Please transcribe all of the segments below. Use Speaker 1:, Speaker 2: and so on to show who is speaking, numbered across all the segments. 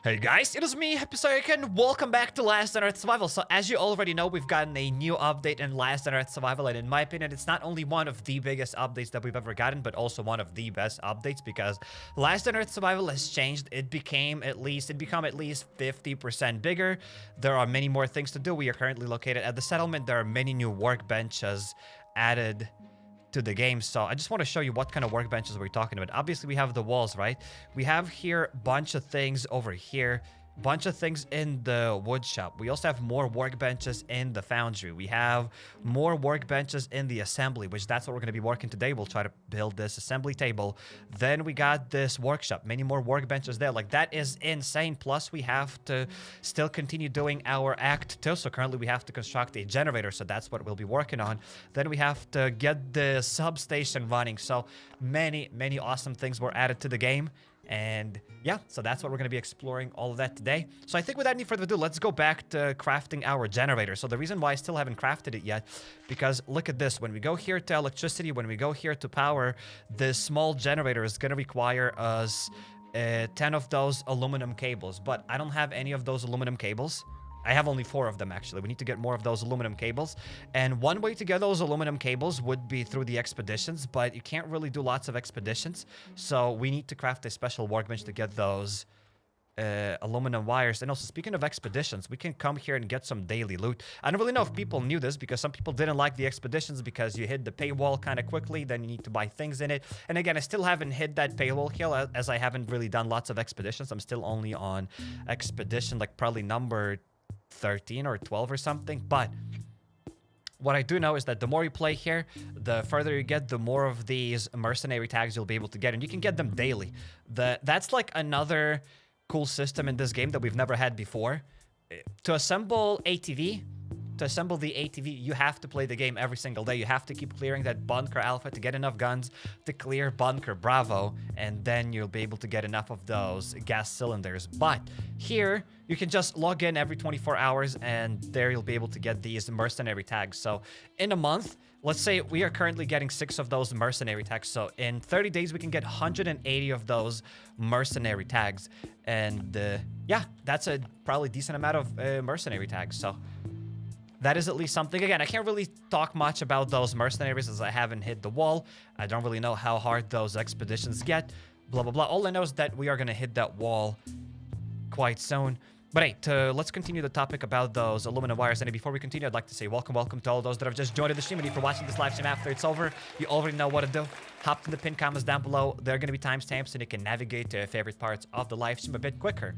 Speaker 1: Hey guys, it is me, HappyCairek, and welcome back to Last on Earth Survival. So as you already know, we've gotten a new update in Last on Earth Survival, and in my opinion, it's not only one of the biggest updates that we've ever gotten, but also one of the best updates because Last on Earth Survival has changed. It became at least 50% bigger. There are many more things to do. We are currently located at the settlement. There are many new workbenches added to the game. So I just want to show you what kind of workbenches we're talking about. Obviously, we have the walls, right? We have here a bunch of things over here, bunch of things in the wood shop. We also have more workbenches in the foundry. We have more workbenches in the assembly, which that's what we're going to be working today. We'll try to build this assembly table. Then we got this workshop, many more workbenches there. Like, that is insane. Plus, we have to still continue doing our Act 2. So currently we have to construct a generator. So that's what we'll be working on. Then we have to get the substation running. So many awesome things were added to the game. And yeah, so that's what we're going to be exploring all of that today. So I think without any further ado, let's go back to crafting our generator. So the reason why I still haven't crafted it yet, because look at this. When we go here to electricity, when we go here to power, this small generator is going to require us 10 of those aluminum cables. But I don't have any of those aluminum cables. I have only 4 of them, actually. We need to get more of those aluminum cables. And one way to get those aluminum cables would be through the expeditions, but you can't really do lots of expeditions. So we need to craft a special workbench to get those aluminum wires. And also, speaking of expeditions, we can come here and get some daily loot. I don't really know if people knew this, because some people didn't like the expeditions because you hit the paywall kind of quickly. Then you need to buy things in it. And again, I still haven't hit that paywall here, as I haven't really done lots of expeditions. I'm still only on expedition, like probably number 13 or 12 or something. But what I do know is that the more you play here, the further you get, the more of these mercenary tags you'll be able to get, and you can get them daily. That's like another cool system in this game that we've never had before. To assemble ATV, you have to play the game every single day. You have to keep clearing that Bunker Alfa to get enough guns to clear Bunker Bravo, and then you'll be able to get enough of those gas cylinders. But here, you can just log in every 24 hours, and there you'll be able to get these mercenary tags. So in a month, let's say we are currently getting 6 of those mercenary tags. So in 30 days, we can get 180 of those mercenary tags. And yeah, that's a probably decent amount of mercenary tags. So that is at least something. Again, I can't really talk much about those mercenaries as I haven't hit the wall. I don't really know how hard those expeditions get. Blah, blah, blah. All I know is that we are going to hit that wall quite soon. But hey, let's continue the topic about those aluminum wires. And before we continue, I'd like to say welcome to all those that have just joined the stream. And if you're watching this live stream after it's over, you already know what to do. Hop in the pinned comments down below. There are going to be timestamps, and you can navigate to your favorite parts of the live stream a bit quicker.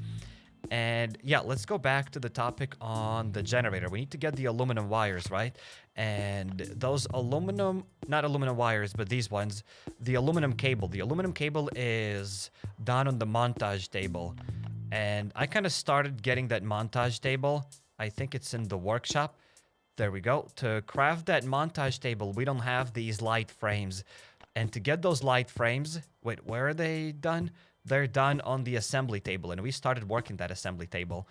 Speaker 1: And yeah, let's go back to the topic on the generator. We need to get the aluminum wires, right? And those aluminum, not aluminum wires, but these ones, the aluminum cable. The aluminum cable is down on the montage table. And I kind of started getting that montage table. I think it's in the workshop. There we go. To craft that montage table, we don't have these light frames. And to get those light frames, wait, where are they done? They're done on the assembly table, and we started working that assembly table.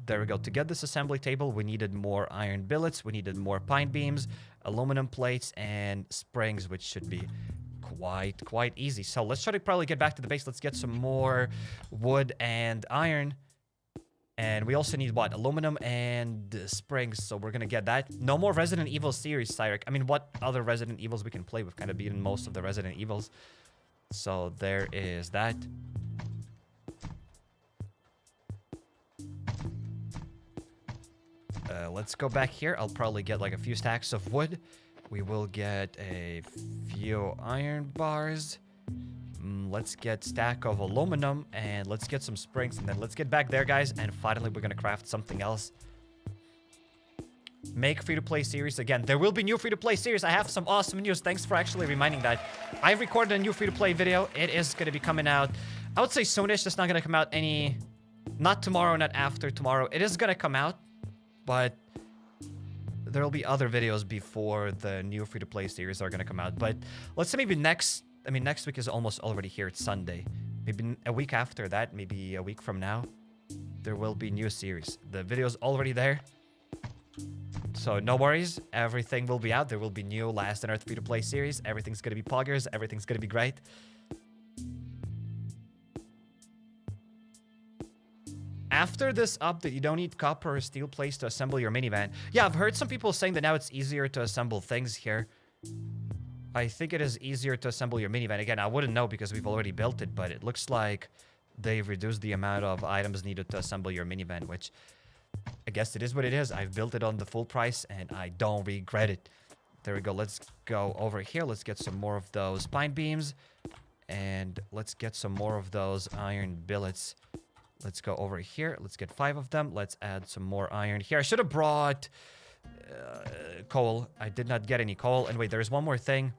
Speaker 1: There we go. To get this assembly table, we needed more iron billets, we needed more pine beams, aluminum plates, and springs, which should be quite easy. So let's try to probably get back to the base. Let's get some more wood and iron. And we also need what? Aluminum and springs. So we're gonna get that. No more Resident Evil series, Cyrek. I mean, what other Resident Evils we can play? We've kind of beaten most of the Resident Evils. So there is that. Let's go back here. I'll probably get like a few stacks of wood. We will get a few iron bars. Let's get stack of aluminum, and let's get some springs, and then let's get back there, guys. And finally, we're gonna craft something else. Make free-to-play series again. There will be new free-to-play series. I have some awesome news. Thanks for actually reminding that. I recorded a new free-to-play video. It is going to be coming out, I would say soonish. It's not going to come out not tomorrow, not after tomorrow. It is going to come out, but there will be other videos before the new free-to-play series are going to come out. But let's say maybe next week is almost already here. It's Sunday. Maybe a week after that, maybe a week from now, there will be new series. The video's already there. So no worries, everything will be out. There will be new Last on Earth free-to-play series. Everything's gonna be poggers. Everything's gonna be great. after this update, you don't need copper or steel plates to assemble your minivan. Yeah, I've heard some people saying that now it's easier to assemble things here. I think it is easier to assemble your minivan. Again, I wouldn't know because we've already built it, but it looks like they've reduced the amount of items needed to assemble your minivan, which I guess it is what it is. I've built it on the full price, and I don't regret it. There we go. Let's go over here. Let's get some more of those pine beams, and let's get some more of those iron billets. Let's go over here. Let's get 5 of them. Let's add some more iron here. I should have brought coal. I did not get any coal. And wait, there's one more thing.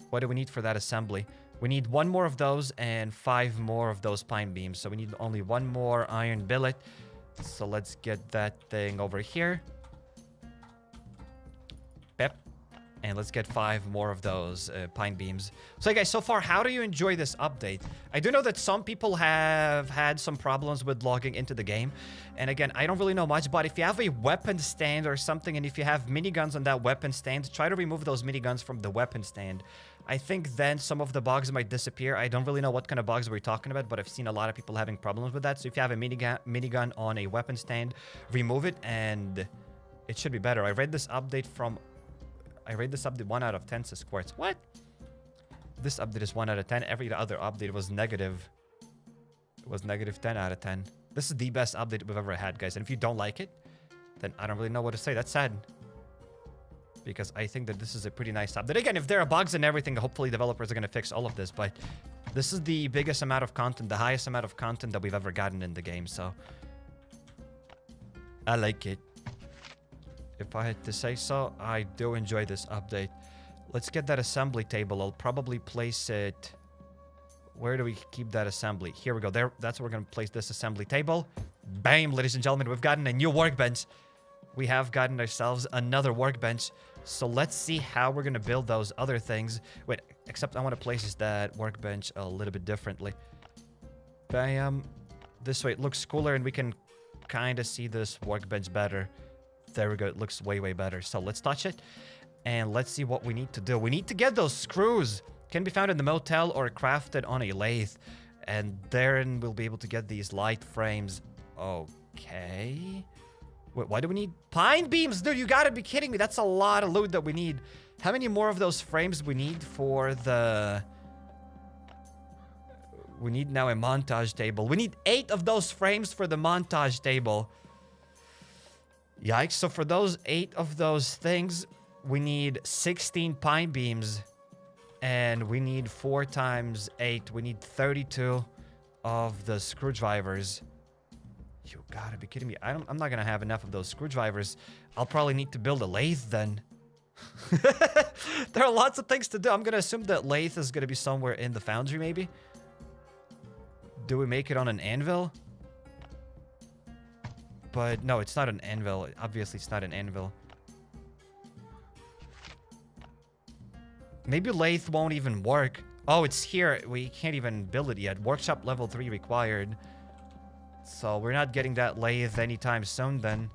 Speaker 1: What do we need for that assembly? We need 1 more of those and 5 more of those pine beams. So we need only 1 more iron billet. So let's get that thing over here. Pep. And let's get 5 more of those pine beams. So guys, so far, how do you enjoy this update? I do know that some people have had some problems with logging into the game. And again, I don't really know much, but if you have a weapon stand or something, and if you have miniguns on that weapon stand, try to remove those miniguns from the weapon stand. I think then some of the bugs might disappear. I don't really know what kind of bugs we're talking about, but I've seen a lot of people having problems with that. So if you have a minigun on a weapon stand, remove it and it should be better. I read this update 1 out of 10 says quartz. What? This update is 1 out of 10. Every other update was negative. It was negative 10 out of 10. This is the best update we've ever had, guys. And if you don't like it, then I don't really know what to say. That's sad. Because I think that this is a pretty nice update. Again, if there are bugs and everything, hopefully developers are going to fix all of this. But this is the biggest amount of content, the highest amount of content that we've ever gotten in the game. So I like it. If I had to say so, I do enjoy this update. Let's get that assembly table. I'll probably place it... Where do we keep that assembly? Here we go. There. That's where we're going to place this assembly table. Bam, ladies and gentlemen. We've gotten a new workbench. We have gotten ourselves another workbench. So let's see how we're going to build those other things. Wait, except I want to place that workbench a little bit differently. Bam. This way it looks cooler and we can kind of see this workbench better. There we go. It looks way, way better. So let's touch it. And let's see what we need to do. We need to get those screws. Can be found in the motel or crafted on a lathe. And therein we'll be able to get these light frames. Okay. Wait, why do we need pine beams? Dude, you gotta be kidding me. That's a lot of loot that we need. How many more of those frames we need for the... We need now a montage table. We need 8 of those frames for the montage table. Yikes. So for those 8 of those things, we need 16 pine beams. And we need 4 times 8. We need 32 of the screwdrivers. You gotta be kidding me. I'm not gonna have enough of those screwdrivers. I'll probably need to build a lathe then. There are lots of things to do. I'm gonna assume that lathe is gonna be somewhere in the foundry maybe. Do we make it on an anvil? But no, it's not an anvil. Obviously, it's not an anvil. Maybe lathe won't even work. Oh, it's here. We can't even build it yet. Workshop level 3 required. So we're not getting that lathe anytime soon then.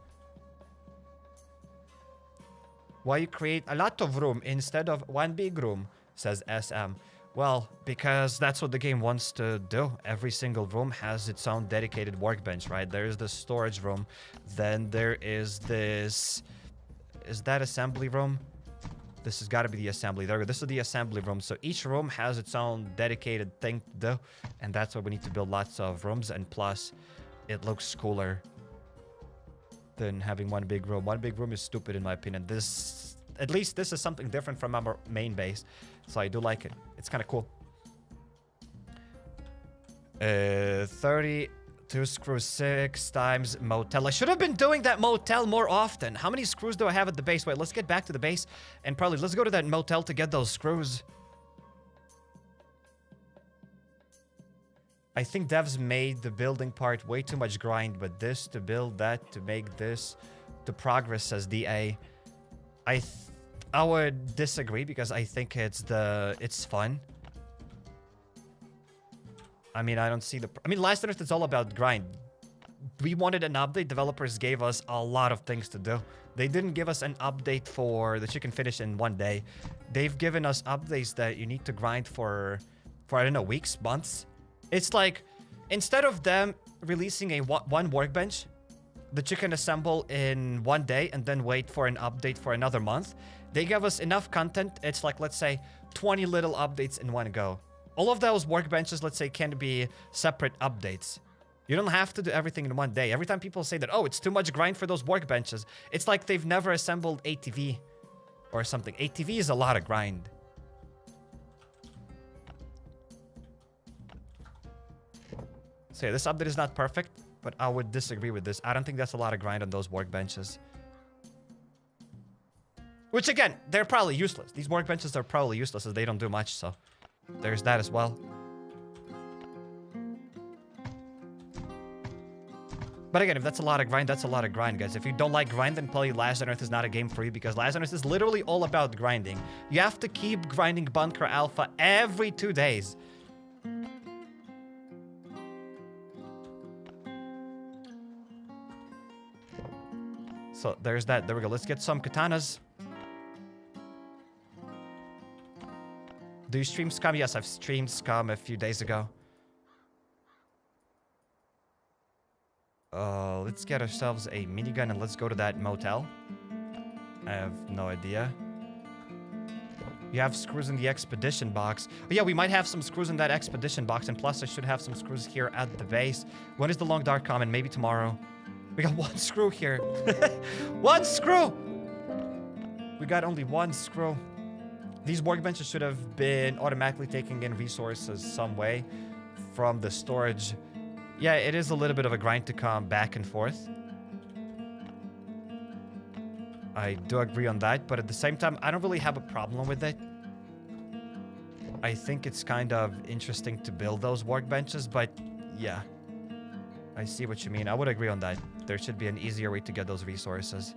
Speaker 1: Why you create a lot of room instead of one big room, says SM. Well, because that's what the game wants to do. Every single room has its own dedicated workbench, right? There's the storage room. Then there is this... Is that assembly room? This has got to be the assembly. There we go. This is the assembly room. So each room has its own dedicated thing to do. And that's why we need to build lots of rooms. And plus, it looks cooler than having one big room. One big room is stupid in my opinion. This... At least this is something different from our main base. So I do like it. It's kind of cool. 32 screws 6 times motel. I should have been doing that motel more often. How many screws do I have at the base? Wait, let's get back to the base. And probably let's go to that motel to get those screws. I think devs made the building part way too much grind. But this to build that to make this to progress says DA. I would disagree because I think it's fun. I mean, I don't see the... I mean, Last Earth is all about grind. We wanted an update. Developers gave us a lot of things to do. They didn't give us an update for that you can finish in one day. They've given us updates that you need to grind for I don't know, weeks, months. It's like instead of them releasing a one workbench that you can assemble in one day and then wait for an update for another month, they give us enough content. It's like, let's say, 20 little updates in one go. All of those workbenches, let's say, can be separate updates. You don't have to do everything in one day. Every time people say that, oh, it's too much grind for those workbenches, it's like they've never assembled ATV or something. ATV is a lot of grind. So yeah, this update is not perfect, but I would disagree with this. I don't think that's a lot of grind on those workbenches. Which again, they're probably useless. These workbenches are probably useless as they don't do much, so there's that as well. But again, if that's a lot of grind, that's a lot of grind, guys. If you don't like grind, then probably Last on Earth is not a game for you, because Last on Earth is literally all about grinding. You have to keep grinding Bunker Alfa every 2 days. So there's that. There we go. Let's get some katanas. Do you stream Scum? Yes, I've streamed Scum a few days ago. Let's get ourselves a minigun and let's go to that motel. I have no idea. You have screws in the expedition box. Oh, yeah, we might have some screws in that expedition box, and plus I should have some screws here at the base. When is the long dark coming? Maybe tomorrow. We got one screw here. One screw! We got only one screw. These workbenches should have been automatically taking in resources some way from the storage. Yeah, it is a little bit of a grind to come back and forth. I do agree on that, but at the same time, I don't really have a problem with it. I think it's kind of interesting to build those workbenches, but yeah. I see what you mean. I would agree on that. There should be an easier way to get those resources.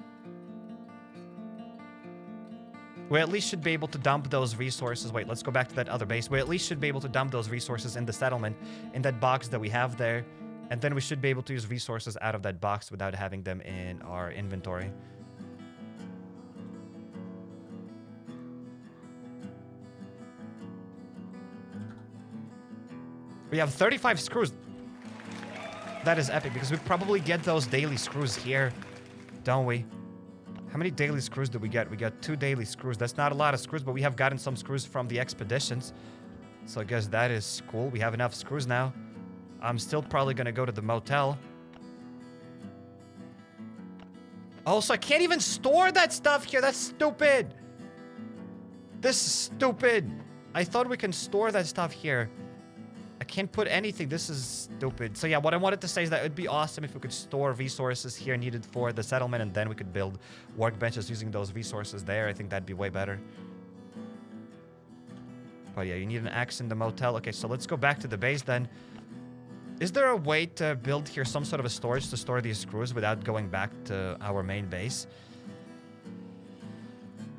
Speaker 1: We at least should be able to dump those resources. Wait, let's go back to that other base. We at least should be able to dump those resources in the settlement, in that box that we have there. And then we should be able to use resources out of that box without having them in our inventory. We have 35 screws. That is epic, because we probably get those daily screws here, don't we? How many daily screws do we get? We got 2 daily screws. That's not a lot of screws, but we have gotten some screws from the expeditions. So I guess that is cool. We have enough screws now. I'm still probably going to go to the motel. Oh, so I can't even store that stuff here. That's stupid. This is stupid. I thought we can store that stuff here. I can't put anything. This is stupid. So yeah, what I wanted to say is that it would be awesome if we could store resources here needed for the settlement, and then we could build workbenches using those resources there. I think that'd be way better. But yeah, you need an axe in the motel. Okay, so let's go back to the base then. Is there a way to build here some sort of a storage to store these screws without going back to our main base?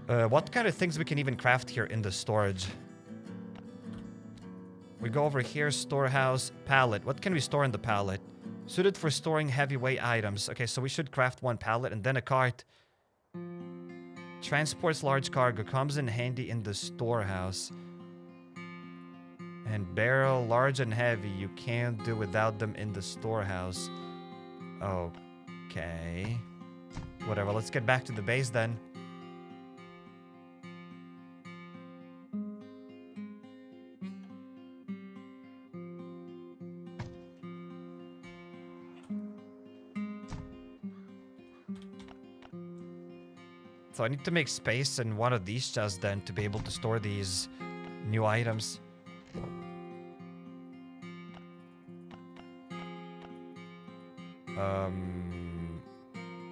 Speaker 1: What kind of things we can even craft here in the storage? We go over here, storehouse, pallet. What can we store in the pallet? Suited for storing heavyweight items. Okay, so we should craft one pallet and then a cart. Transports large cargo. Comes in handy in the storehouse. And barrel, large and heavy. You can't do without them in the storehouse. Okay. Whatever, let's get back to the base then. So I need to make space in one of these chests then to be able to store these new items.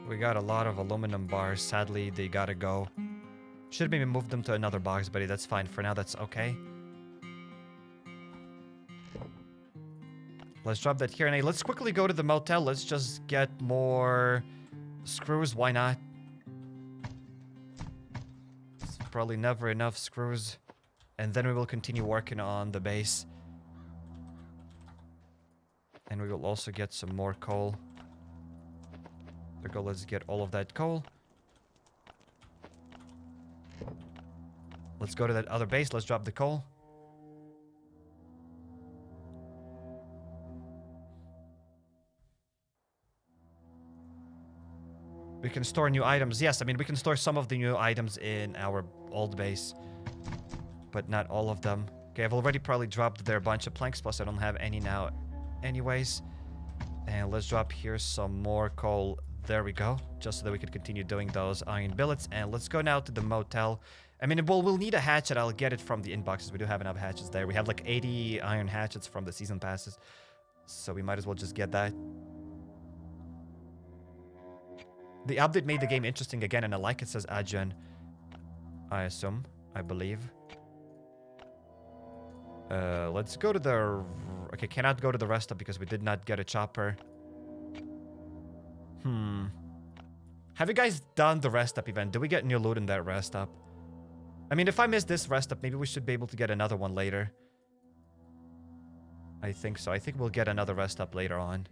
Speaker 1: We got a lot of aluminum bars. Sadly, they gotta go. Should maybe move them to another box, buddy. That's fine. For now, that's okay. Let's drop that here. And hey, let's quickly go to the motel. Let's just get more screws. Why not? It's probably never enough screws. And then we will continue working on the base. And we will also get some more coal. There we go. Let's get all of that coal. Let's go to that other base. Let's drop the coal. We can store new items. Yes, I mean, we can store some of the new items in our old base, but not all of them. Okay, I've already probably dropped there a bunch of planks, plus I don't have any now anyways. And let's drop here some more coal. There we go, just so that we can continue doing those iron billets. And let's go now to the motel. I mean, we'll need a hatchet. I'll get it from the inboxes. We do have enough hatchets there. We have like 80 iron hatchets from the season passes, so we might as well just get that. The update made the game interesting again, and I like it, says Ajun. I assume. I believe. Let's go to the... Okay, cannot go to the rest up because we did not get a chopper. Have you guys done the rest up event? Did we get new loot in that rest up? I mean, if I miss this rest up, maybe we should be able to get another one later. I think so. I think we'll get another rest up later on.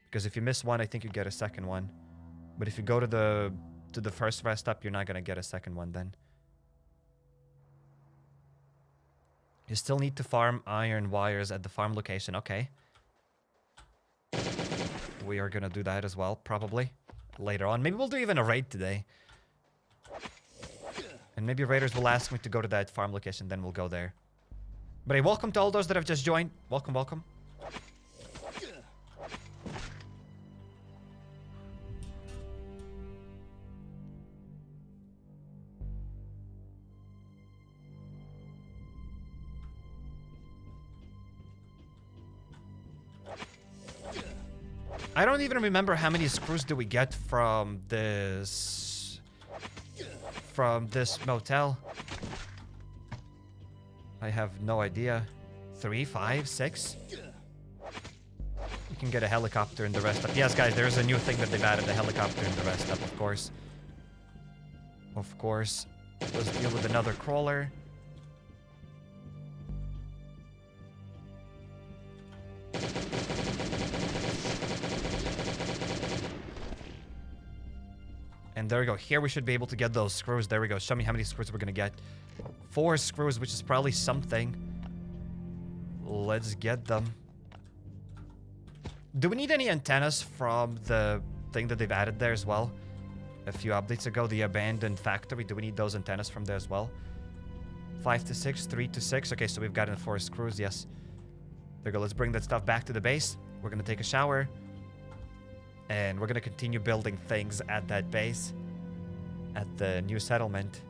Speaker 1: Because if you miss one, I think you get a second one. But if you go to the first rest up, you're not gonna get a second one then. You still need to farm iron wires at the farm location. Okay. We are gonna do that as well, probably. Later on. Maybe we'll do even a raid today. And maybe raiders will ask me to go to that farm location, then we'll go there. But hey, welcome to all those that have just joined. Welcome, welcome. I don't even remember how many screws do we get from this motel. I have no idea. 3, 5, 6? You can get a helicopter in the rest up. Yes, guys, there's a new thing that they've added, a helicopter in the rest up, of course. Of course. Let's deal with another crawler. And there we go. Here we should be able to get those screws. There we go. Show me how many screws we're gonna get. 4 screws, which is probably something. Let's get them. Do we need any antennas from the thing that they've added there as well? A few updates ago, the abandoned factory. Do we need those antennas from there as well? 5 to 6, 3 to 6. Okay, so we've gotten 4 screws, yes. There we go. Let's bring that stuff back to the base. We're gonna take a shower. And we're gonna continue building things at that base. At the new settlement.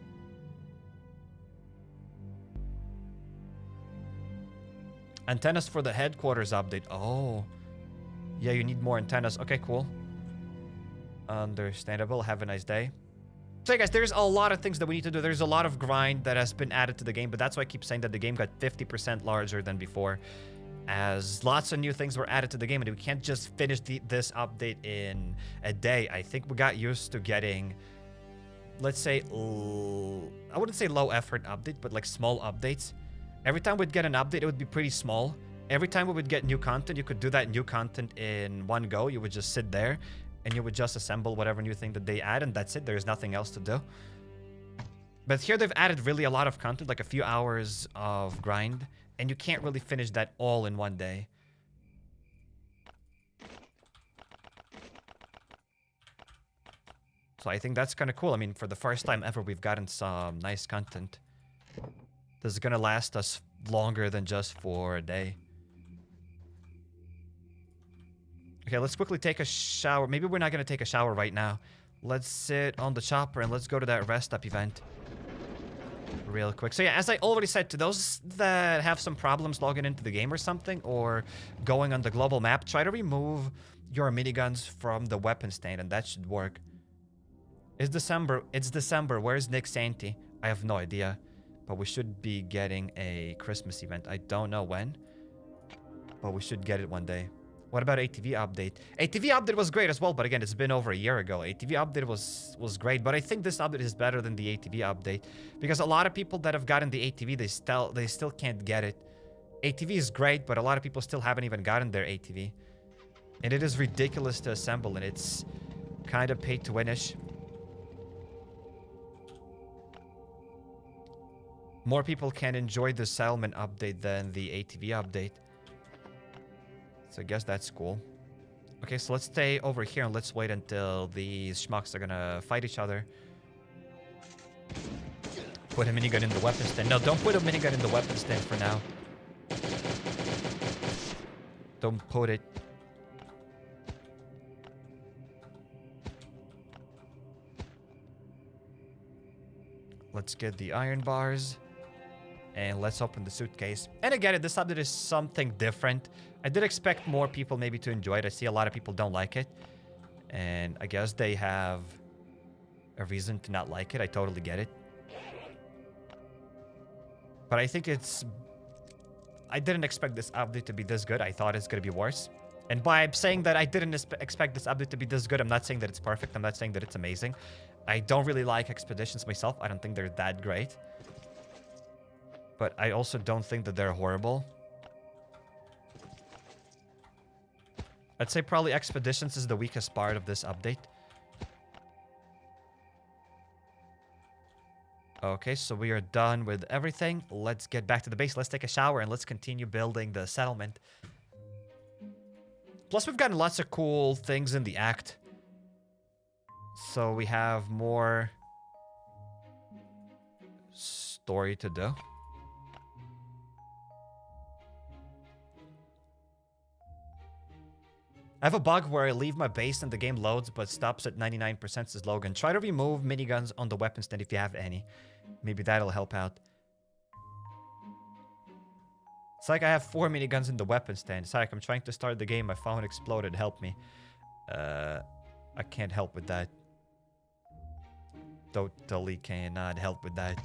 Speaker 1: Antennas for the headquarters update. Oh. Yeah, you need more antennas. Okay, cool. Understandable. Have a nice day. So yeah, guys, there's a lot of things that we need to do. There's a lot of grind that has been added to the game, but that's why I keep saying that the game got 50% larger than before. As lots of new things were added to the game, and we can't just finish this update in a day. I think we got used to getting, let's say, I wouldn't say low effort update, but like small updates. Every time we'd get an update, it would be pretty small. Every time we would get new content, you could do that new content in one go. You would just sit there and you would just assemble whatever new thing that they add, and that's it. There's nothing else to do. But here they've added really a lot of content, like a few hours of grind. And you can't really finish that all in one day. So I think that's kind of cool. I mean, for the first time ever, we've gotten some nice content. This is going to last us longer than just for a day. Okay, let's quickly take a shower. Maybe we're not going to take a shower right now. Let's sit on the chopper and let's go to that rest up event. Real quick. So yeah, as I already said, to those that have some problems logging into the game or something, or going on the global map, try to remove your miniguns from the weapon stand, and that should work. It's December. Where's Nick Santy? I have no idea. But we should be getting a Christmas event. I don't know when, but we should get it one day. What about ATV update? ATV update was great as well, but again, it's been over a year ago. ATV update was great, but I think this update is better than the ATV update because a lot of people that have gotten the ATV, they still can't get it. ATV is great, but a lot of people still haven't even gotten their ATV. And it is ridiculous to assemble, and it's kind of pay to win-ish. More people can enjoy the settlement update than the ATV update. So I guess that's cool. Okay, so let's stay over here and let's wait until these schmucks are gonna fight each other. Put a minigun in the weapon stand. No, don't put a minigun in the weapon stand for now. Don't put it. Let's get the iron bars. And let's open the suitcase. And again, this update is something different. I did expect more people maybe to enjoy it. I see a lot of people don't like it. And I guess they have a reason to not like it. I totally get it. But I think it's... I didn't expect this update to be this good. I thought it's going to be worse. And by saying that I didn't expect this update to be this good, I'm not saying that it's perfect. I'm not saying that it's amazing. I don't really like expeditions myself. I don't think they're that great. But I also don't think that they're horrible. I'd say probably expeditions is the weakest part of this update. Okay, so we are done with everything. Let's get back to the base. Let's take a shower and let's continue building the settlement. Plus, we've gotten lots of cool things in the act. So we have more story to do. I have a bug where I leave my base and the game loads but stops at 99%, says Logan. Try to remove miniguns on the weapon stand if you have any. Maybe that'll help out. It's like I have 4 miniguns in the weapon stand. It's like I'm trying to start the game, my phone exploded, help me. I can't help with that. Totally cannot help with that.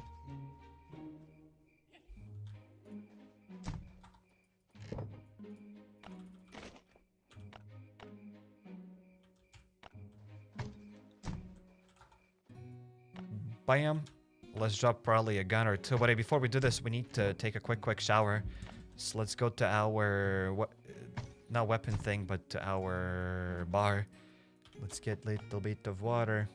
Speaker 1: Bam. Let's drop probably a gun or two. But before we do this, we need to take a quick shower. So let's go to our... not weapon thing, but to our bar. Let's get a little bit of water.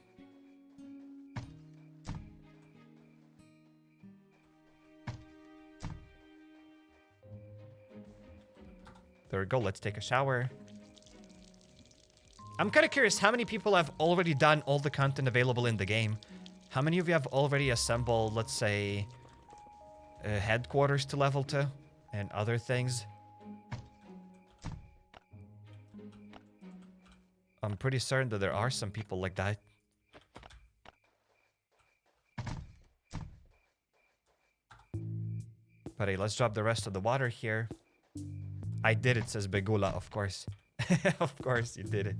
Speaker 1: There we go. Let's take a shower. I'm kind of curious how many people have already done all the content available in the game. How many of you have already assembled, let's say, headquarters to level 2 and other things? I'm pretty certain that there are some people like that. But hey, let's drop the rest of the water here. I did it, says Begula, of course. Of course you did it.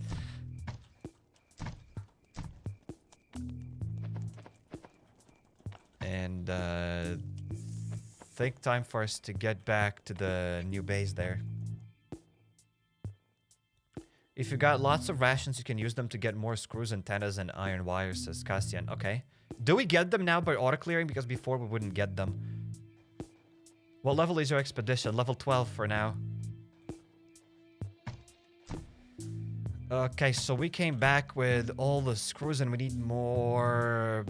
Speaker 1: And think time for us to get back to the new base there. If you got lots of rations, you can use them to get more screws, antennas, and iron wires, says Castian. Okay. Do we get them now by auto-clearing? Because before we wouldn't get them. What level is your expedition? Level 12 for now. Okay, so we came back with all the screws and we need more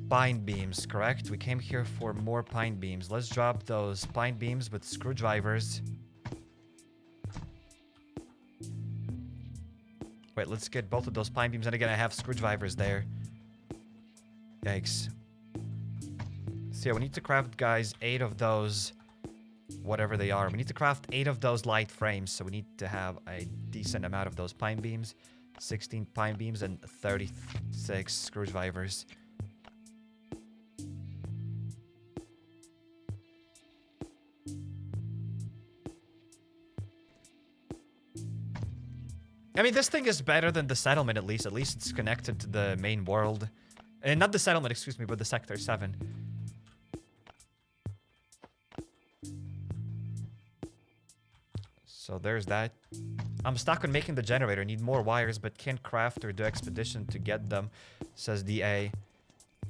Speaker 1: pine beams, correct? We came here for more pine beams. Let's drop those pine beams with screwdrivers. Wait, let's get both of those pine beams. And again, I have screwdrivers there. Yikes. So yeah, we need to craft, guys, 8 of those, whatever they are. We need to craft 8 of those light frames. So we need to have a decent amount of those pine beams. 16 pine beams and 36 screwdrivers. I mean, this thing is better than the settlement, at least. At least it's connected to the main world. And not the settlement, excuse me, but the Sector 7. So there's that. I'm stuck on making the generator. Need more wires, but can't craft or do expedition to get them, says DA.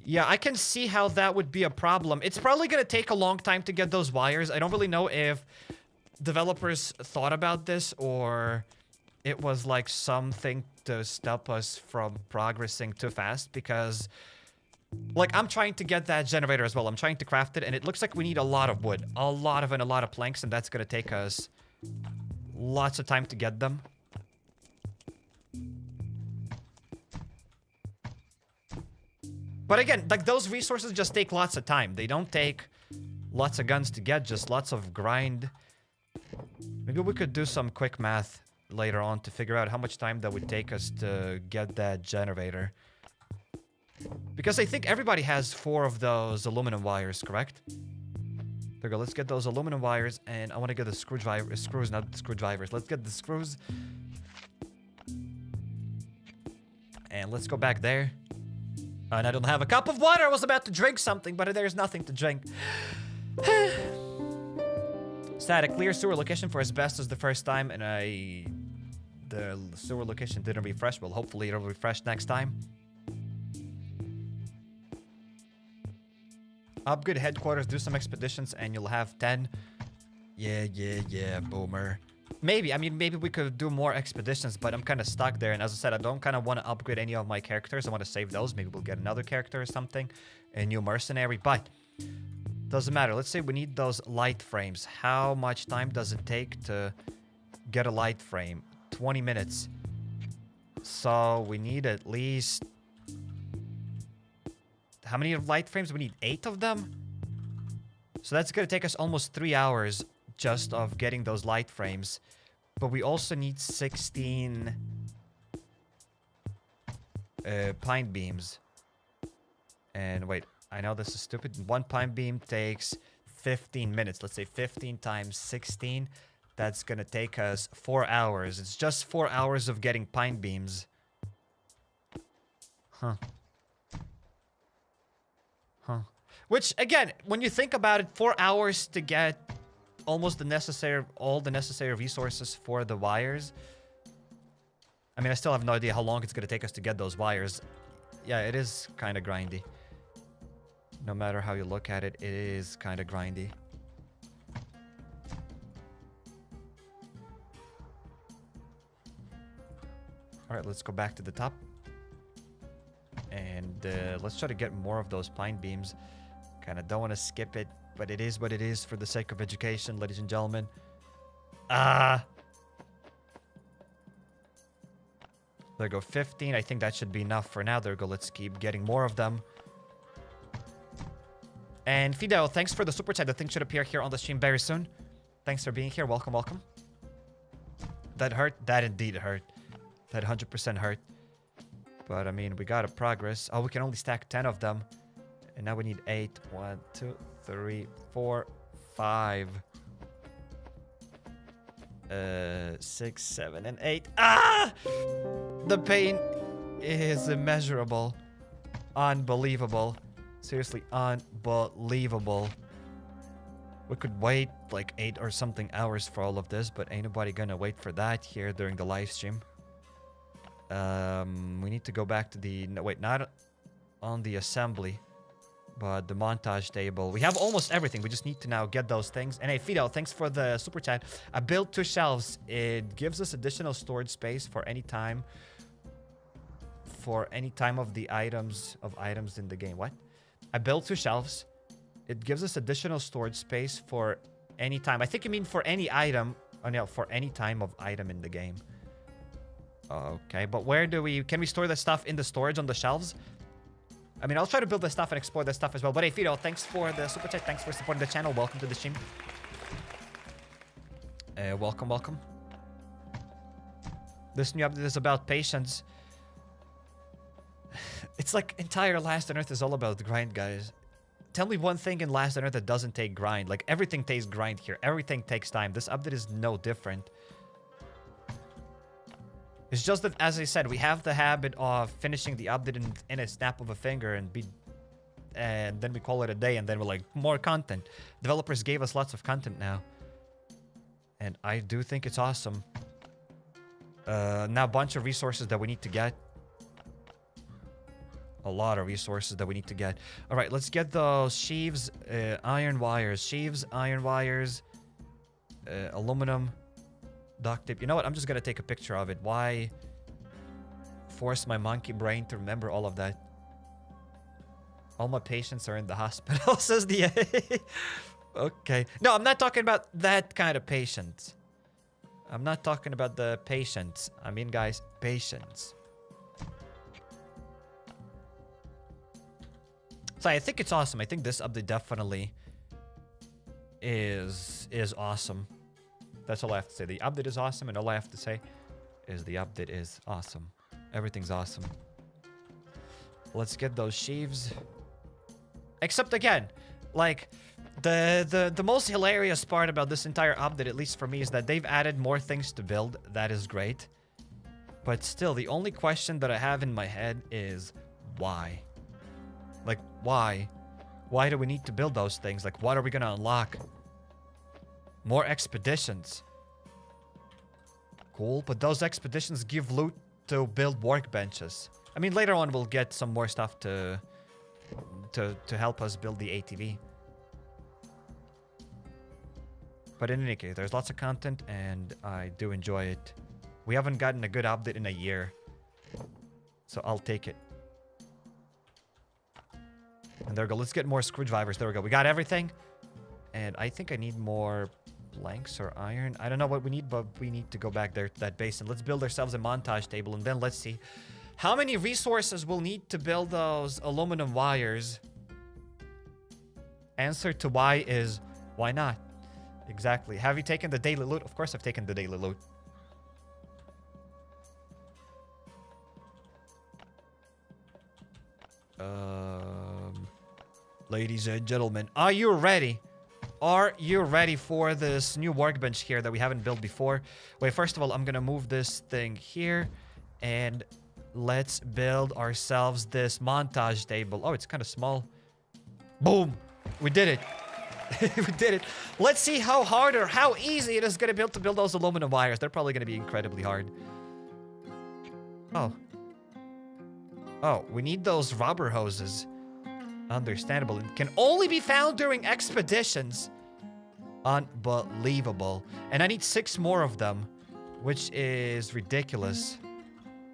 Speaker 1: Yeah, I can see how that would be a problem. It's probably going to take a long time to get those wires. I don't really know if developers thought about this or... it was like something to stop us from progressing too fast because, like, I'm trying to get that generator as well. I'm trying to craft it, and it looks like we need a lot of wood. A lot of planks, and that's going to take us lots of time to get them. But again, like those resources just take lots of time. They don't take lots of guns to get, just lots of grind. Maybe we could do some quick math later on to figure out how much time that would take us to get that generator. Because I think everybody has 4 of those aluminum wires, correct? There we go. Let's get those aluminum wires, and I want to get the screws, not the screwdrivers. Let's get the screws. And let's go back there. And I don't have a cup of water. I was about to drink something, but there's nothing to drink. Static, clear sewer location for asbestos the first time, and the sewer location didn't refresh. Well, hopefully it'll refresh next time. Upgrade headquarters, do some expeditions, and you'll have 10. Yeah, boomer. Maybe, I mean, maybe we could do more expeditions, but I'm kind of stuck there. And as I said, I don't kind of want to upgrade any of my characters. I want to save those. Maybe we'll get another character or something. A new mercenary, but doesn't matter. Let's say we need those light frames. How much time does it take to get a light frame? 20 minutes. So we need at least... How many light frames? We need 8 of them? So that's going to take us almost 3 hours just of getting those light frames. But we also need 16 pine beams. And wait, I know this is stupid. 1 pine beam takes 15 minutes. Let's say 15 times 16. That's going to take us 4 hours. It's just 4 hours of getting pine beams. Huh. Which, again, when you think about it, 4 hours to get almost all the necessary resources for the wires. I mean, I still have no idea how long it's going to take us to get those wires. Yeah, it is kind of grindy. No matter how you look at it, it is kind of grindy. Alright, let's go back to the top. And let's try to get more of those pine beams. Kind of don't want to skip it, but it is what it is for the sake of education, ladies and gentlemen. There we go, 15. I think that should be enough for now. There we go, let's keep getting more of them. And Fidel, thanks for the super chat. The thing should appear here on the stream very soon. Thanks for being here. Welcome, welcome. That hurt? That indeed hurt. That 100% hurt. But, I mean, we gotta progress. Oh, we can only stack 10 of them. And now we need 8. 1, 2, 3, 4, 5. 6, 7, and 8. Ah! The pain is immeasurable. Unbelievable. Seriously, unbelievable. We could wait like 8 or something hours for all of this, but ain't nobody gonna wait for that here during the live stream. We need to go back to the... No, wait, not on the assembly, but the montage table. We have almost everything. We just need to now get those things. And hey, Fidel, thanks for the super chat. I built 2 shelves. It gives us additional storage space for any time. For any time of the items in the game. What? I built 2 shelves. It gives us additional storage space for any time. I think you mean for any item. Oh no, for any time of item in the game. Okay, but where do we... Can we store the stuff in the storage on the shelves? I mean, I'll try to build the stuff and explore the stuff as well. But hey, Fido, thanks for the super chat. Thanks for supporting the channel. Welcome to the stream. Welcome, welcome. This new update is about patience. It's like entire Last on Earth is all about the grind, guys. Tell me one thing in Last on Earth that doesn't take grind. Like, everything takes grind here. Everything takes time. This update is no different. It's just that, as I said, we have the habit of finishing the update in a snap of a finger and then we call it a day, and then we're like, more content. Developers gave us lots of content now. And I do think it's awesome. Now a bunch of resources that we need to get. A lot of resources that we need to get. All right, let's get those sheaves, iron wires. Sheaves, iron wires, aluminum, duct tape. You know what? I'm just going to take a picture of it. Why force my monkey brain to remember all of that? All my patients are in the hospital, says the Okay. No, I'm not talking about that kind of patients. I'm not talking about the patients. I mean, guys, patience. So I think it's awesome. I think this update definitely is awesome. That's all I have to say. The update is awesome, and all I have to say is the update is awesome. Everything's awesome. Let's get those sheaves. Except again, like the most hilarious part about this entire update, at least for me, is that they've added more things to build. That is great. But still, the only question that I have in my head is why? Like, why? Why do we need to build those things? Like, what are we gonna unlock? More expeditions. Cool, but those expeditions give loot to build workbenches. I mean, later on we'll get some more stuff to help us build the ATV. But in any case, there's lots of content, and I do enjoy it. We haven't gotten a good update in a year, so I'll take it. And there we go. Let's get more screwdrivers. There we go. We got everything. And I think I need more planks or iron. I don't know what we need, but we need to go back there to that base. And let's build ourselves a montage table. And then let's see how many resources we'll need to build those aluminum wires. Answer to why is why not? Exactly. Have you taken the daily loot? Of course I've taken the daily loot. Ladies and gentlemen, are you ready? Are you ready for this new workbench here that we haven't built before? Wait, first of all, I'm gonna move this thing here, and let's build ourselves this montage table. Oh, it's kind of small. Boom! We did it. We did it. Let's see how hard or how easy it is gonna be to build those aluminum wires. They're probably gonna be incredibly hard. Oh. Oh, we need those rubber hoses. Understandable. It can only be found during expeditions. Unbelievable. And I need 6 more of them, which is ridiculous.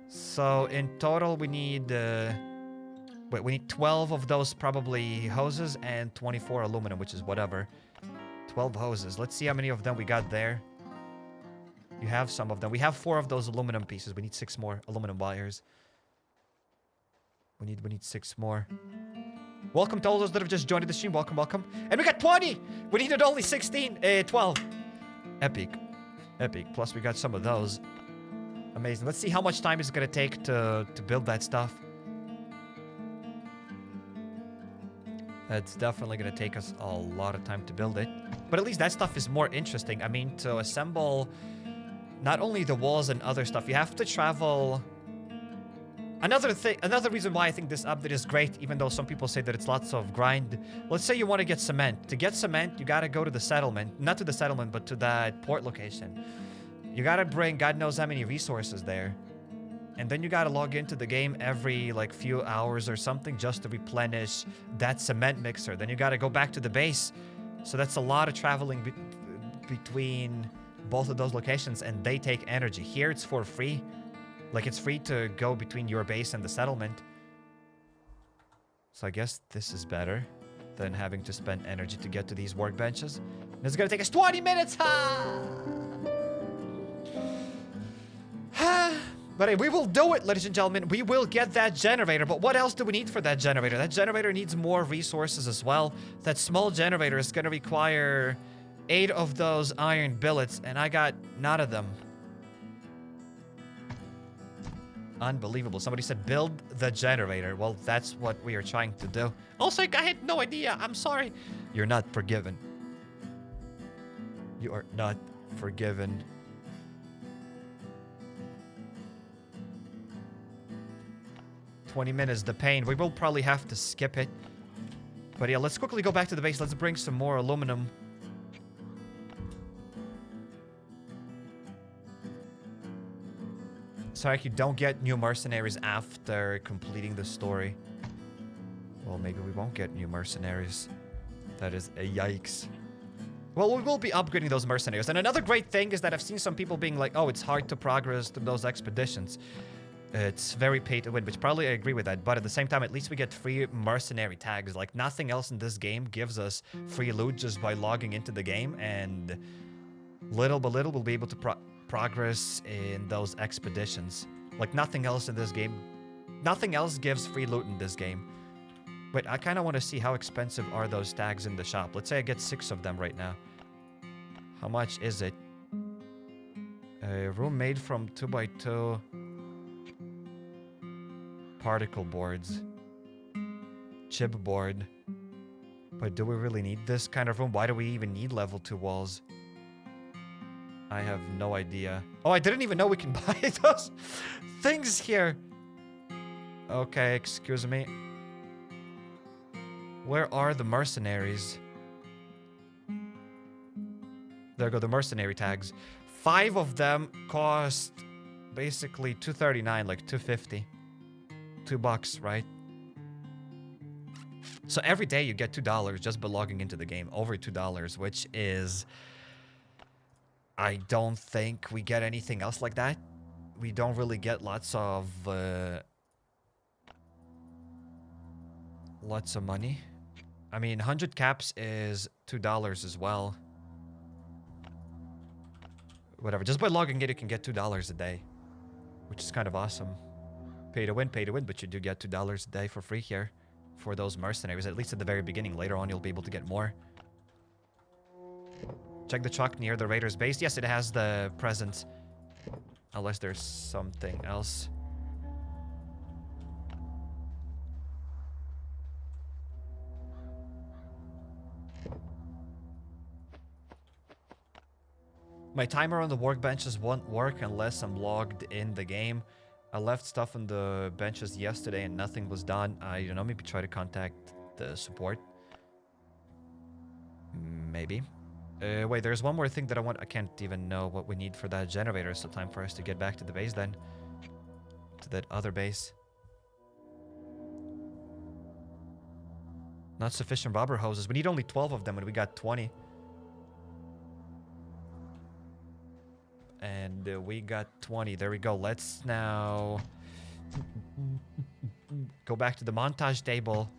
Speaker 1: So in total, we need wait, we need 12 of those probably hoses and 24 aluminum, which is whatever. 12 hoses. Let's see how many of them we got there. You have some of them. We have 4 of those aluminum pieces. We need 6 more aluminum wires. We need 6 more. Welcome to all those that have just joined the stream. Welcome, welcome. And we got 20! We needed only 12. Epic. Epic. Plus we got some of those. Amazing. Let's see how much time it's gonna take to build that stuff. That's definitely gonna take us a lot of time to build it. But at least that stuff is more interesting. I mean, to assemble not only the walls and other stuff, you have to travel. Another reason why I think this update is great, even though some people say that it's lots of grind. Let's say you want to get cement. To get cement, you gotta go to the settlement. Not to the settlement, but to that port location. You gotta bring God knows how many resources there. And then you gotta log into the game every like few hours or something just to replenish that cement mixer. Then you gotta go back to the base. So that's a lot of traveling between both of those locations, and they take energy. Here it's for free. Like, it's free to go between your base and the settlement. So I guess this is better than having to spend energy to get to these workbenches. And it's gonna take us 20 minutes! But hey, we will do it, ladies and gentlemen. We will get that generator. But what else do we need for that generator? That generator needs more resources as well. That small generator is gonna require 8 of those iron billets, and I got none of them. Unbelievable. Somebody said build the generator. Well, that's what we are trying to do. Also, I had no idea. I'm sorry. You're not forgiven. You are not forgiven. "20 minutes, the pain." We will probably have to skip it. But yeah, let's quickly go back to the base. Let's bring some more aluminum. Sorry, you don't get new mercenaries after completing the story. Well, maybe we won't get new mercenaries. That is a yikes. Well, we will be upgrading those mercenaries. And another great thing is that I've seen some people being like, oh, it's hard to progress through those expeditions. It's very pay to win, which probably I agree with that. But at the same time, at least we get free mercenary tags. Like, nothing else in this game gives us free loot just by logging into the game. And little by little, we'll be able to progress in those expeditions. Like, nothing else in this game. Nothing else gives free loot in this game. Wait, I kind of want to see how expensive are those tags in the shop. Let's say I get 6 of them right now. How much is it? A room made from 2x2 particle boards. Chipboard. But do we really need this kind of room? Why do we even need level 2 walls? I have no idea. Oh, I didn't even know we can buy those things here. Okay, excuse me. Where are the mercenaries? There go the mercenary tags. 5 of them cost basically $2.39, like $2.50. $2, right? So every day you get $2 just by logging into the game. Over $2, which is... I don't think we get anything else like that. We don't really get lots of money. I mean, 100 caps is $2 as well. Whatever. Just by logging in, you can get $2 a day, which is kind of awesome. Pay to win, but you do get $2 a day for free here for those mercenaries, at least at the very beginning. Later on, you'll be able to get more. Check the truck near the Raiders base. Yes, it has the present. Unless there's something else. My timer on the workbenches won't work unless I'm logged in the game. I left stuff on the benches yesterday and nothing was done. I don't know, maybe try to contact the support. Maybe. Wait, there's one more thing that I want. I can't even know what we need for that generator, so time for us to get back to the base then. To that other base. Not sufficient rubber hoses. We need only 12 of them and we got 20. And we got 20. There we go. Let's now go back to the montage table.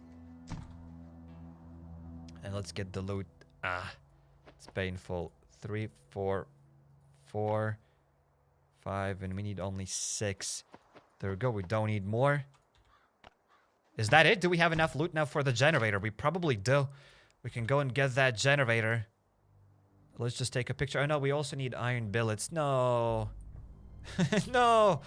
Speaker 1: And let's get the loot. Ah, it's painful. 3, 4, 4, 5, and we need only 6. There we go. We don't need more. Is that it? Do we have enough loot now for the generator? We probably do. We can go and get that generator. Let's just take a picture. Oh no, we also need iron billets. No. No.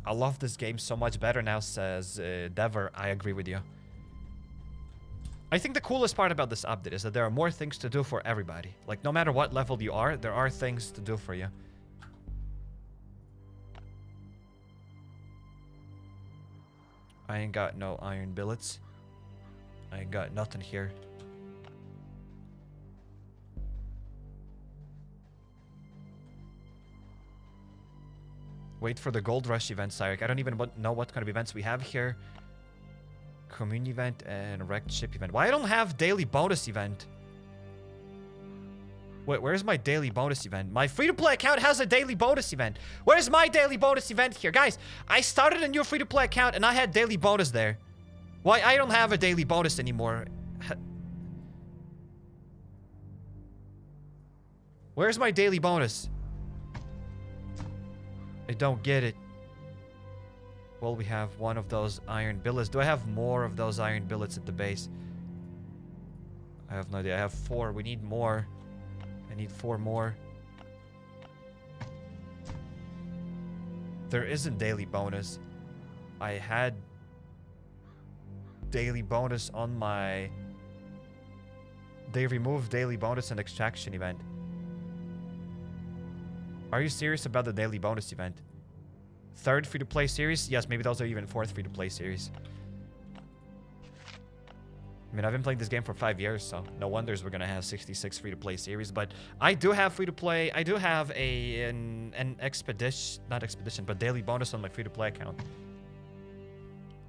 Speaker 1: I love this game so much better now, says Dever. I agree with you. I think the coolest part about this update is that there are more things to do for everybody. Like, no matter what level you are, there are things to do for you. I ain't got no iron billets. I ain't got nothing here. Wait for the Gold Rush event, Cyrek. I don't even know what kind of events we have here. Community event and wrecked ship event. Why I don't have daily bonus event? Wait, where's my daily bonus event? My free-to-play account has a daily bonus event. Where's my daily bonus event here? Guys, I started a new free-to-play account and I had daily bonus there. Why I don't have a daily bonus anymore? Where's my daily bonus? I don't get it. Well, we have one of those iron billets. Do I have more of those iron billets at the base? I have no idea. I have 4. We need more. I need 4 more. There isn't daily bonus. I had daily bonus on my... They removed daily bonus and extraction event. Are you serious about the daily bonus event? 3rd free-to-play series? Yes, maybe those are even 4th free-to-play series. I mean, I've been playing this game for 5 years, so no wonders we're gonna have 66 free-to-play series. But I do have free-to-play. I do have an expedition, not expedition, but daily bonus on my free-to-play account.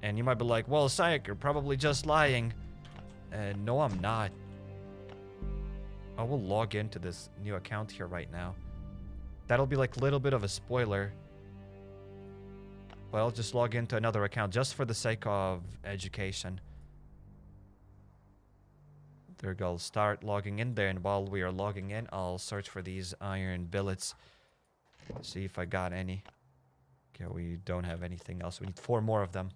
Speaker 1: And you might be like, well, Sayek, you're probably just lying. No, I'm not. I will log into this new account here right now. That'll be like a little bit of a spoiler. But I'll just log into another account just for the sake of education. There we go. I'll start logging in there, and while we are logging in, I'll search for these iron billets. See if I got any. Okay, we don't have anything else. We need 4 more of them.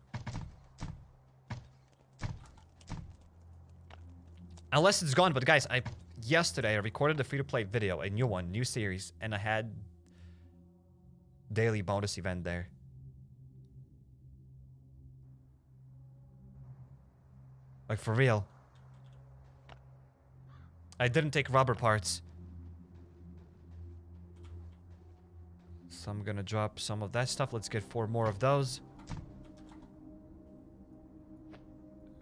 Speaker 1: Unless it's gone, but guys, yesterday I recorded a free-to-play video, a new one, new series, and I had daily bonus event there. Like, for real. I didn't take rubber parts. So I'm gonna drop some of that stuff. Let's get 4 more of those.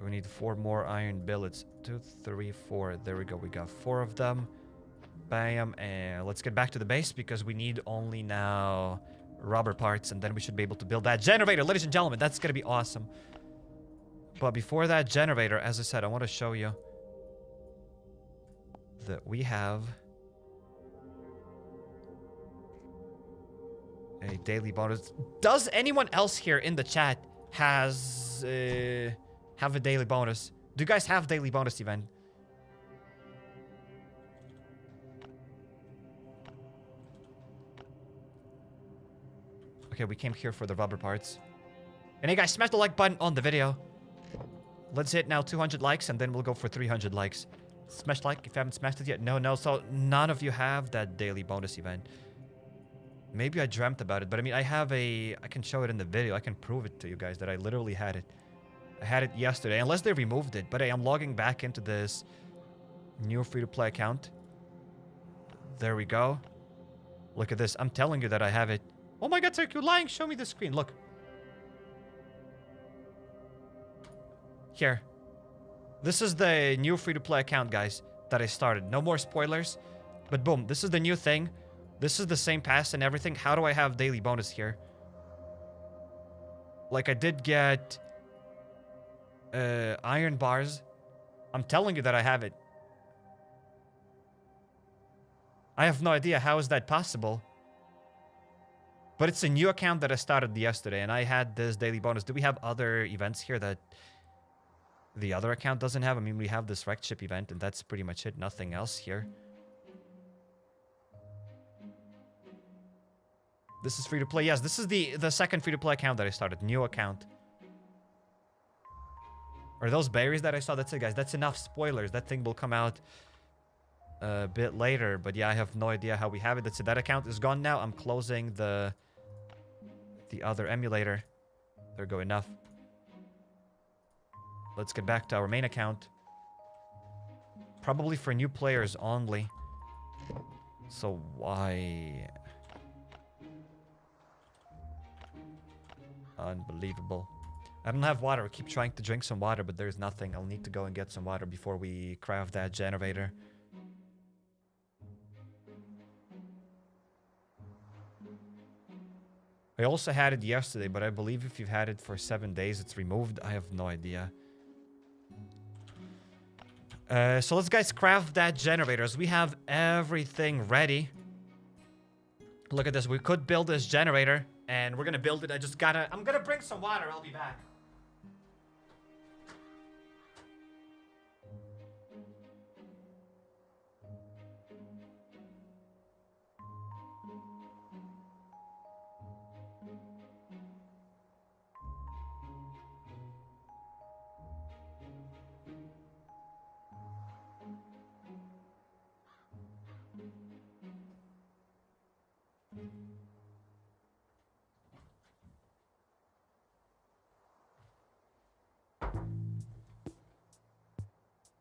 Speaker 1: We need 4 more iron billets. 2, 3, 4. There we go. We got 4 of them. Bam. And let's get back to the base because we need only now rubber parts. And then we should be able to build that generator. Ladies and gentlemen, that's going to be awesome. But before that generator, as I said, I want to show you that we have a daily bonus. Does anyone else here in the chat have a daily bonus? Do you guys have daily bonus event? Okay, we came here for the rubber parts. And hey guys, smash the like button on the video. Let's hit now 200 likes and then we'll go for 300 likes. Smash like if you haven't smashed it yet. No, so none of you have that daily bonus event. Maybe I dreamt about it, but I mean, I can show it in the video. I can prove it to you guys that I literally had it. I had it yesterday, unless they removed it. But hey, I'm logging back into this new free-to-play account. There we go. Look at this. I'm telling you that I have it. Oh my god, sir, you're lying. Show me the screen. Look. Here. This is the new free-to-play account, guys, that I started. No more spoilers. But boom, this is the new thing. This is the same pass and everything. How do I have daily bonus here? Like, I did get iron bars. I'm telling you that I have it. I have no idea how is that possible. But it's a new account that I started yesterday, and I had this daily bonus. Do we have other events here that the other account doesn't have? I mean, we have this wrecked ship event, and that's pretty much it. Nothing else here. This is free to play. Yes, this is the second free to play account that I started. New account. Are those berries that I saw? That's it, guys. That's enough spoilers. That thing will come out a bit later. But yeah, I have no idea how we have it. That's it. That account is gone now. I'm closing the other emulator. There go enough. Let's get back to our main account. Probably for new players only. So why? Unbelievable. I don't have water. I keep trying to drink some water, but there's nothing. I'll need to go and get some water before we craft that generator. I also had it yesterday, but I believe if you've had it for 7 days, it's removed. I have no idea. So let's, guys, craft that generator. We have everything ready. Look at this. We could build this generator, and we're gonna build it. I'm gonna bring some water. I'll be back.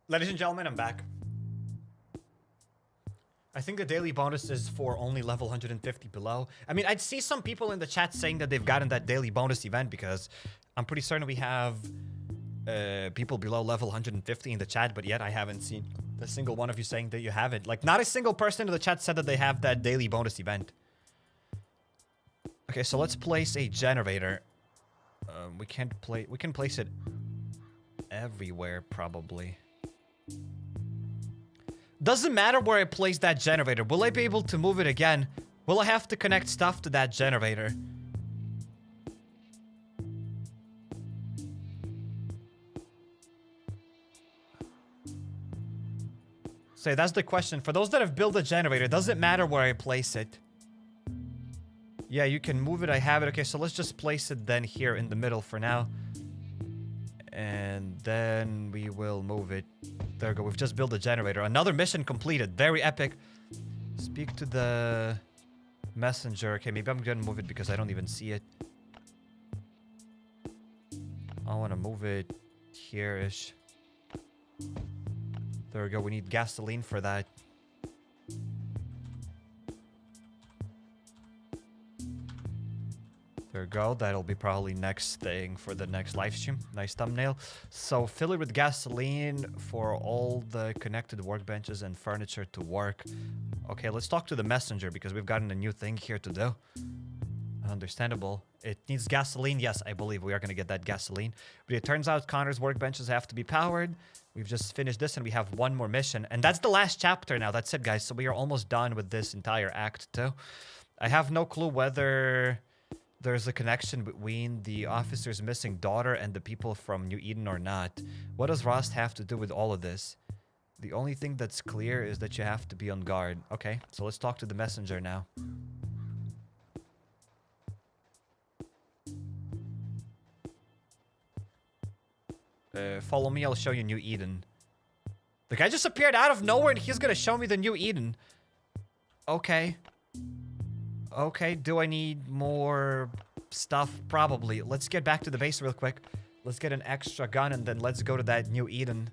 Speaker 1: Ladies and gentlemen, I'm back. I think the daily bonus is for only level 150 below. I mean, I'd see some people in the chat saying that they've gotten that daily bonus event because I'm pretty certain we have people below level 150 in the chat, but yet I haven't seen a single one of you saying that you have it. Like, not a single person in the chat said that they have that daily bonus event. Okay, so let's place a generator. We can place it everywhere, probably. Doesn't matter where I place that generator. Will I be able to move it again? Will I have to connect stuff to that generator? So that's the question. For those that have built a generator, does it matter where I place it? Yeah, you can move it. I have it. Okay, so let's just place it then here in the middle for now. And then we will move it. There we go. We've just built a generator. Another mission completed. Very epic. Speak to the messenger. Okay, maybe I'm gonna move it because I don't even see it. I want to move it here-ish. There we go. We need gasoline for that. There we go. That'll be probably next thing for the next live stream. Nice thumbnail. So fill it with gasoline for all the connected workbenches and furniture to work. Okay, let's talk to the messenger because we've gotten a new thing here to do. Understandable. It needs gasoline. Yes, I believe we are going to get that gasoline. But it turns out Connor's workbenches have to be powered. We've just finished this and we have one more mission. And that's the last chapter now. That's it, guys. So we are almost done with this entire act too. I have no clue whether there's a connection between the officer's missing daughter and the people from New Eden or not. What does Rost have to do with all of this? The only thing that's clear is that you have to be on guard. Okay, so let's talk to the messenger now. Follow me, I'll show you New Eden. The guy just appeared out of nowhere and he's gonna show me the New Eden. Okay. Okay, do I need more stuff? Probably. Let's get back to the base real quick. Let's get an extra gun and then let's go to that New Eden.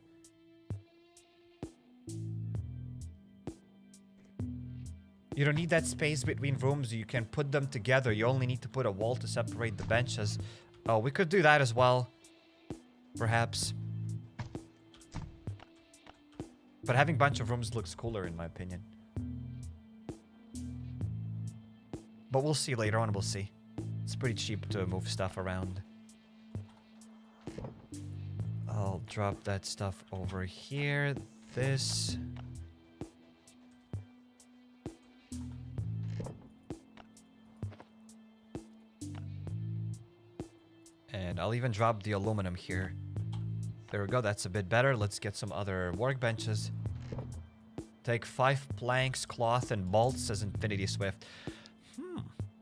Speaker 1: You don't need that space between rooms. You can put them together. You only need to put a wall to separate the benches. Oh, we could do that as well. Perhaps. But having a bunch of rooms looks cooler in my opinion. But we'll see later on, we'll see. It's pretty cheap to move stuff around. I'll drop that stuff over here. This. And I'll even drop the aluminum here. There we go, that's a bit better. Let's get some other workbenches. Take 5 planks, cloth, and bolts, says Infinity Swift.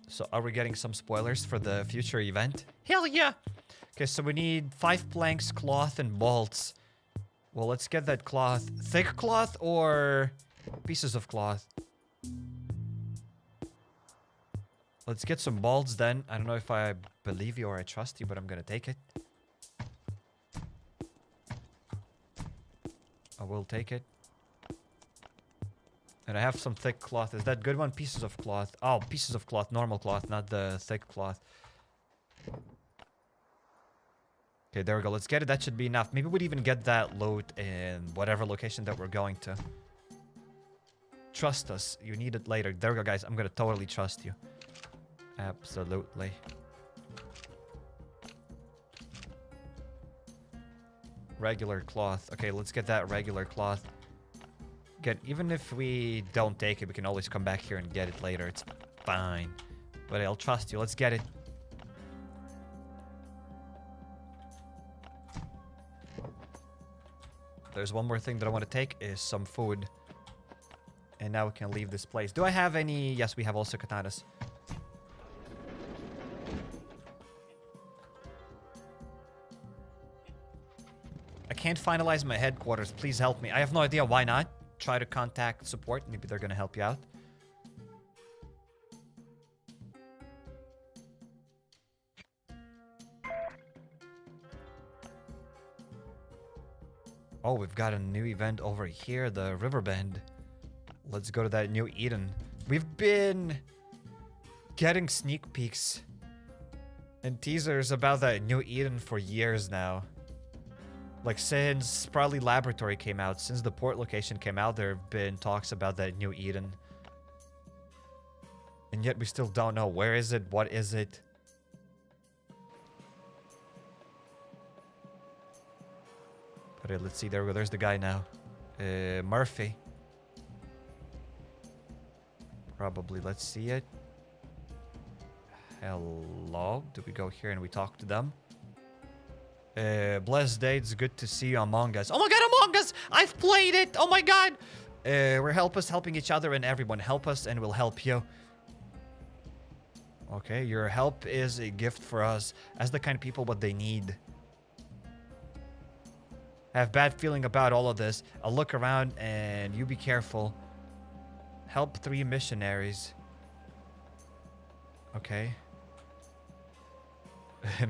Speaker 1: So are we getting some spoilers for the future event? Hell yeah! Okay, so we need 5 planks, cloth, and bolts. Well, let's get that cloth. Thick cloth or pieces of cloth? Let's get some bolts then. I don't know if I believe you or I trust you, but I'm gonna take it. I will take it. And I have some thick cloth. Is that good one? Pieces of cloth. Oh, pieces of cloth. Normal cloth, not the thick cloth. Okay, there we go. Let's get it. That should be enough. Maybe we'd even get that loot in whatever location that we're going to. Trust us. You need it later. There we go, guys. I'm gonna totally trust you. Absolutely. Regular cloth. Okay, let's get that regular cloth. Even if we don't take it, we can always come back here and get it later. It's fine. But I'll trust you. Let's get it. There's one more thing that I want to take is some food. And now we can leave this place. Do I have any? Yes, we have also katanas. I can't finalize my headquarters. Please help me. I have no idea why not. Try to contact support. Maybe they're gonna help you out. Oh, we've got a new event over here, the Riverbend. Let's go to that New Eden. We've been getting sneak peeks and teasers about that New Eden for years now. Like, since probably Laboratory came out, since the port location came out, there have been talks about that New Eden. And yet we still don't know. Where is it? What is it? But let's see. There we go. There's the guy now. Murphy. Probably. Let's see it. Hello. Do we go here and we talk to them? Blessed day, it's good to see you Among Us. Oh my god, Among Us! I've played it! Oh my god! We're helping each other and everyone. Help us and we'll help you. Okay, your help is a gift for us. As the kind of people what they need. I have bad feeling about all of this. I'll look around and you be careful. Help 3 missionaries. Okay.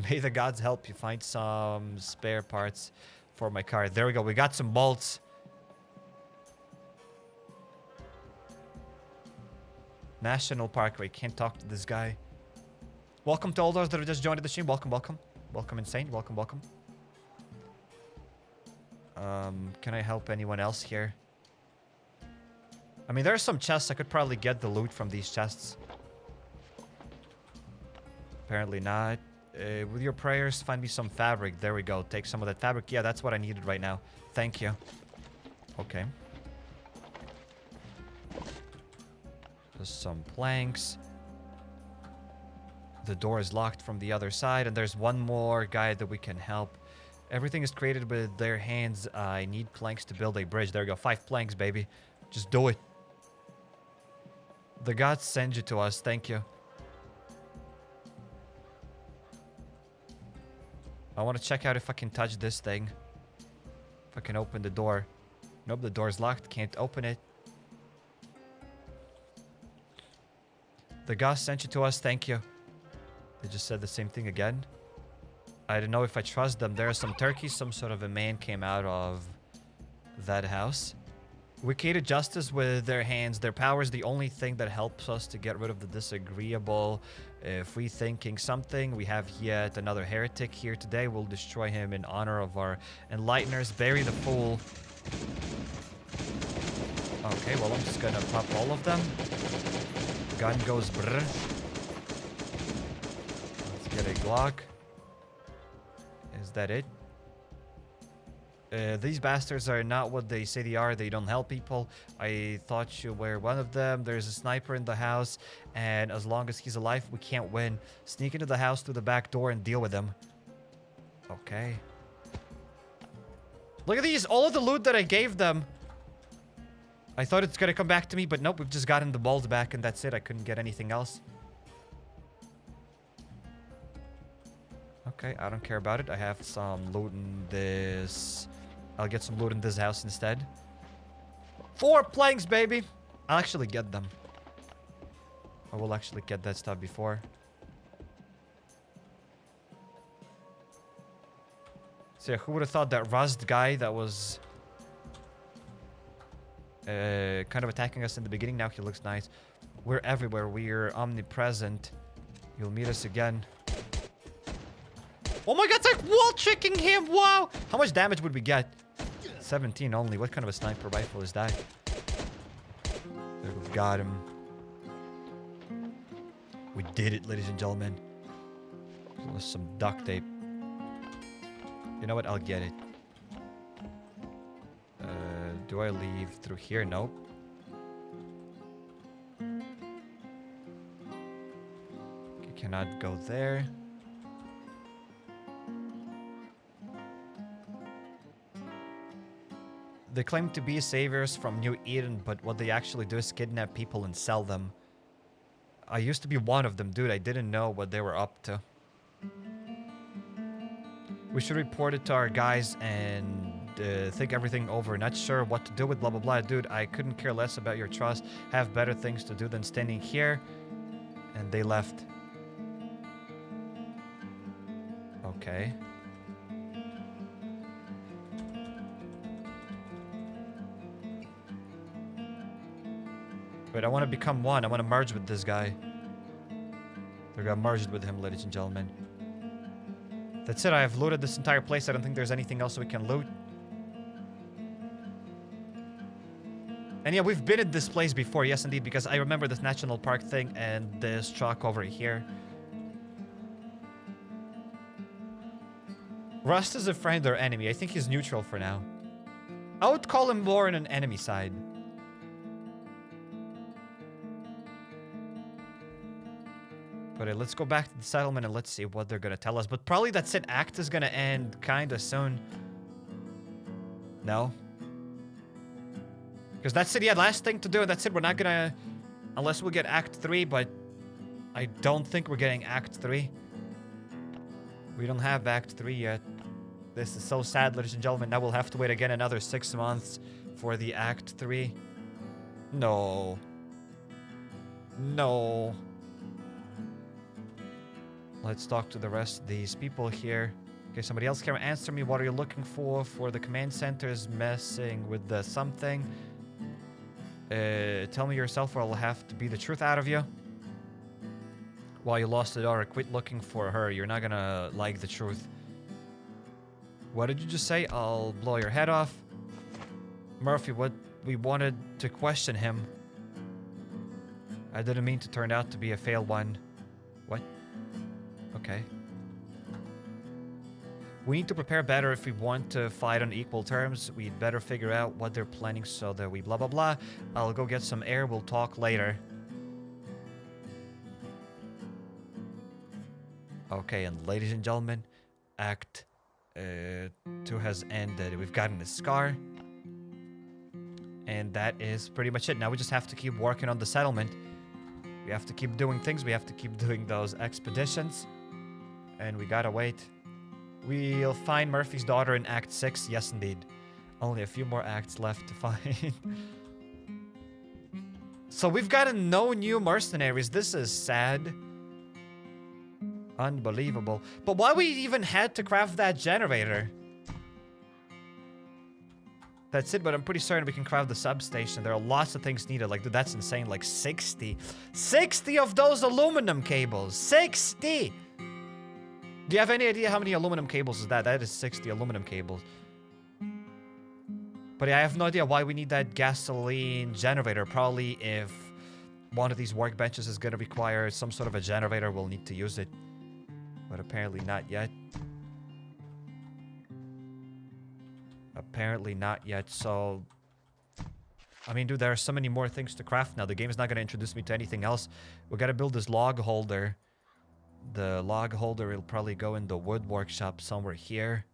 Speaker 1: May the gods help you find some spare parts for my car. There we go. We got some bolts. National Parkway. Can't talk to this guy. Welcome to all those that have just joined the stream. Welcome, welcome. Welcome, Insane. Welcome, welcome. Can I help anyone else here? I mean, there are some chests. I could probably get the loot from these chests. Apparently not. With your prayers, find me some fabric. There we go. Take some of that fabric. Yeah, that's what I needed right now. Thank you. Okay. Just some planks. The door is locked from the other side, and there's one more guy that we can help. Everything is created with their hands. I need planks to build a bridge. There we go. 5 planks, baby. Just do it. The gods send you to us. Thank you. I want to check out if I can touch this thing. If I can open the door. Nope, the door's locked. Can't open it. The gods sent you to us. Thank you. They just said the same thing again. I don't know if I trust them. There are some turkeys. Some sort of a man came out of that house. We created justice with their hands. Their power is the only thing that helps us to get rid of the disagreeable. Free thinking something. We have yet another heretic here today. We'll destroy him in honor of our enlighteners. Bury the fool. Okay, well, I'm just gonna pop all of them. Gun goes brrr. Let's get a Glock. Is that it? These bastards are not what they say they are. They don't help people. I thought you were one of them. There's a sniper in the house, and as long as he's alive, we can't win. Sneak into the house through the back door and deal with him. Okay. Look at these. All of the loot that I gave them. I thought it's gonna come back to me, but nope. We've just gotten the balls back, and that's it. I couldn't get anything else. Okay, I don't care about it. I have some loot in this. I'll get some loot in this house instead. 4 planks, baby. I'll actually get them. I will actually get that stuff before. So yeah, who would have thought that Rust guy that was kind of attacking us in the beginning, now he looks nice. We're everywhere. We're omnipresent. You'll meet us again. Oh my god, it's like wall tricking him! Wow! How much damage would we get? 17 only. What kind of a sniper rifle is that? There, we got him. We did it, ladies and gentlemen. There's some duct tape. You know what? I'll get it. Do I leave through here? Nope. Okay, cannot go there. They claim to be saviors from New Eden, but what they actually do is kidnap people and sell them. I used to be one of them, dude. I didn't know what they were up to. We should report it to our guys and think everything over. Not sure what to do with blah blah blah. Dude, I couldn't care less about your trust. Have better things to do than standing here. And they left. Okay. Wait, I want to become one. I want to merge with this guy. They're gonna merge with him, ladies and gentlemen. That's it. I have looted this entire place. I don't think there's anything else we can loot. And yeah, we've been at this place before. Yes, indeed, because I remember this national park thing and this truck over here. Rust is a friend or enemy. I think he's neutral for now. I would call him more on an enemy side. But let's go back to the settlement and let's see what they're gonna tell us. But probably that said act is gonna end kinda soon. No? Because that's it, yeah, last thing to do, and that's it. We're not gonna... Unless we get Act 3, but... I don't think we're getting Act 3. We don't have Act 3 yet. This is so sad, ladies and gentlemen. Now we'll have to wait again another 6 months for the Act 3. No. No. Let's talk to the rest of these people here. Okay, somebody else can answer me. What are you looking for the command center is messing with the something? Tell me yourself or I'll have to beat the truth out of you. While you lost the daughter, quit looking for her. You're not gonna like the truth. What did you just say? I'll blow your head off. Murphy, what we wanted to question him. I didn't mean to turn out to be a failed one. What? Okay. We need to prepare better if we want to fight on equal terms. We'd better figure out what they're planning so that we blah blah blah. I'll go get some air. We'll talk later. Okay, and ladies and gentlemen, Act 2 has ended. We've gotten a scar. And that is pretty much it. Now we just have to keep working on the settlement. We have to keep doing things. We have to keep doing those expeditions. And we gotta wait. We'll find Murphy's daughter in Act 6. Yes, indeed. Only a few more acts left to find. So we've gotten no new mercenaries. This is sad. Unbelievable. But why we even had to craft that generator? That's it, but I'm pretty certain we can craft the substation. There are lots of things needed. Like, dude, that's insane. Like 60. 60 of those aluminum cables. 60! Do you have any idea how many aluminum cables is that? That is 60 aluminum cables. But yeah, I have no idea why we need that gasoline generator. Probably if one of these workbenches is going to require some sort of a generator, we'll need to use it. But apparently not yet. Apparently not yet, so... I mean, dude, there are so many more things to craft now. The game is not going to introduce me to anything else. We got to build this log holder. The log holder will probably go in the wood workshop somewhere here.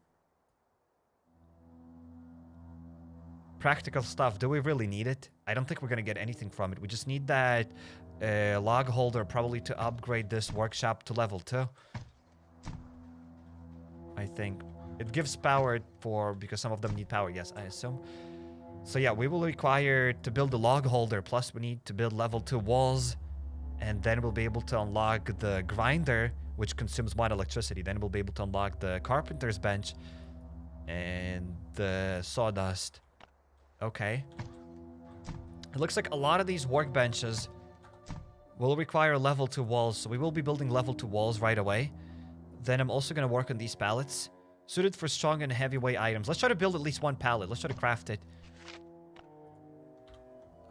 Speaker 1: Practical stuff. Do we really need it? I don't think we're going to get anything from it. We just need that log holder probably to upgrade this workshop to level 2. I think. It gives power for... because some of them need power. Yes, I assume. So yeah, we will require to build the log holder. Plus we need to build level 2 walls. And then we'll be able to unlock the grinder, which consumes 1 electricity. Then we'll be able to unlock the carpenter's bench. And the sawdust. Okay. It looks like a lot of these workbenches will require level 2 walls. So we will be building level 2 walls right away. Then I'm also going to work on these pallets. Suited for strong and heavyweight items. Let's try to build at least 1 pallet. Let's try to craft it.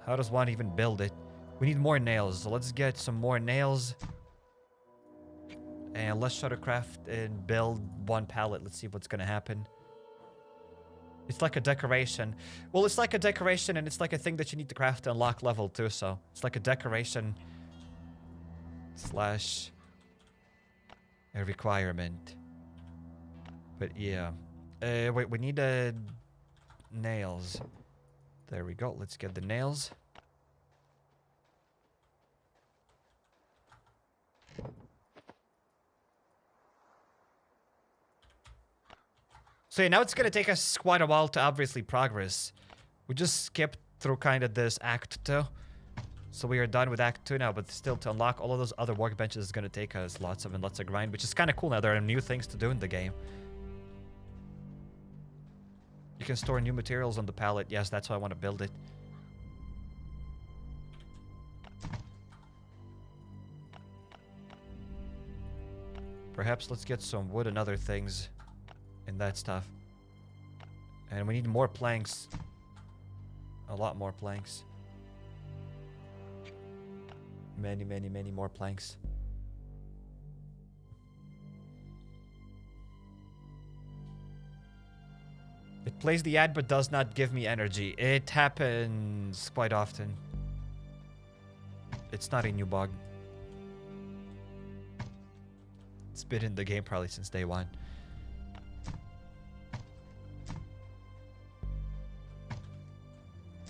Speaker 1: How does one even build it? We need more nails. So let's get some more nails. And let's try to craft and build 1 pallet. Let's see what's going to happen. It's like a decoration. Well, it's like a decoration and it's like a thing that you need to craft to unlock level 2. So it's like a decoration slash a requirement. But yeah. Wait, we need nails. There we go. Let's get the nails. So yeah, now it's going to take us quite a while to obviously progress. We just skipped through kind of this Act 2. So we are done with Act 2 now, but still to unlock all of those other workbenches is going to take us lots of grind, which is kind of cool now. There are new things to do in the game. You can store new materials on the pallet. Yes, that's why I want to build it. Perhaps let's get some wood and other things and that stuff. And we need more planks. A lot more planks. Many, many, many more planks. It plays the ad but does not give me energy. It happens quite often. It's not a new bug. It's been in the game probably since day 1.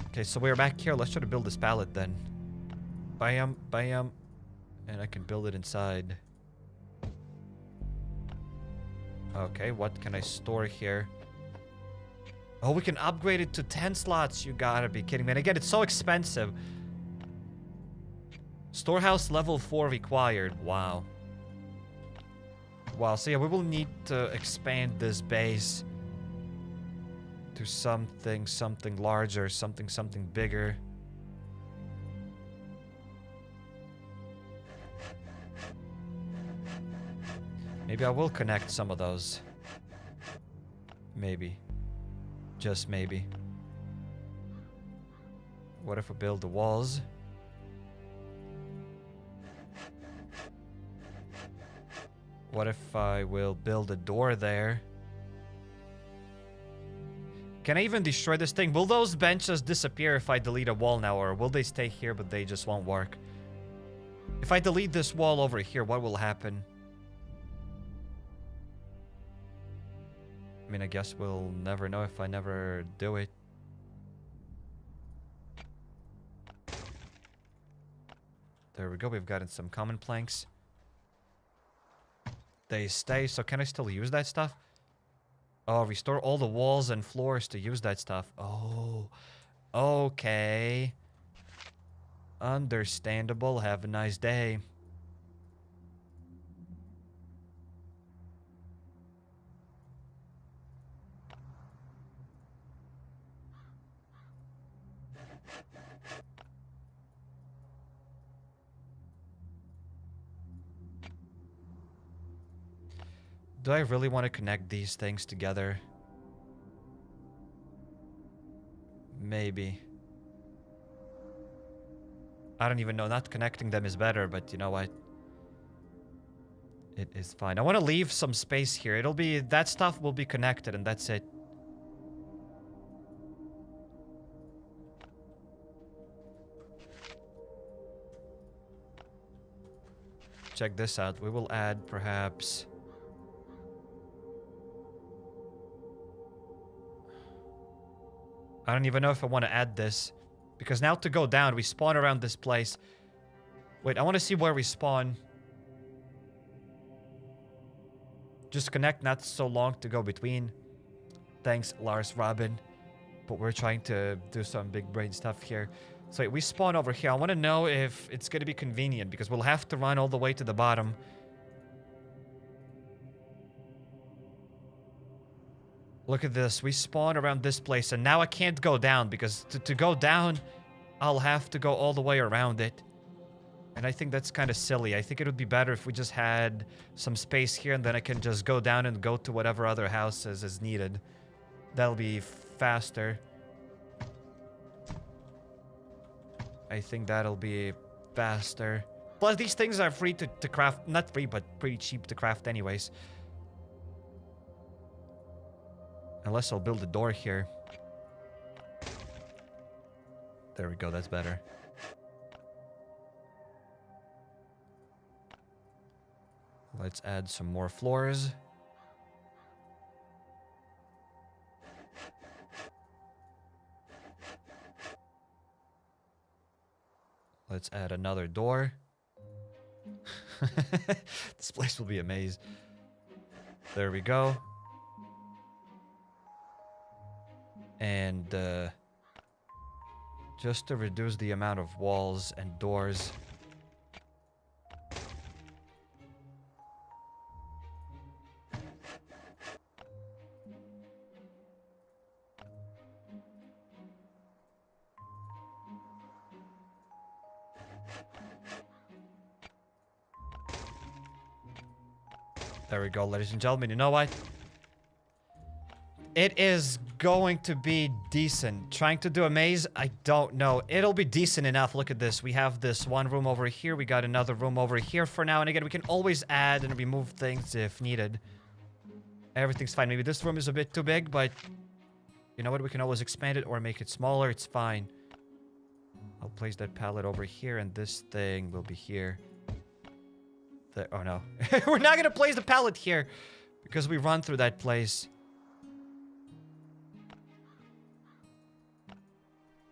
Speaker 1: Okay, so we're back here. Let's try to build this pallet then. Bam, bam. And I can build it inside. Okay, what can I store here? Oh, we can upgrade it to 10 slots. You gotta be kidding me. And again, it's so expensive. Storehouse level 4 required. Wow. Wow, so yeah, we will need to expand this base to something larger, something bigger. Maybe I will connect some of those. Maybe. Just maybe. What if we build the walls? What if I will build a door there? Can I even destroy this thing? Will those benches disappear if I delete a wall now, or will they stay here but they just won't work? If I delete this wall over here, what will happen? I mean, I guess we'll never know if I never do it. There we go, we've gotten some common planks. They stay, so can I still use that stuff? Oh, restore all the walls and floors to use that stuff. Oh, okay. Understandable. Have a nice day. Do I really want to connect these things together? Maybe. I don't even know. Not connecting them is better, but you know what? It is fine. I want to leave some space here. It'll be... That stuff will be connected, and that's it. Check this out. We will add, perhaps... I don't even know if I want to add this. Because now to go down, we spawn around this place. Wait, I want to see where we spawn. Just connect, not so long to go between. Thanks, Lars Robin. But we're trying to do some big brain stuff here. So wait, we spawn over here. I want to know if it's going to be convenient, because we'll have to run all the way to the bottom. Look at this. We spawn around this place, and now I can't go down, because to go down, I'll have to go all the way around it. And I think that's kind of silly. I think it would be better if we just had some space here, and then I can just go down and go to whatever other houses is needed. That'll be faster. I think that'll be faster. Plus, these things are free to craft. Not free, but pretty cheap to craft anyways. Unless I'll build a door here. There we go, that's better. Let's add some more floors. Let's add another door. This place will be a maze. There we go. And just to reduce the amount of walls and doors. There we go, ladies and gentlemen. You know what? It is going to be decent. Trying to do a maze, I don't know. It'll be decent enough. Look at this. We have this one room over here. We got another room over here for now. And again, we can always add and remove things if needed. Everything's fine. Maybe this room is a bit too big, but you know what? We can always expand it or make it smaller. It's fine. I'll place that pallet over here, and this thing will be here. There. Oh, no. We're not going to place the pallet here because we run through that place.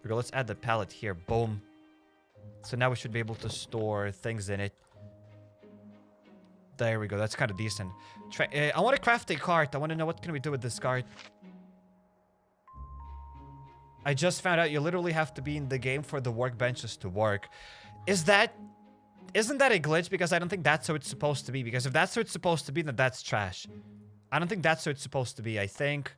Speaker 1: Let's add the pallet here. Boom. So now we should be able to store things in it. There we go. That's kind of decent. I want to craft a cart. I want to know what can we do with this cart. I just found out you literally have to be in the game for the workbenches to work. Isn't that a glitch? Because I don't think that's how it's supposed to be. Because if that's how it's supposed to be, then that's trash. I don't think that's how it's supposed to be. I think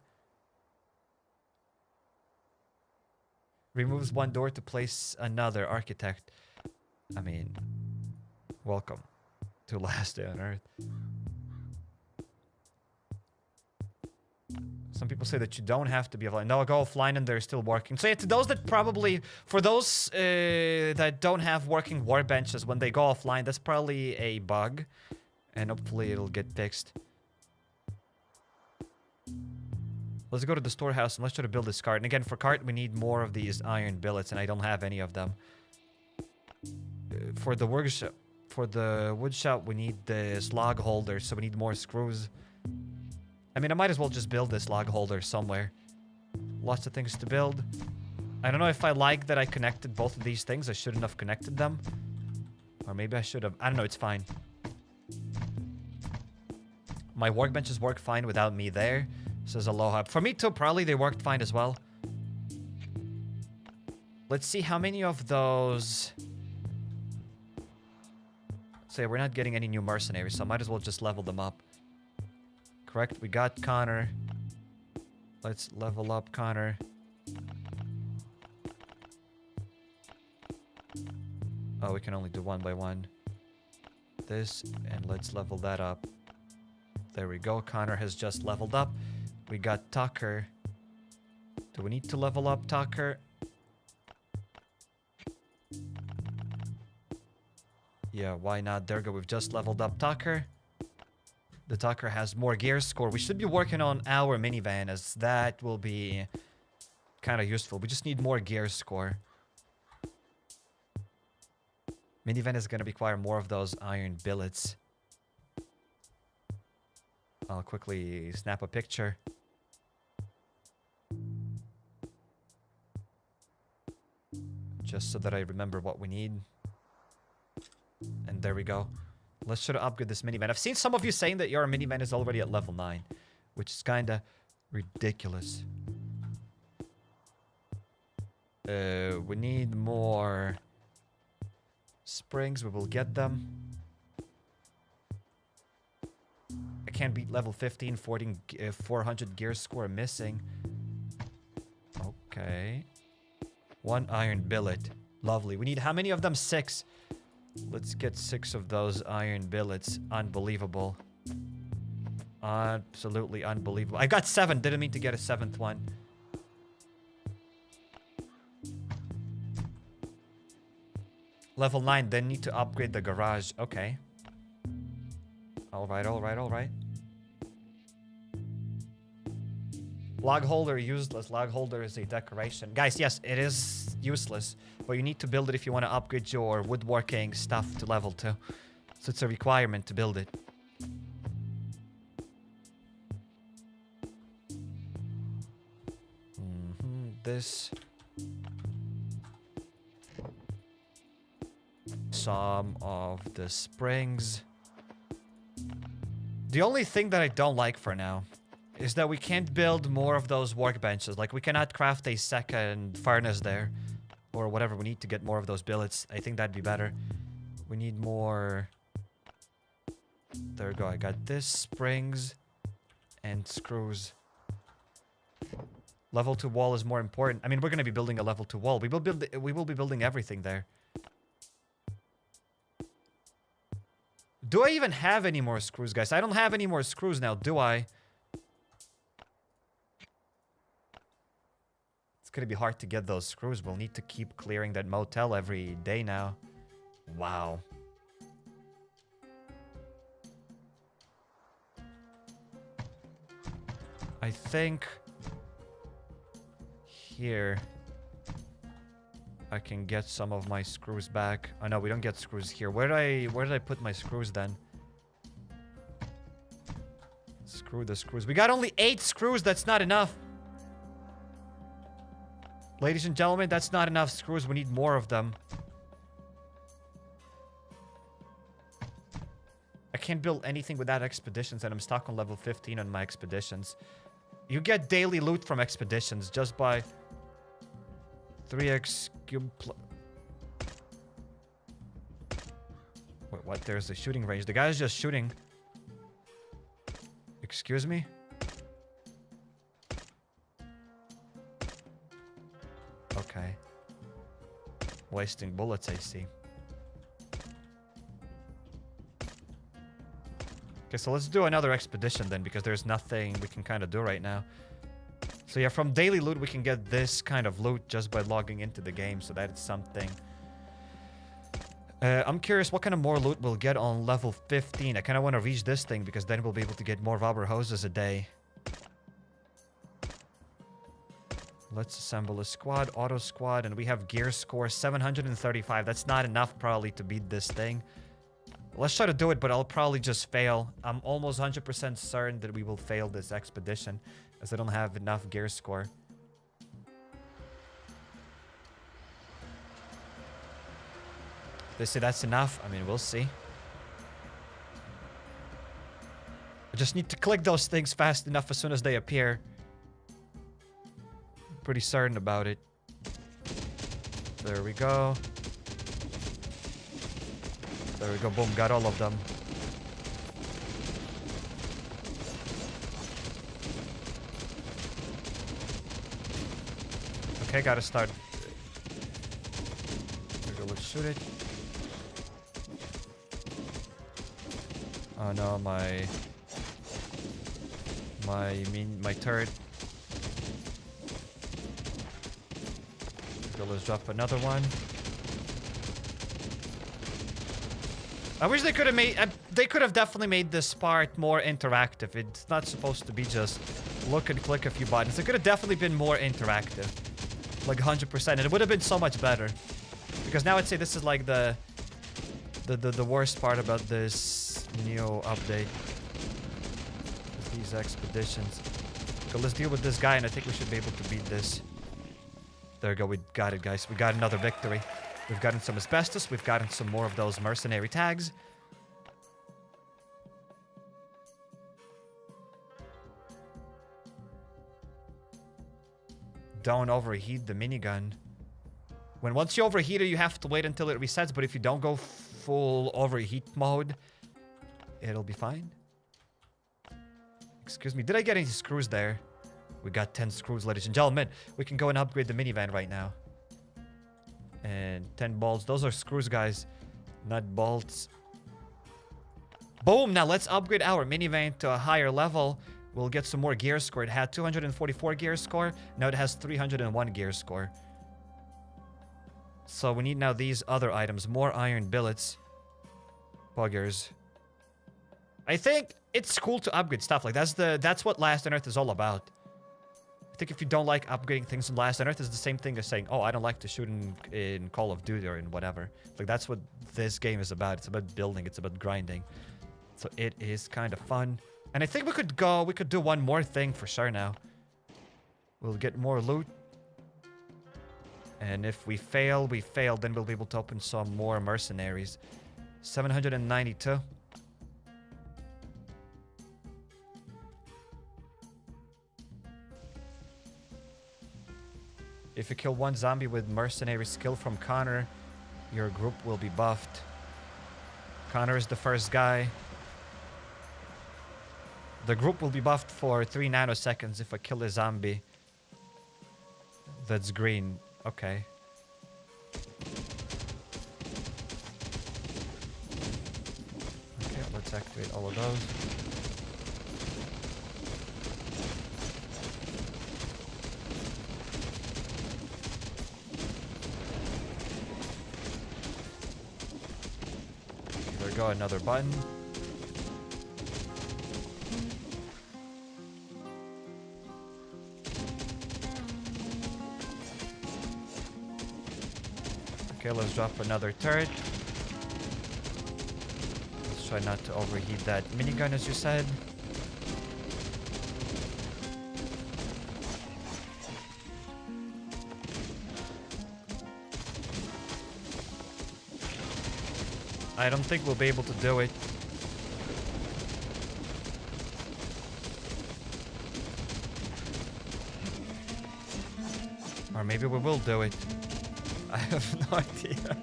Speaker 1: removes one door to place another. Architect. I mean, welcome to Last Day on Earth. Some people say that you don't have to be offline. No, go offline and they're still working. So yeah, to those that probably, for those that don't have working workbenches, when they go offline, that's probably a bug. And hopefully it'll get fixed. Let's go to the storehouse and let's try to build this cart. And again, for cart, we need more of these iron billets, and I don't have any of them. For the workshop, for the wood shop, we need this log holder, so we need more screws. I mean, I might as well just build this log holder somewhere. Lots of things to build. I don't know if I like that I connected both of these things. I shouldn't have connected them. Or maybe I should have. I don't know, it's fine. My workbenches work fine without me there, says Aloha. For me too, probably they worked fine as well. Let's see how many of those... So yeah, we're not getting any new mercenaries, so I might as well just level them up. Correct, we got Connor. Let's level up Connor. Oh, we can only do one by one. This, and let's level that up. There we go, Connor has just leveled up. We got Tucker. Do we need to level up Tucker? Yeah, why not? There we go, we've just leveled up Tucker. The Tucker has more gear score. We should be working on our minivan, as that will be kind of useful. We just need more gear score. Minivan is going to require more of those iron billets. I'll quickly snap a picture. Just so that I remember what we need. And there we go. Let's try to upgrade this minivan. I've seen some of you saying that your minivan is already at level 9. Which is kinda ridiculous. We need more springs. We will get them. I can't beat level 15. 400 gear score missing. Okay. 1 iron billet. Lovely. We need how many of them? 6. Let's get 6 of those iron billets. Unbelievable. Absolutely unbelievable. I got 7. Didn't mean to get a 7th one. Level 9. Then need to upgrade the garage. Okay. Alright, alright, alright. Log holder useless. Log holder is a decoration. Guys, yes, it is useless. But you need to build it if you want to upgrade your woodworking stuff to level 2. So it's a requirement to build it. This. Some of the springs. The only thing that I don't like for now is that we can't build more of those workbenches. Like, we cannot craft a second furnace there. Or whatever, we need to get more of those billets. I think that'd be better. We need more... There we go, I got this, springs, and screws. Level 2 wall is more important. I mean, we're going to be building a level 2 wall. We will be building everything there. Do I even have any more screws, guys? I don't have any more screws now, do I? It's gonna be hard to get those screws. We'll need to keep clearing that motel every day now. Wow. I think... Here... I can get some of my screws back. Oh no, we don't get screws here. Where did I put my screws then? Screw the screws. We got only 8 screws. That's not enough. Ladies and gentlemen, that's not enough screws. We need more of them. I can't build anything without expeditions, and I'm stuck on level 15 on my expeditions. You get daily loot from expeditions just by 3x cube. Wait, what? There's a shooting range. The guy's just shooting. Excuse me? Okay. Wasting bullets, I see. Okay, so let's do another expedition then, because there's nothing we can kind of do right now. So yeah, from daily loot, we can get this kind of loot just by logging into the game, so that is something. I'm curious what kind of more loot we'll get on level 15. I kind of want to reach this thing, because then we'll be able to get more rubber hoses a day. Let's assemble a squad, auto squad, and we have gear score 735. That's not enough probably to beat this thing. Let's try to do it, but I'll probably just fail. I'm almost 100% certain that we will fail this expedition, as I don't have enough gear score. They say that's enough. I mean, we'll see. I just need to click those things fast enough as soon as they appear. Pretty certain about it. There we go. There we go. Boom. Got all of them. Okay, gotta start. There we go. Let's shoot it. Oh no, my turret. Let's drop another one. I wish they could have made... they could have definitely made this part more interactive. It's not supposed to be just look and click a few buttons. It could have definitely been more interactive. Like 100%. And it would have been so much better. Because now I'd say this is like the worst part about this new update. These expeditions. Okay, let's deal with this guy, and I think we should be able to beat this. There we go. We got it, guys. We got another victory. We've gotten some asbestos. We've gotten some more of those mercenary tags. Don't overheat the minigun. Once you overheat it, you have to wait until it resets. But if you don't go full overheat mode, it'll be fine. Excuse me. Did I get any screws there? We got 10 screws, ladies and gentlemen. We can go and upgrade the minivan right now. And 10 bolts. Those are screws, guys. Not bolts. Boom! Now let's upgrade our minivan to a higher level. We'll get some more gear score. It had 244 gear score. Now it has 301 gear score. So we need now these other items. More iron billets. Buggers. I think it's cool to upgrade stuff. Like that's what Last on Earth is all about. I think if you don't like upgrading things in Last on Earth, it's the same thing as saying, oh, I don't like to shoot in Call of Duty or in whatever. Like, that's what this game is about. It's about building. It's about grinding. So it is kind of fun. And I think we could do one more thing for sure now. We'll get more loot. And if we fail, we fail. Then we'll be able to open some more mercenaries. 792. If you kill one zombie with mercenary skill from Connor, your group will be buffed. Connor is the first guy. The group will be buffed for 3 nanoseconds if I kill a zombie. That's green. Okay. Okay, let's activate all of those. Go another button. Okay, let's drop another turret. Let's try not to overheat that minigun, as you said. I don't think we'll be able to do it. maybe we will do it. I have no idea.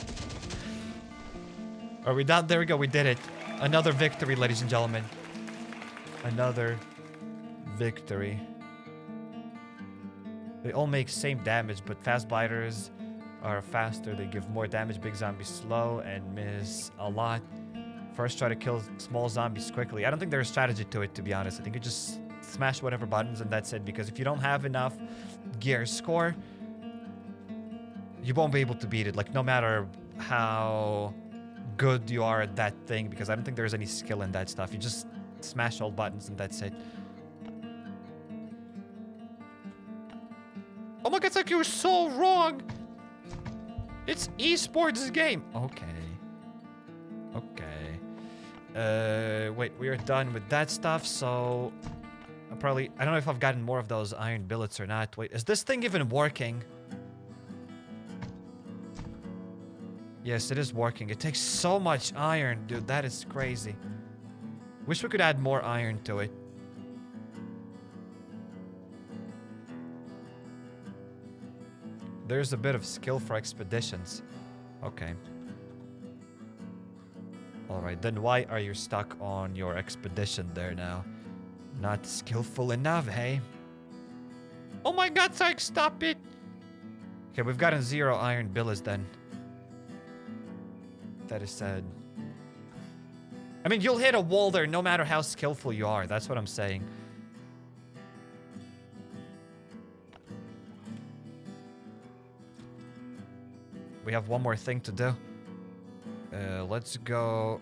Speaker 1: Are we done? There we go. We did it. Another victory, ladies and gentlemen. Another victory. They all make same damage, but fast biters are faster. They give more damage. Big zombies slow and miss a lot. First, try to kill small zombies quickly. I don't think there's a strategy to it, to be honest. I think you just smash whatever buttons and that's it. Because if you don't have enough gear score, you won't be able to beat it. Like, no matter how good you are at that thing. Because I don't think there's any skill in that stuff. You just smash all buttons and that's it. Oh my god, it's like you're so wrong. It's esports game. Okay. Okay. Wait, we are done with that stuff, so... I don't know if I've gotten more of those iron billets or not. Wait, is this thing even working? Yes, it is working. It takes so much iron, dude. That is crazy. Wish we could add more iron to it. There's a bit of skill for expeditions. Okay. Alright, then why are you stuck on your expedition there now? Not skillful enough, hey? Oh my god, Syke, stop it! Okay, we've gotten 0 iron billets then. That is sad. I mean, you'll hit a wall there no matter how skillful you are. That's what I'm saying. We have one more thing to do. Let's go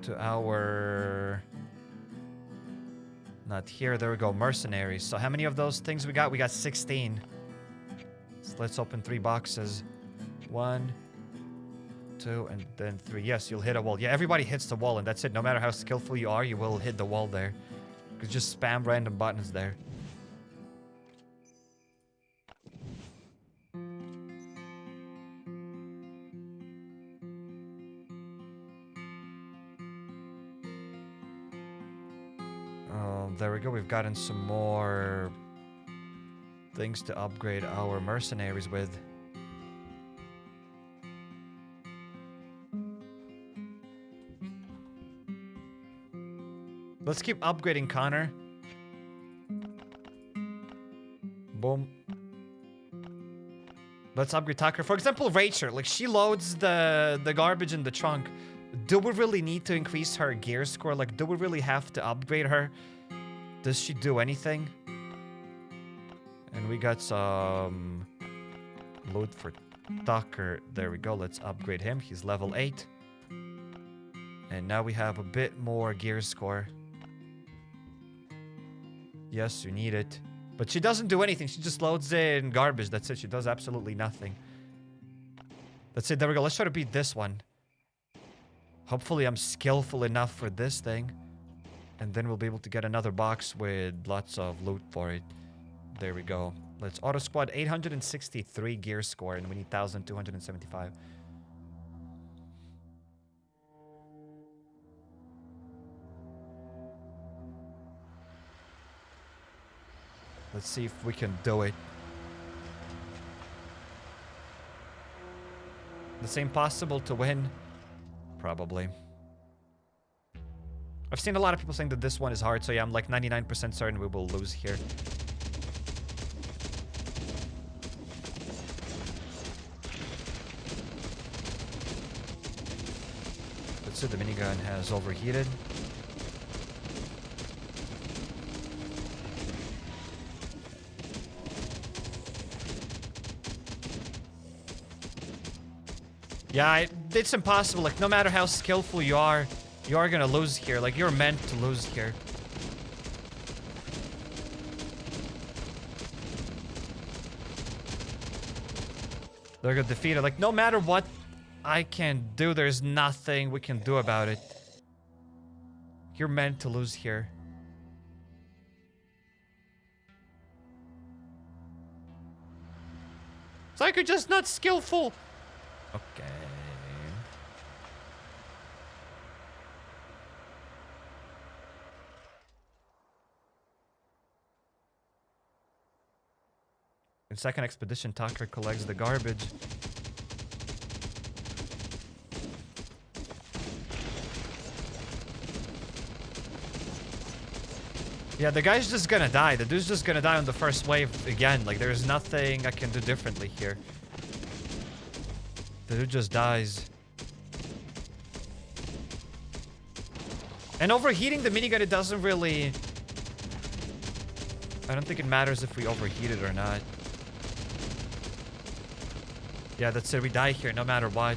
Speaker 1: to our... Not here. There we go. Mercenaries. So how many of those things we got? We got 16. So let's open 3 boxes. 1, 2, and then 3. Yes, you'll hit a wall. Yeah, everybody hits the wall, and that's it. No matter how skillful you are, you will hit the wall there. You can just spam random buttons there. There we go. We've gotten some more things to upgrade our mercenaries with. Let's keep upgrading Connor. Boom. Let's upgrade Tucker. For example, Rachel. Like, she loads the garbage in the trunk. Do we really need to increase her gear score? Like, do we really have to upgrade her? Does she do anything? And we got some loot for Tucker. There we go. Let's upgrade him. He's level 8. And now we have a bit more gear score. Yes, you need it. But she doesn't do anything. She just loads in garbage. That's it. She does absolutely nothing. That's it. There we go. Let's try to beat this one. Hopefully I'm skillful enough for this thing. And then we'll be able to get another box with lots of loot for it. There we go. Let's auto squad 863 gear score and we need 1,275. Let's see if we can do it. The same possible to win? Probably. I've seen a lot of people saying that this one is hard, so yeah, I'm like 99% certain we will lose here. Let's see, the minigun has overheated. Yeah, it's impossible. Like, no matter how skillful you are gonna lose here. Like, you're meant to lose here. They're gonna defeat it. Like, no matter what I can do, there's nothing we can do about it. You're meant to lose here. It's like you're just not skillful. Okay. In second expedition, Tucker collects the garbage. Yeah, the guy's just gonna die. The dude's just gonna die on the first wave again. Like, there's nothing I can do differently here. The dude just dies. And overheating the minigun, it doesn't really... I don't think it matters if we overheat it or not. Yeah, that's it. We die here no matter what.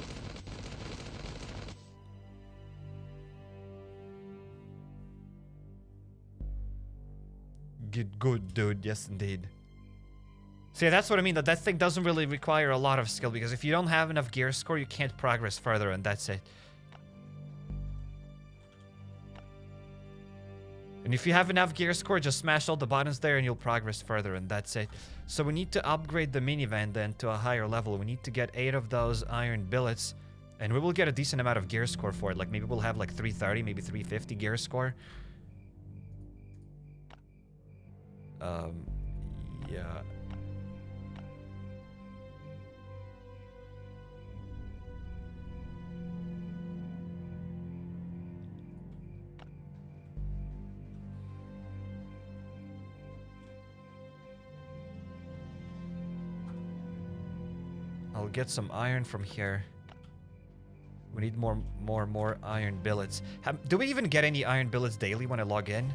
Speaker 1: Good, dude. Yes, indeed. See, that's what I mean. That thing doesn't really require a lot of skill, because if you don't have enough gear score, you can't progress further, and that's it. And if you have enough gear score, just smash all the buttons there and you'll progress further, and that's it. So we need to upgrade the minivan then to a higher level. We need to get 8 of those iron billets, and we will get a decent amount of gear score for it. Like, maybe we'll have like 330, maybe 350 gear score. Yeah. I'll get some iron from here. We need more iron billets. Do we even get any iron billets daily when I log in?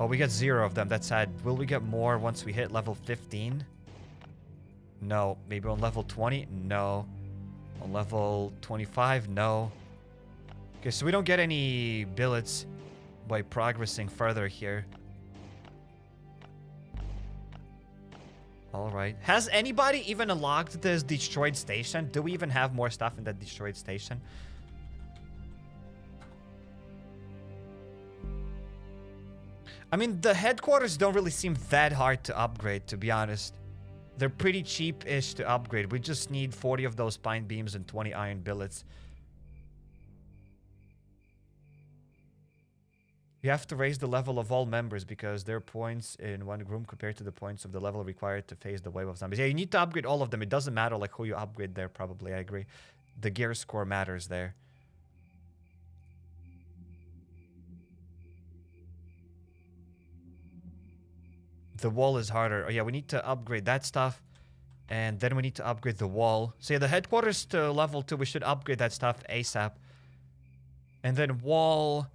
Speaker 1: Oh, we get 0 of them. That's sad. Will we get more once we hit level 15? No. Maybe on level 20? No. On level 25? No. Okay, so we don't get any billets by progressing further here. Alright. Has anybody even unlocked this destroyed station? Do we even have more stuff in that destroyed station? I mean, the headquarters don't really seem that hard to upgrade, to be honest. They're pretty cheap-ish to upgrade. We just need 40 of those pine beams and 20 iron billets. You have to raise the level of all members because their points in one room compared to the points of the level required to face the wave of zombies. Yeah, you need to upgrade all of them. It doesn't matter like who you upgrade there, probably. I agree. The gear score matters there. The wall is harder. Oh yeah, we need to upgrade that stuff. And then we need to upgrade the wall. So yeah, the headquarters to level 2, we should upgrade that stuff ASAP. And then wall...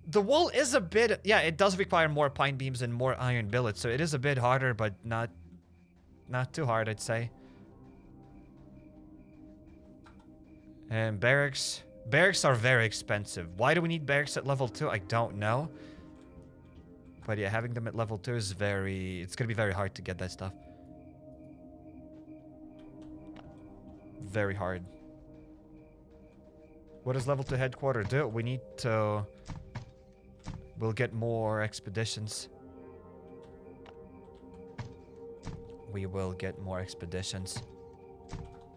Speaker 1: The wall is a bit... Yeah, it does require more pine beams and more iron billets. So it is a bit harder, but not too hard, I'd say. And barracks... Barracks are very expensive. Why do we need barracks at level 2? I don't know. But yeah, having them at level 2 is very... It's going to be very hard to get that stuff. Very hard. What does level 2 headquarters do? We need to... We'll get more expeditions. We will get more expeditions.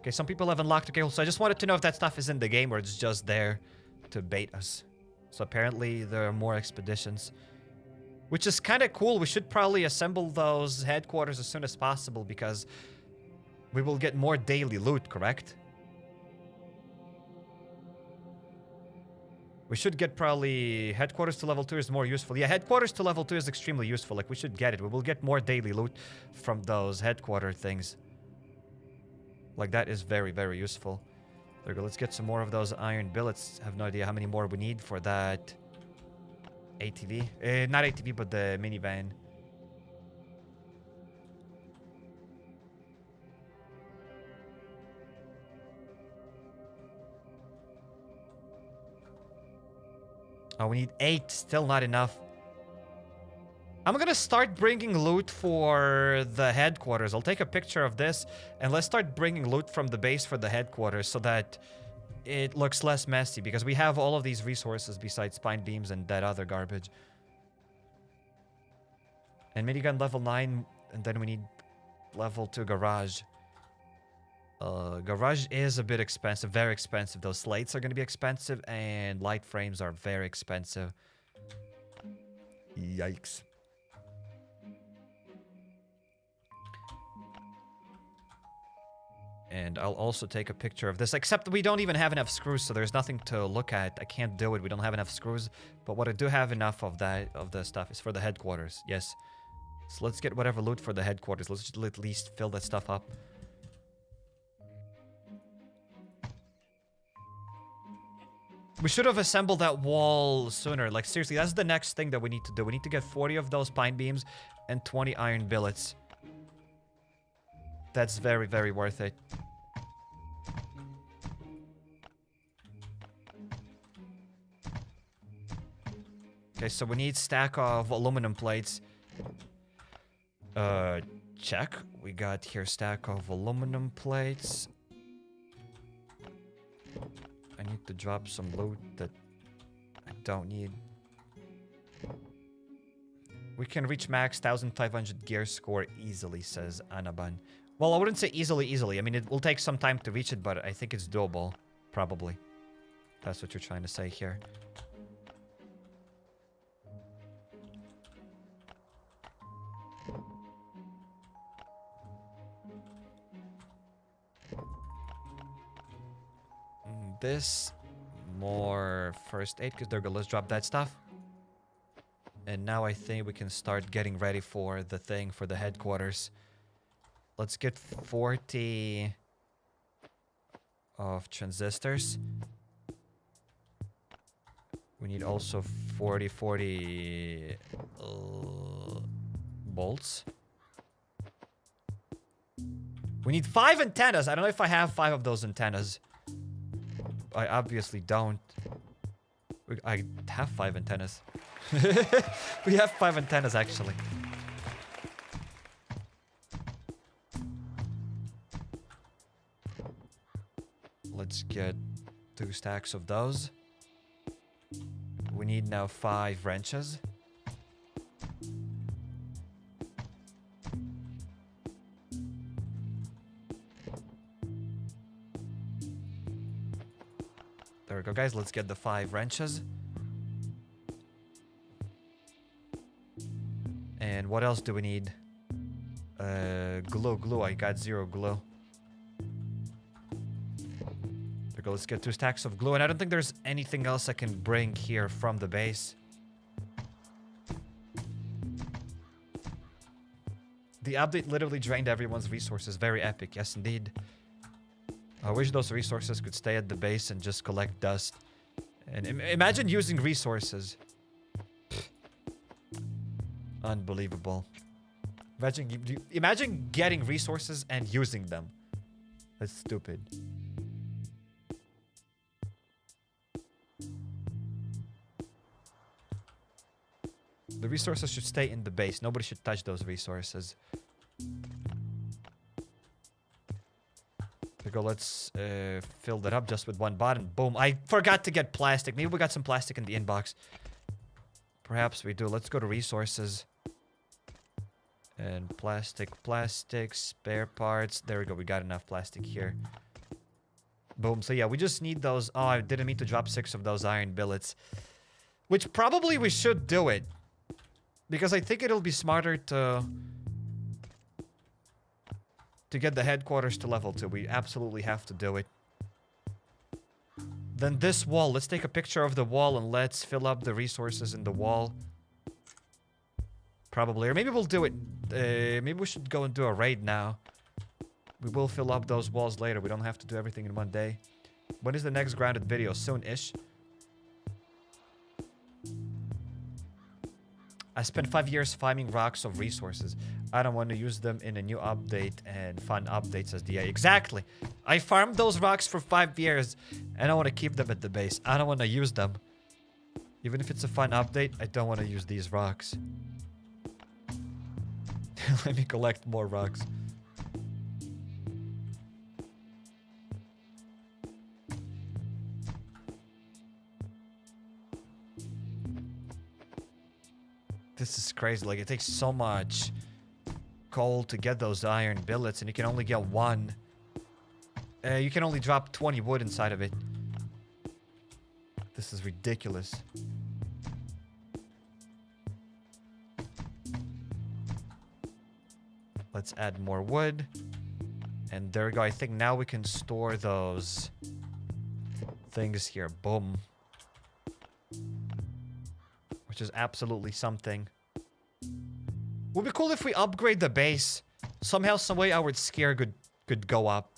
Speaker 1: Okay, some people have unlocked... Okay, so I just wanted to know if that stuff is in the game or it's just there to bait us. So apparently there are more expeditions. Which is kind of cool. We should probably assemble those headquarters as soon as possible because we will get more daily loot, correct? We should get probably... Headquarters to level 2 is more useful. Yeah, headquarters to level 2 is extremely useful. Like, we should get it. We will get more daily loot from those headquarter things. Like, that is very, very useful. There we go. Let's get some more of those iron billets. I have no idea how many more we need for that... ATV? Not ATV, but the minivan. Oh, we need 8. Still not enough. I'm gonna start bringing loot for the headquarters. I'll take a picture of this, and let's start bringing loot from the base for the headquarters so that it looks less messy, because we have all of these resources besides spine beams and that other garbage. And minigun level 9, and then we need level 2 garage. Garage is a bit expensive, very expensive. Those slates are going to be expensive, and light frames are very expensive. Yikes. And I'll also take a picture of this, except we don't even have enough screws, so there's nothing to look at. I can't do it. We don't have enough screws. But what I do have enough of the stuff is for the headquarters. Yes. So let's get whatever loot for the headquarters. Let's just at least fill that stuff up. We should have assembled that wall sooner. Like, seriously, that's the next thing that we need to do. We need to get 40 of those pine beams and 20 iron billets. That's very, very worth it. Okay, so we need stack of aluminum plates. Check. We got here stack of aluminum plates. I need to drop some loot that I don't need. We can reach max 1500 gear score easily, says Anaban. Well, I wouldn't say easily. I mean, it will take some time to reach it, but I think it's doable. Probably. That's what you're trying to say here. This more first aid, because they're gonna let's drop that stuff. And now I think we can start getting ready for the thing for the headquarters. Let's get 40 of transistors. We need also 40 bolts. We need 5 antennas. I don't know if I have 5 of those antennas. I obviously don't. I have 5 antennas. We have 5 antennas, actually. Let's get 2 stacks of those. We need now 5 wrenches. There we go, guys. Let's get the 5 wrenches. And what else do we need? Glue. I got 0 glue. There we go. Let's get 2 stacks of glue. And I don't think there's anything else I can bring here from the base. The update literally drained everyone's resources. Very epic. Yes, indeed. I wish those resources could stay at the base and just collect dust. And imagine using resources. Unbelievable. Imagine getting resources and using them. That's stupid. The resources should stay in the base. Nobody should touch those resources. Go, let's fill that up just with 1 button. Boom. I forgot to get plastic. Maybe we got some plastic in the inbox. Perhaps we do. Let's go to resources. And plastic, spare parts. There we go. We got enough plastic here. Boom. So yeah, we just need those. Oh, I didn't mean to drop 6 of those iron billets. Which probably we should do it. Because I think it'll be smarter to get the headquarters to level 2. We absolutely have to do it. Then this wall. Let's take a picture of the wall and let's fill up the resources in the wall. Probably. Or maybe we'll do it. Maybe we should go and do a raid now. We will fill up those walls later. We don't have to do everything in one day. When is the next grounded video? Soon-ish. I spent 5 years farming rocks of resources. I don't want to use them in a new update and fun updates as DA. Exactly. I farmed those rocks for 5 years and I want to keep them at the base. I don't want to use them. Even if it's a fun update, I don't want to use these rocks. Let me collect more rocks. This is crazy. Like, it takes so much coal to get those iron billets, and you can only get 1. You can only drop 20 wood inside of it. This is ridiculous. Let's add more wood. And there we go. I think now we can store those things here. Boom. Which is absolutely something. Would be cool if we upgrade the base. Somehow, some way our scare could go up.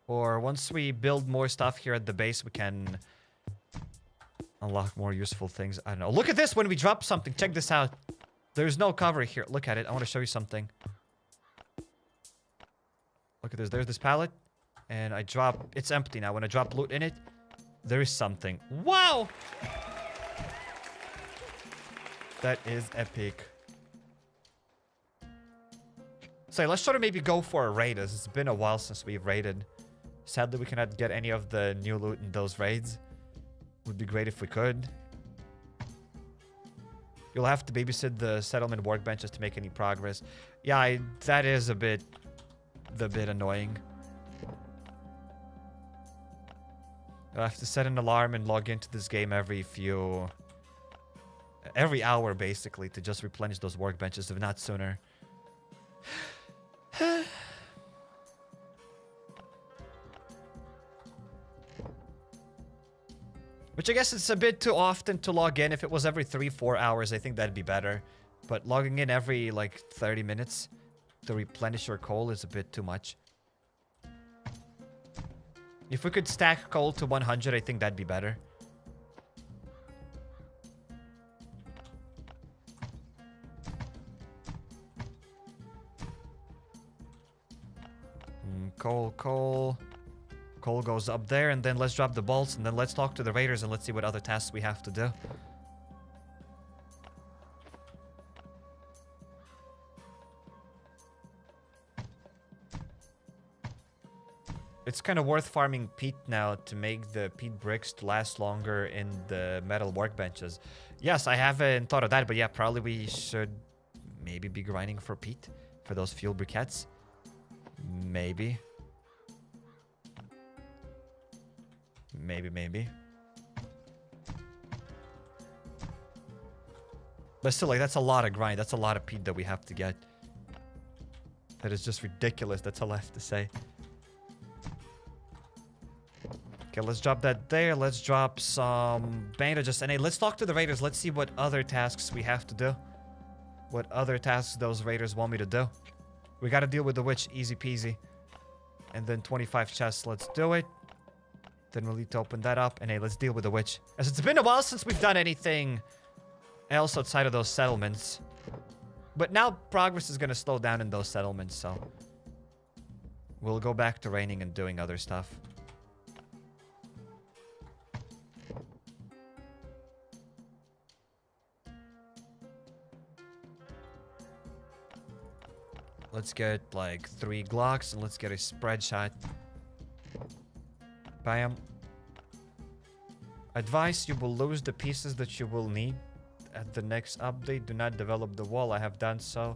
Speaker 1: Or once we build more stuff here at the base, we can unlock more useful things. I don't know. Look at this when we drop something. Check this out. There's no cover here. Look at it. I want to show you something. Look at this. There's this pallet. And I drop... It's empty now. When I drop loot in it, there is something. Wow! That is epic. So let's try to maybe go for a raid, as it's been a while since we've raided. Sadly, we cannot get any of the new loot in those raids. Would be great if we could. You'll have to babysit the settlement workbenches to make any progress. Yeah, that is a bit annoying. I have to set an alarm and log into this game every hour, basically, to just replenish those workbenches, if not sooner. Which I guess it's a bit too often to log in. If it was every 3-4 hours, I think that'd be better. But logging in every, like, 30 minutes to replenish your coal is a bit too much. If we could stack coal to 100, I think that'd be better. Coal. Coal goes up there, and then let's drop the bolts, and then let's talk to the raiders, and let's see what other tasks we have to do. It's kind of worth farming peat now to make the peat bricks to last longer in the metal workbenches. Yes, I haven't thought of that, but yeah, probably we should maybe be grinding for peat for those fuel briquettes. Maybe. Maybe. But still, like, that's a lot of grind. That's a lot of peat that we have to get. That is just ridiculous. That's all I have to say. Okay, let's drop that there. Let's drop some bandages. And hey, let's talk to the raiders. Let's see what other tasks we have to do. What other tasks those raiders want me to do. We gotta deal with the witch. Easy peasy. And then 25 chests. Let's do it. Then we'll need to open that up. And hey, let's deal with the witch. As it's been a while since we've done anything else outside of those settlements. But now progress is gonna slow down in those settlements, so we'll go back to raining and doing other stuff. Let's get like 3 Glocks and let's get a spread shot. Bam. Advice, you will lose the pieces that you will need at the next update. Do not develop the wall. I have done so,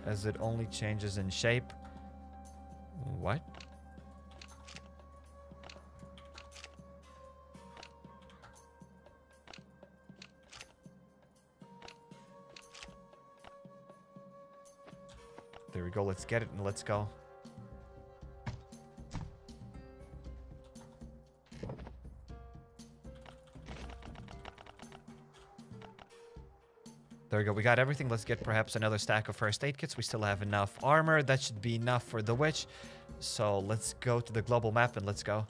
Speaker 1: as it only changes in shape. What? There we go. Let's get it and let's go. There we go. We got everything. Let's get perhaps another stack of first aid kits. We still have enough armor. That should be enough for the witch. So let's go to the global map and let's go.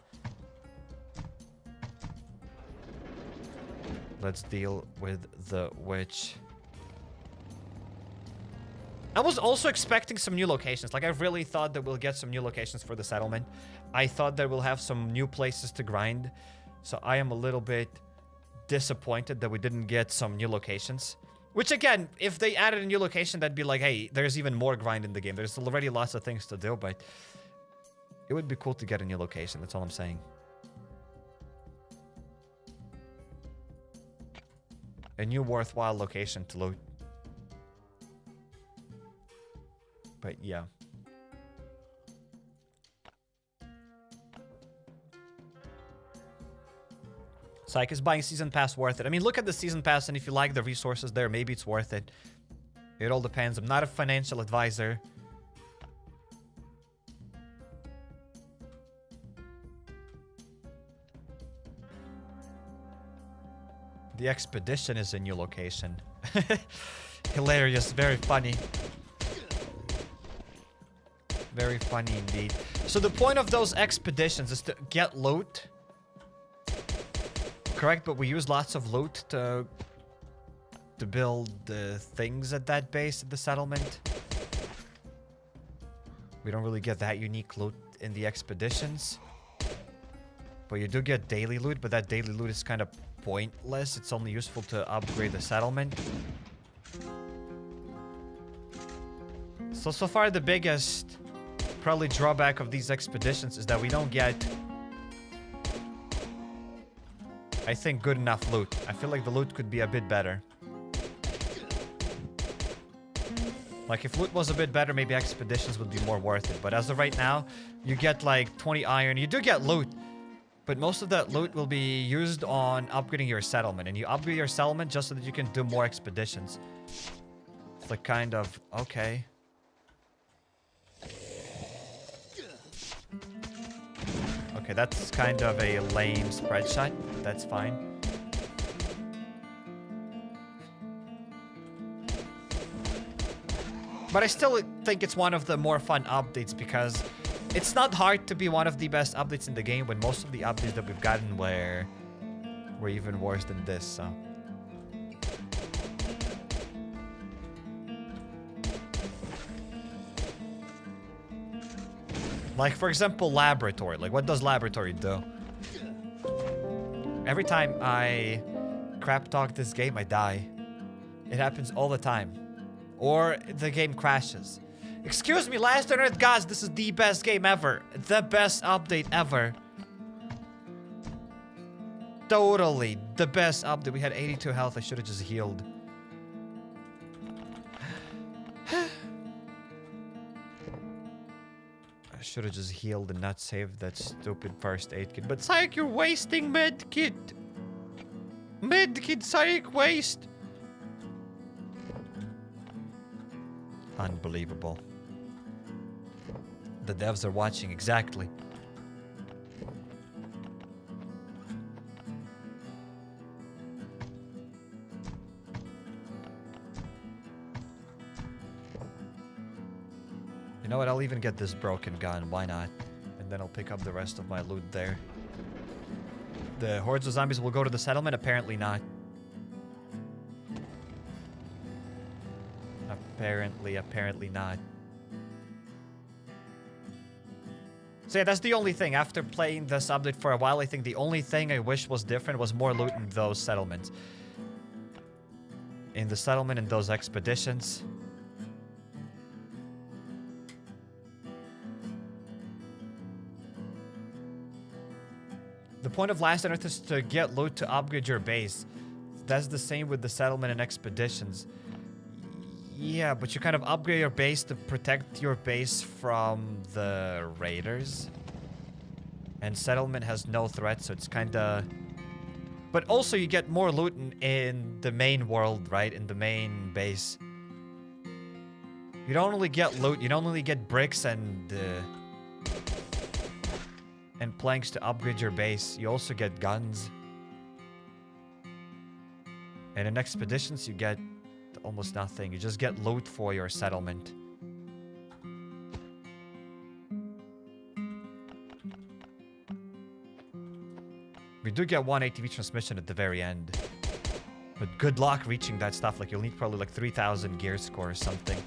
Speaker 1: Let's deal with the witch. I was also expecting some new locations. Like, I really thought that we'll get some new locations for the settlement. I thought that we'll have some new places to grind. So I am a little bit disappointed that we didn't get some new locations. Which, again, if they added a new location, that'd be like, hey, there's even more grind in the game. There's already lots of things to do, but it would be cool to get a new location. That's all I'm saying. A new worthwhile location to loot. But yeah. Psych, is buying season pass worth it? I mean, look at the season pass, and if you like the resources there, maybe it's worth it. It all depends. I'm not a financial advisor. The expedition is a new location. Hilarious, very funny. Very funny indeed. So the point of those expeditions is to get loot. Correct, but we use lots of loot to build the things at that base at the settlement. We don't really get that unique loot in the expeditions. But you do get daily loot, but that daily loot is kind of pointless. It's only useful to upgrade the settlement. So far the biggest probably drawback of these expeditions is that we don't get, I think, good enough loot. I feel like the loot could be a bit better. Like, if loot was a bit better, maybe expeditions would be more worth it. But as of right now, you get like 20 iron. You do get loot, but most of that loot will be used on upgrading your settlement. And you upgrade your settlement just so that you can do more expeditions. It's like kind of, okay. Okay, that's kind of a lame spread shot. That's fine. But I still think it's one of the more fun updates because it's not hard to be one of the best updates in the game when most of the updates that we've gotten were even worse than this, so. Like, for example, laboratory. Like, what does laboratory do? Every time I crap talk this game, I die. It happens all the time. Or the game crashes. Excuse me, Last on Earth gods, this is the best game ever. The best update ever. Totally the best update. We had 82 health. I should have just healed. I should have just healed and not saved that stupid first aid kit. But psych, you're wasting med kit. Med kit, psych, waste. Unbelievable. The devs are watching, exactly. You know what? I'll even get this broken gun. Why not? And then I'll pick up the rest of my loot there. The hordes of zombies will go to the settlement? Apparently not. Apparently not. So yeah, that's the only thing. After playing this update for a while, I think the only thing I wish was different was more loot in those settlements. In the settlement and those expeditions. The point of Last on Earth is to get loot to upgrade your base. That's the same with the settlement and expeditions. Yeah, but you kind of upgrade your base to protect your base from the raiders. And settlement has no threat, so it's kind of... But also you get more loot in the main world, right? In the main base. You don't only get loot, you don't only get bricks and planks to upgrade your base. You also get guns. And in expeditions, you get almost nothing. You just get loot for your settlement. We do get one ATV transmission at the very end. But good luck reaching that stuff. Like, you'll need probably like 3,000 gear score or something.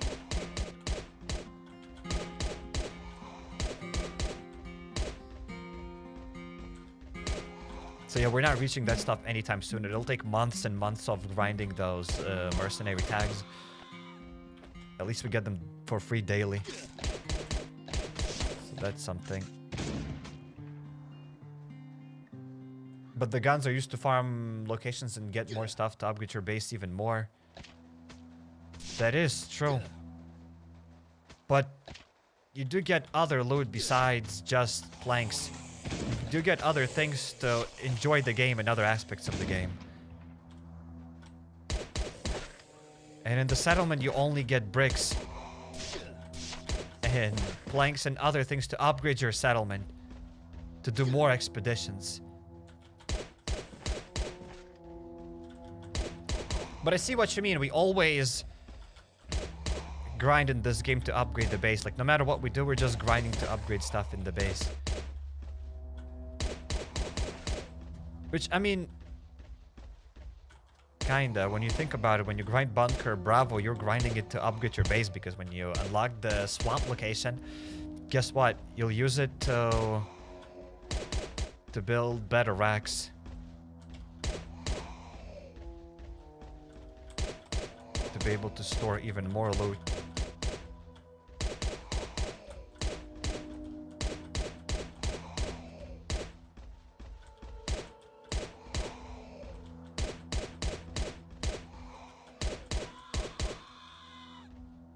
Speaker 1: So yeah, we're not reaching that stuff anytime soon. It'll take months and months of grinding those mercenary tags. At least we get them for free daily. So that's something. But the guns are used to farm locations and get more stuff to upgrade your base even more. That is true. But you do get other loot besides just planks. You do get other things to enjoy the game and other aspects of the game. And in the settlement, you only get bricks and planks and other things to upgrade your settlement to do more expeditions. But I see what you mean. We always grind in this game to upgrade the base. Like, no matter what we do, we're just grinding to upgrade stuff in the base. Which, I mean... kinda. When you think about it, when you grind Bunker Bravo, you're grinding it to upgrade your base, because when you unlock the swamp location, guess what? You'll use it to build better racks. To be able to store even more loot.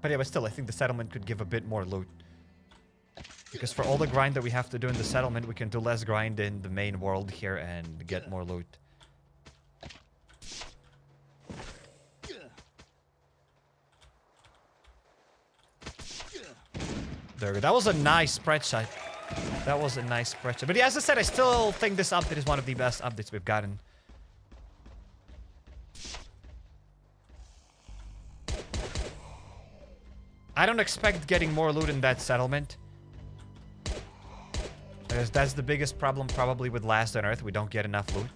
Speaker 1: But yeah, but still, I think the settlement could give a bit more loot. Because for all the grind that we have to do in the settlement, we can do less grind in the main world here and get more loot. There, that was a nice spread shot. That was a nice spread shot. But yeah, as I said, I still think this update is one of the best updates we've gotten. I don't expect getting more loot in that settlement. That's the biggest problem probably with Last on Earth. We don't get enough loot.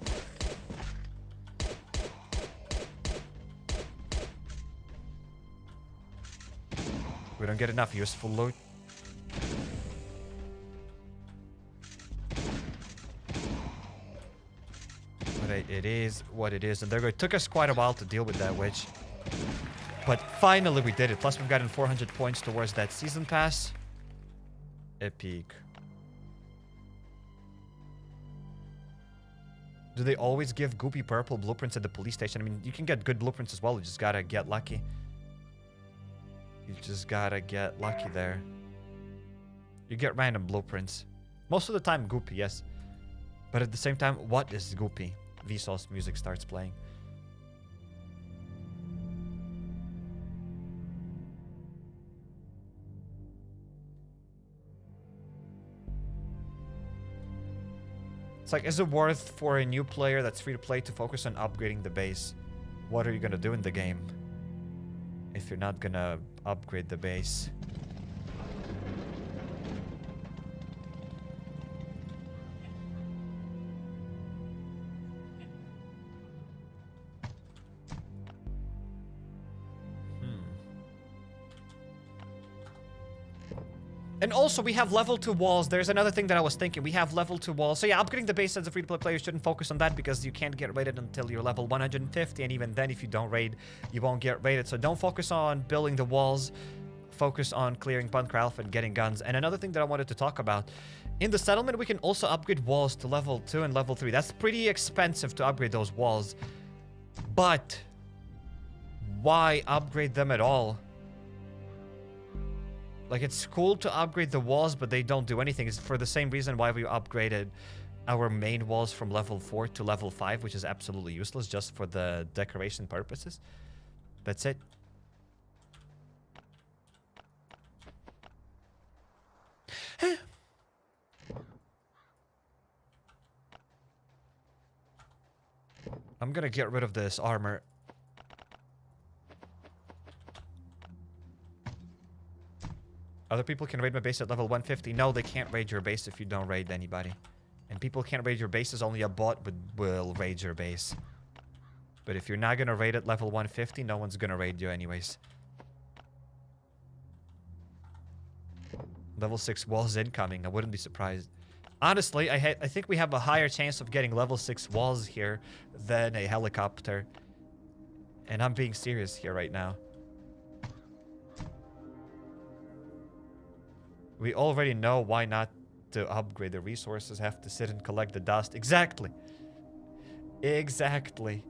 Speaker 1: We don't get enough useful loot. But it is what it is. And it took us quite a while to deal with that witch. But finally we did it. Plus we've gotten 400 points towards that season pass. Epic. Do they always give goopy purple blueprints at the police station? I mean, you can get good blueprints as well. You just gotta get lucky. You just gotta get lucky there. You get random blueprints. Most of the time goopy, yes. But at the same time, what is goopy? Vsauce music starts playing. It's like, is it worth for a new player that's free to play to focus on upgrading the base? What are you gonna do in the game if you're not gonna upgrade the base? And also, we have level 2 walls. There's another thing that I was thinking. We have level 2 walls. So yeah, upgrading the base as a free-to-play player, you shouldn't focus on that because you can't get raided until you're level 150. And even then, if you don't raid, you won't get raided. So don't focus on building the walls. Focus on clearing Bunker Alfa and getting guns. And another thing that I wanted to talk about. In the settlement, we can also upgrade walls to level 2 and level 3. That's pretty expensive to upgrade those walls. But why upgrade them at all? Like, it's cool to upgrade the walls, but they don't do anything. It's for the same reason why we upgraded our main walls from level 4 to level 5, which is absolutely useless, just for the decoration purposes. That's it. I'm gonna get rid of this armor. Other people can raid my base at level 150. No, they can't raid your base if you don't raid anybody. And people can't raid your bases. Only a bot will raid your base. But if you're not going to raid at level 150, no one's going to raid you anyways. Level 6 walls incoming. I wouldn't be surprised. Honestly, I think we have a higher chance of getting level 6 walls here than a helicopter. And I'm being serious here right now. We already know why not to upgrade the resources, have to sit and collect the dust. Exactly. Exactly.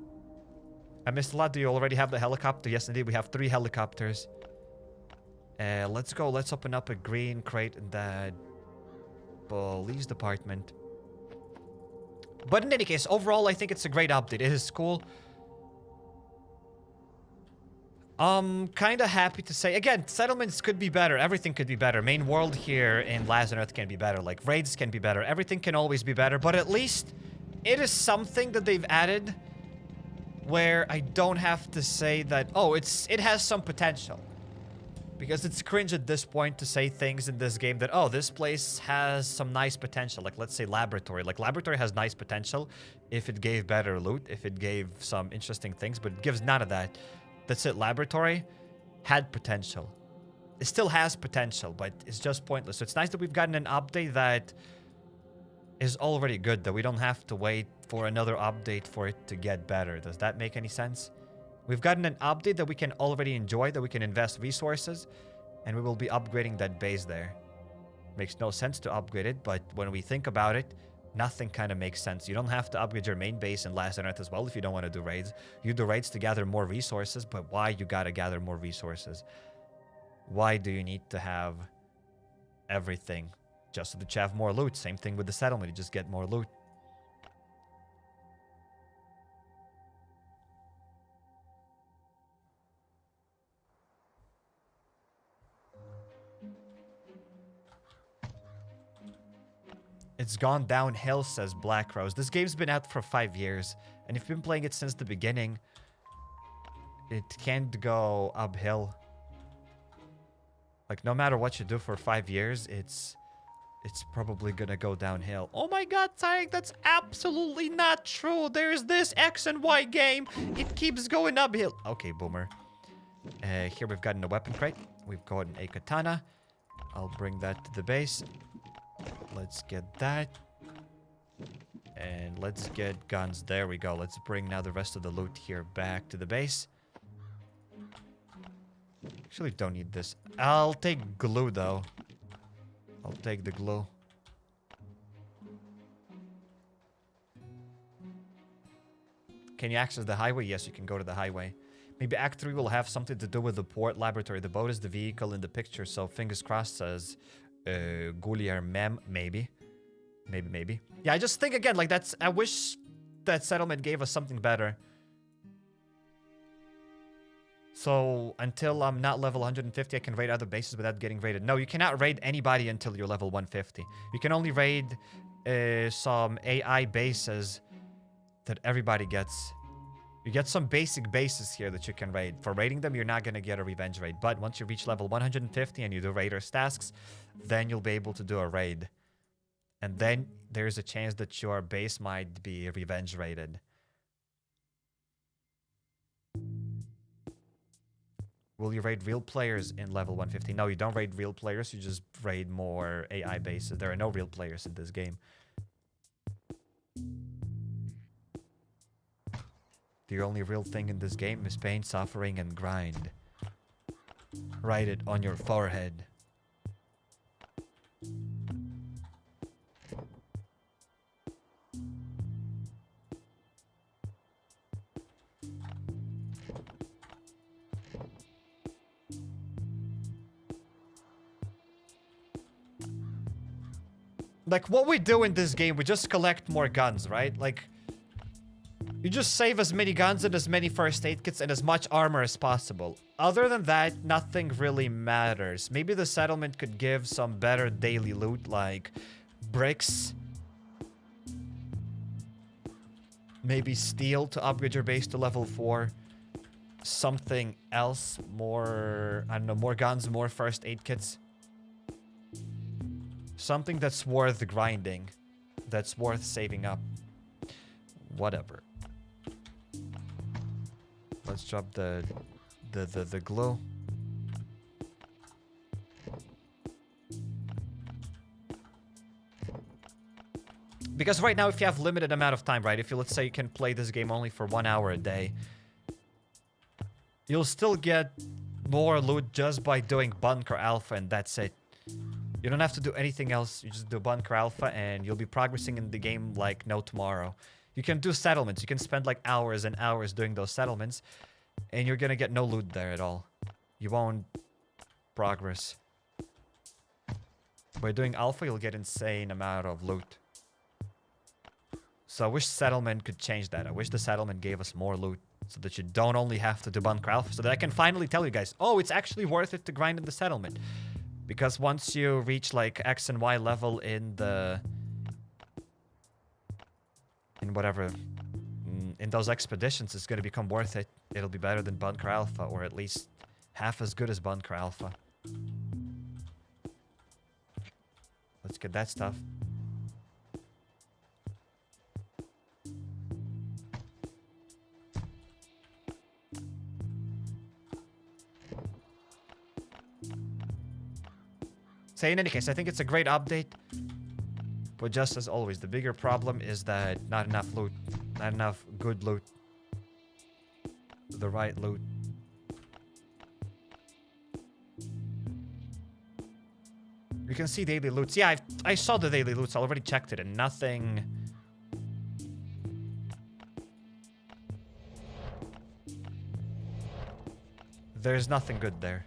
Speaker 1: I missed a lot. Do you already have the helicopter? Yes, indeed. We have 3 helicopters. Let's go. Let's open up a green crate in the police department. But in any case, overall, I think it's a great update. It is cool. Kind of happy to say, again, settlements could be better. Everything could be better. Main world here in Last on Earth can be better. Like, raids can be better. Everything can always be better. But at least it is something that they've added where I don't have to say that, oh, it has some potential. Because it's cringe at this point to say things in this game that, oh, this place has some nice potential. Like, let's say Laboratory. Like, Laboratory has nice potential if it gave better loot, if it gave some interesting things, but it gives none of that. That's it. Laboratory had potential. It still has potential, but it's just pointless. So it's nice that we've gotten an update that is already good, that we don't have to wait for another update for it to get better. Does that make any sense? We've gotten an update that we can already enjoy, that we can invest resources, and we will be upgrading that base there. Makes no sense to upgrade it, but when we think about it, nothing kind of makes sense. You don't have to upgrade your main base in Last on Earth as well if you don't want to do raids. You do raids to gather more resources, but why you gotta gather more resources? Why do you need to have everything? Just so that you have more loot. Same thing with the settlement, you just get more loot. It's gone downhill, says Black Rose. This game's been out for 5 years, and if you've been playing it since the beginning, it can't go uphill. Like, no matter what you do for 5 years, it's probably gonna go downhill. Oh my god, Tarek, that's absolutely not true. There's this X and Y game. It keeps going uphill. Okay, Boomer. Here we've gotten a weapon crate. We've gotten a katana. I'll bring that to the base. Let's get that. And let's get guns. There we go. Let's bring now the rest of the loot here back to the base. Actually, don't need this. I'll take glue, though. I'll take the glue. Can you access the highway? Yes, you can go to the highway. Maybe Act 3 will have something to do with the port laboratory. The boat is the vehicle in the picture, so fingers crossed, says Goulier Mem. Maybe. Maybe. Yeah, I just think, again, like, that's... I wish that settlement gave us something better. So, until I'm not level 150, I can raid other bases without getting raided. No, you cannot raid anybody until you're level 150. You can only raid some AI bases that everybody gets. You get some basic bases here that you can raid. For raiding them, you're not going to get a revenge raid. But once you reach level 150 and you do raiders tasks, then you'll be able to do a raid. And then there's a chance that your base might be revenge raided. Will you raid real players in level 150? No, you don't raid real players. You just raid more AI bases. There are no real players in this game. The only real thing in this game is pain, suffering, and grind. Write it on your forehead. Like, what we do in this game, we just collect more guns, right? Like, you just save as many guns and as many first aid kits and as much armor as possible. Other than that, nothing really matters. Maybe the settlement could give some better daily loot, like bricks. Maybe steel to upgrade your base to level 4. Something else, more, I don't know, more guns, more first aid kits. Something that's worth grinding. That's worth saving up. Whatever. Let's drop the glue. Because right now, if you have limited amount of time, right? If you, let's say you can play this game only for 1 hour a day, you'll still get more loot just by doing Bunker Alfa, and that's it. You don't have to do anything else. You just do Bunker Alfa and you'll be progressing in the game like no tomorrow. You can do settlements. You can spend like hours and hours doing those settlements and you're gonna get no loot there at all. You won't progress. By doing Alpha, you'll get insane amount of loot. So I wish settlement could change that. I wish the settlement gave us more loot so that you don't only have to do Bunker Alpha, so that I can finally tell you guys, oh, it's actually worth it to grind in the settlement. Because once you reach like X and Y level in the... in whatever... in those expeditions, it's gonna become worth it. It'll be better than Bunker Alpha, or at least half as good as Bunker Alpha. Let's get that stuff. So in any case, I think it's a great update. But just as always, the bigger problem is that not enough loot. Not enough good loot. The right loot. You can see daily loots. Yeah, I saw the daily loots. I already checked it and nothing... There's nothing good there.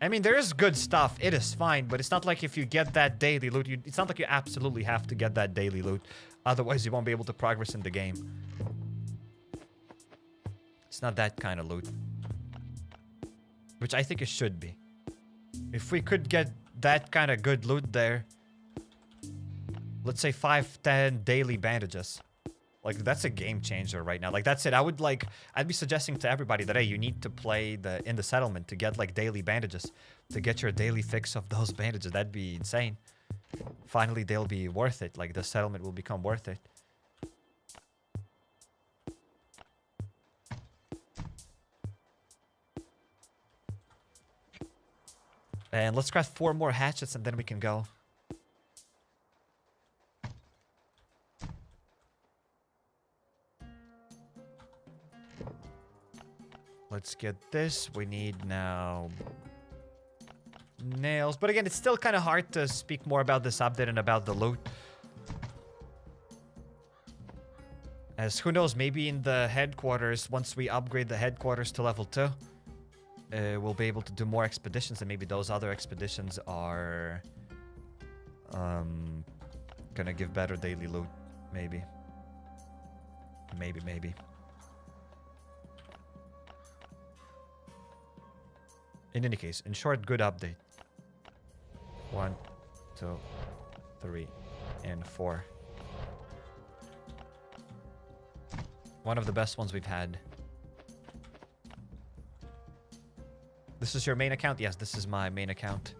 Speaker 1: I mean, there is good stuff. It is fine, but it's not like if you get that daily loot, it's not like you absolutely have to get that daily loot. Otherwise, you won't be able to progress in the game. It's not that kind of loot. Which I think it should be. If we could get that kind of good loot there, let's say 5, 10 daily bandages. Like, that's a game changer right now. Like, that's it. I'd be suggesting to everybody that, hey, you need to play in the settlement to get, like, daily bandages. To get your daily fix of those bandages. That'd be insane. Finally, they'll be worth it. Like, the settlement will become worth it. And let's craft 4 more hatchets and then we can go. Let's get this. We need now nails. But again, it's still kind of hard to speak more about this update and about the loot. As who knows, maybe in the headquarters, once we upgrade the headquarters to level 2, we'll be able to do more expeditions, and maybe those other expeditions are gonna give better daily loot. Maybe. Maybe. In any case, in short, good update. 1, 2, 3, and 4. One of the best ones we've had. This is your main account? Yes, this is my main account.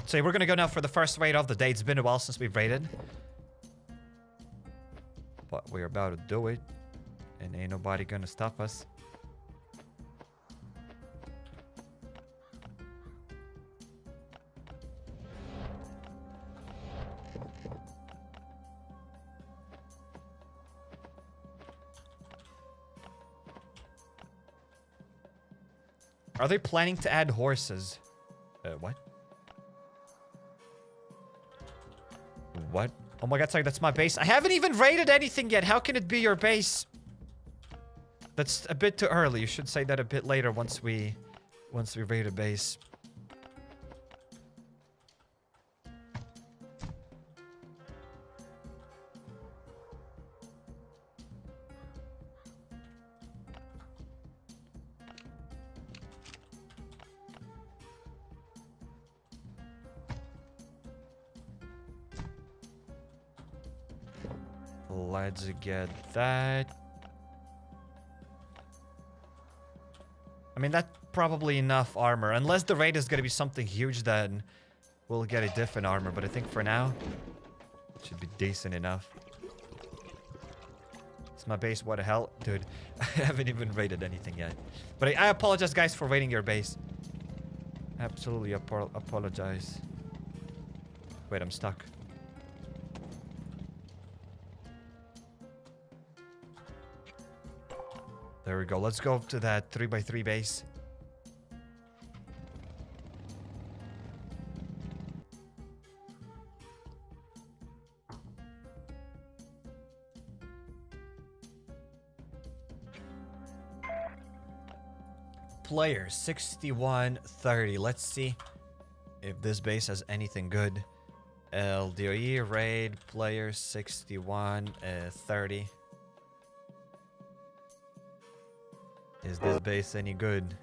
Speaker 1: So we're gonna go now for the first raid of the day. It's been a while since we've raided. But we're about to do it. And ain't nobody gonna stop us. Are they planning to add horses? What? What? Oh my god, sorry, that's my base. I haven't even raided anything yet. How can it be your base? That's a bit too early. You should say that a bit later once we raid a base. Let's get that. I mean, that's probably enough armor. Unless the raid is going to be something huge, then we'll get a different armor. But I think for now, it should be decent enough. It's my base. What the hell? Dude, I haven't even raided anything yet. But I apologize, guys, for raiding your base. Absolutely apologize. Wait, I'm stuck. There we go. Let's go to that 3x3 base. Player 6130. Let's see if this base has anything good. LDoE raid player 6130. Is this base any good?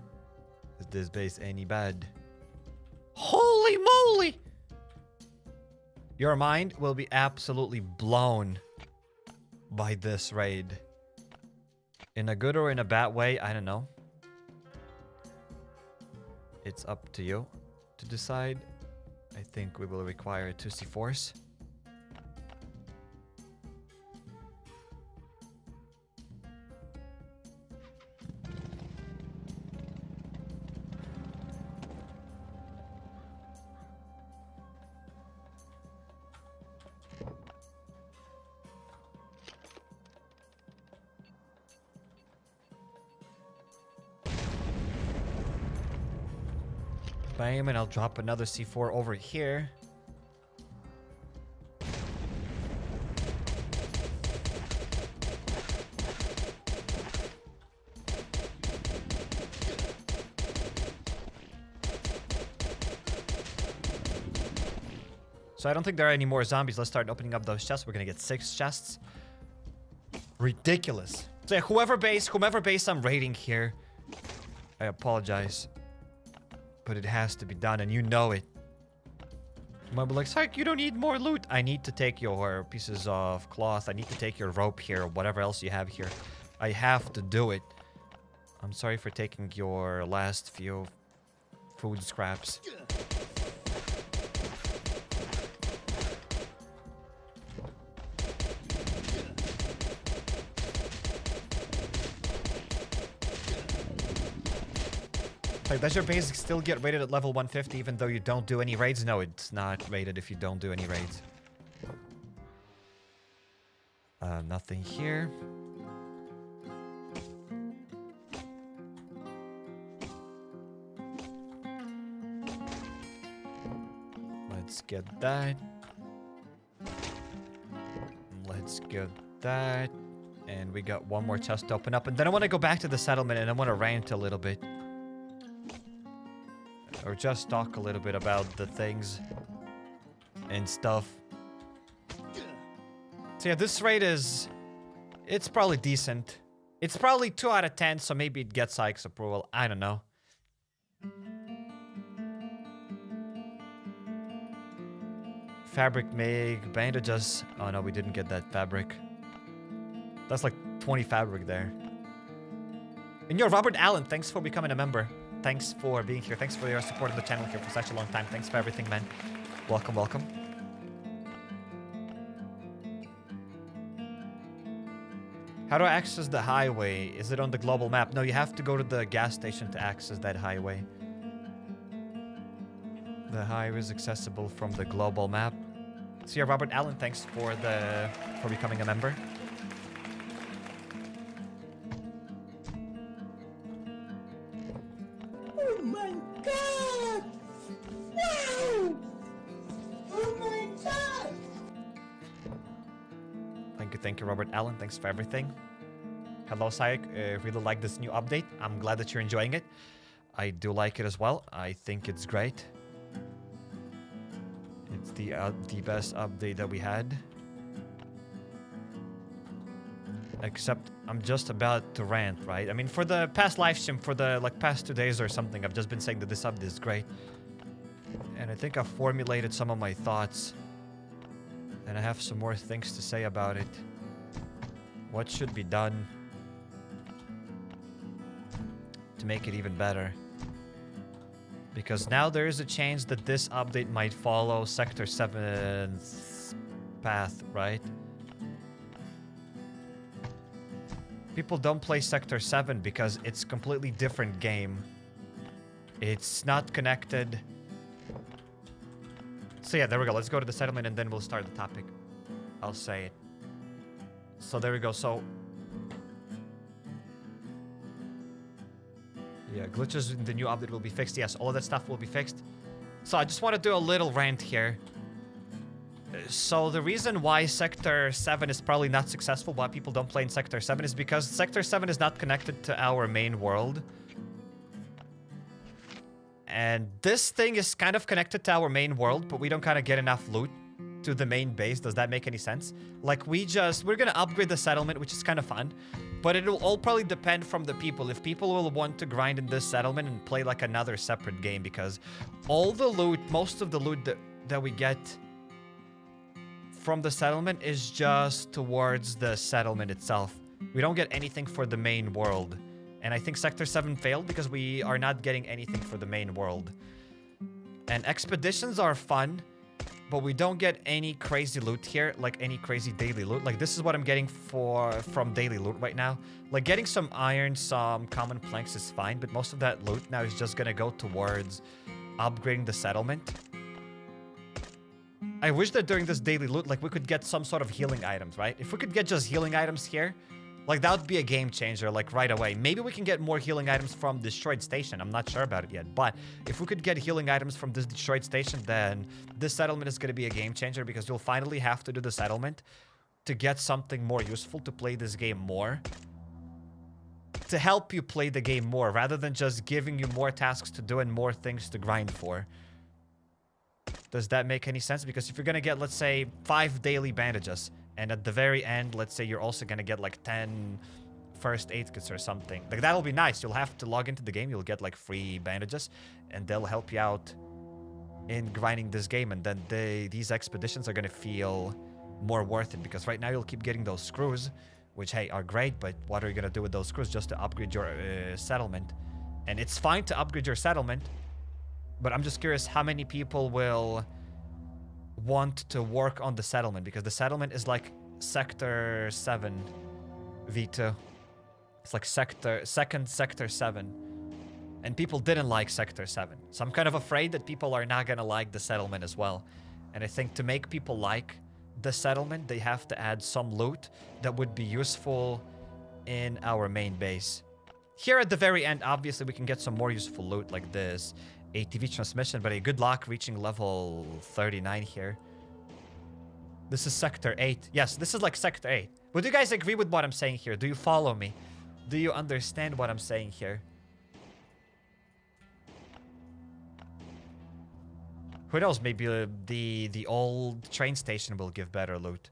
Speaker 1: Is this base any bad? moly! Your mind will be absolutely blown by this raid. In a good or in a bad way, I don't know. It's up to you to decide. I think we will require 2 C4s. Bam, and I'll drop another C4 over here. So I don't think there are any more zombies. Let's start opening up those chests. We're gonna get 6 chests. Ridiculous. So yeah, whomever base I'm raiding here, I apologize. But it has to be done, and you know it. You might be like, Psych, you don't need more loot. I need to take your pieces of cloth. I need to take your rope here, whatever else you have here. I have to do it. I'm sorry for taking your last few food scraps. Like, does your base still get rated at level 150 even though you don't do any raids? No, it's not rated if you don't do any raids. Nothing here. Let's get that. Let's get that. And we got one more chest to open up. And then I want to go back to the settlement and I want to rant a little bit. Or just talk a little bit about the things and stuff. So yeah, this raid is... It's probably decent. It's probably 2 out of 10, so maybe it gets Ike's approval. I don't know. Fabric make, bandages. Oh no, we didn't get that fabric. That's like 20 fabric there. And yo, Robert Allen, thanks for becoming a member. Thanks for being here. Thanks for your support of the channel here for such a long time. Thanks for everything, man. Welcome, welcome. How do I access the highway? Is it on the global map? No, you have to go to the gas station to access that highway. The highway is accessible from the global map. So yeah, Robert Allen, thanks for becoming a member.
Speaker 2: Oh my god! Wow! Oh my god!
Speaker 1: Thank you, Robert Allen. Thanks for everything. Hello, Sayek. Really like this new update. I'm glad that you're enjoying it. I do like it as well. I think it's great. It's the best update that we had. Except I'm just about to rant, right? I mean, for the past live stream, for the past 2 days or something, I've just been saying that this update is great. And I think I've formulated some of my thoughts. And I have some more things to say about it. What should be done to make it even better? Because now there is a chance that this update might follow Sector 7's path, right? People don't play Sector 7 because it's a completely different game. It's not connected. So yeah, there we go. Let's go to the settlement and then we'll start the topic. I'll say it. So there we go. So yeah, glitches in the new update will be fixed. Yes, all of that stuff will be fixed. So I just want to do a little rant here. So the reason why Sector 7 is probably not successful, why people don't play in Sector 7, is because Sector 7 is not connected to our main world. And this thing is kind of connected to our main world, but we don't kind of get enough loot to the main base. Does that make any sense? Like, we're gonna upgrade the settlement, which is kind of fun. But it'll all probably depend from the people. If people will want to grind in this settlement and play like another separate game, because all the loot, most of the loot that we get from the settlement is just towards the settlement itself. We don't get anything for the main world. And I think Sector 7 failed because we are not getting anything for the main world. And expeditions are fun, but we don't get any crazy loot here, like any crazy daily loot. Like this is what I'm getting from daily loot right now. Like getting some iron, some common planks is fine, but most of that loot now is just gonna go towards upgrading the settlement. I wish that during this daily loot, like we could get some sort of healing items, right? If we could get just healing items here, like that would be a game changer, like right away. Maybe we can get more healing items from Destroyed Station. I'm not sure about it yet, but if we could get healing items from this Destroyed Station, then this settlement is going to be a game changer because you'll finally have to do the settlement to get something more useful to play this game more. To help you play the game more, rather than just giving you more tasks to do and more things to grind for. Does that make any sense? Because if you're going to get, let's say, 5 daily bandages, and at the very end, let's say you're also going to get like 10 first aid kits or something. Like that'll be nice. You'll have to log into the game. You'll get like free bandages and they'll help you out in grinding this game. And then these expeditions are going to feel more worth it because right now you'll keep getting those screws, which, hey, are great. But what are you going to do with those screws just to upgrade your settlement? And it's fine to upgrade your settlement, but I'm just curious how many people will want to work on the settlement, because the settlement is like Sector 7 V2. It's like second Sector 7. And people didn't like Sector 7. So I'm kind of afraid that people are not gonna like the settlement as well. And I think to make people like the settlement, they have to add some loot that would be useful in our main base. Here at the very end, obviously we can get some more useful loot like this ATV transmission, but good luck reaching level 39 here. This is Sector 8. Yes, this is like Sector 8. Would you guys agree with what I'm saying here? Do you follow me? Do you understand what I'm saying here? Who knows? Maybe the old train station will give better loot.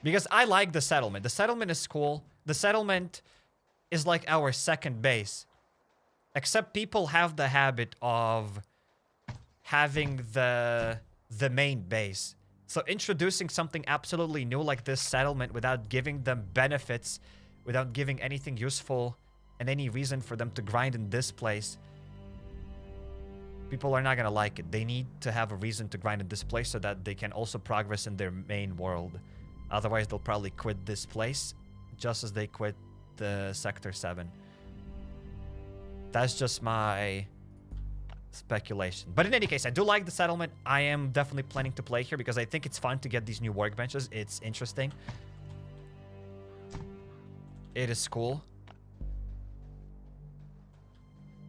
Speaker 1: Because I like the settlement. The settlement is cool. The settlement is like our second base. Except people have the habit of having the main base. So introducing something absolutely new like this settlement without giving them benefits, without giving anything useful and any reason for them to grind in this place, people are not going to like it. They need to have a reason to grind in this place so that they can also progress in their main world. Otherwise, they'll probably quit this place just as they quit the Sector 7. That's just my speculation. But in any case, I do like the settlement. I am definitely planning to play here because I think it's fun to get these new workbenches. It's interesting. It is cool.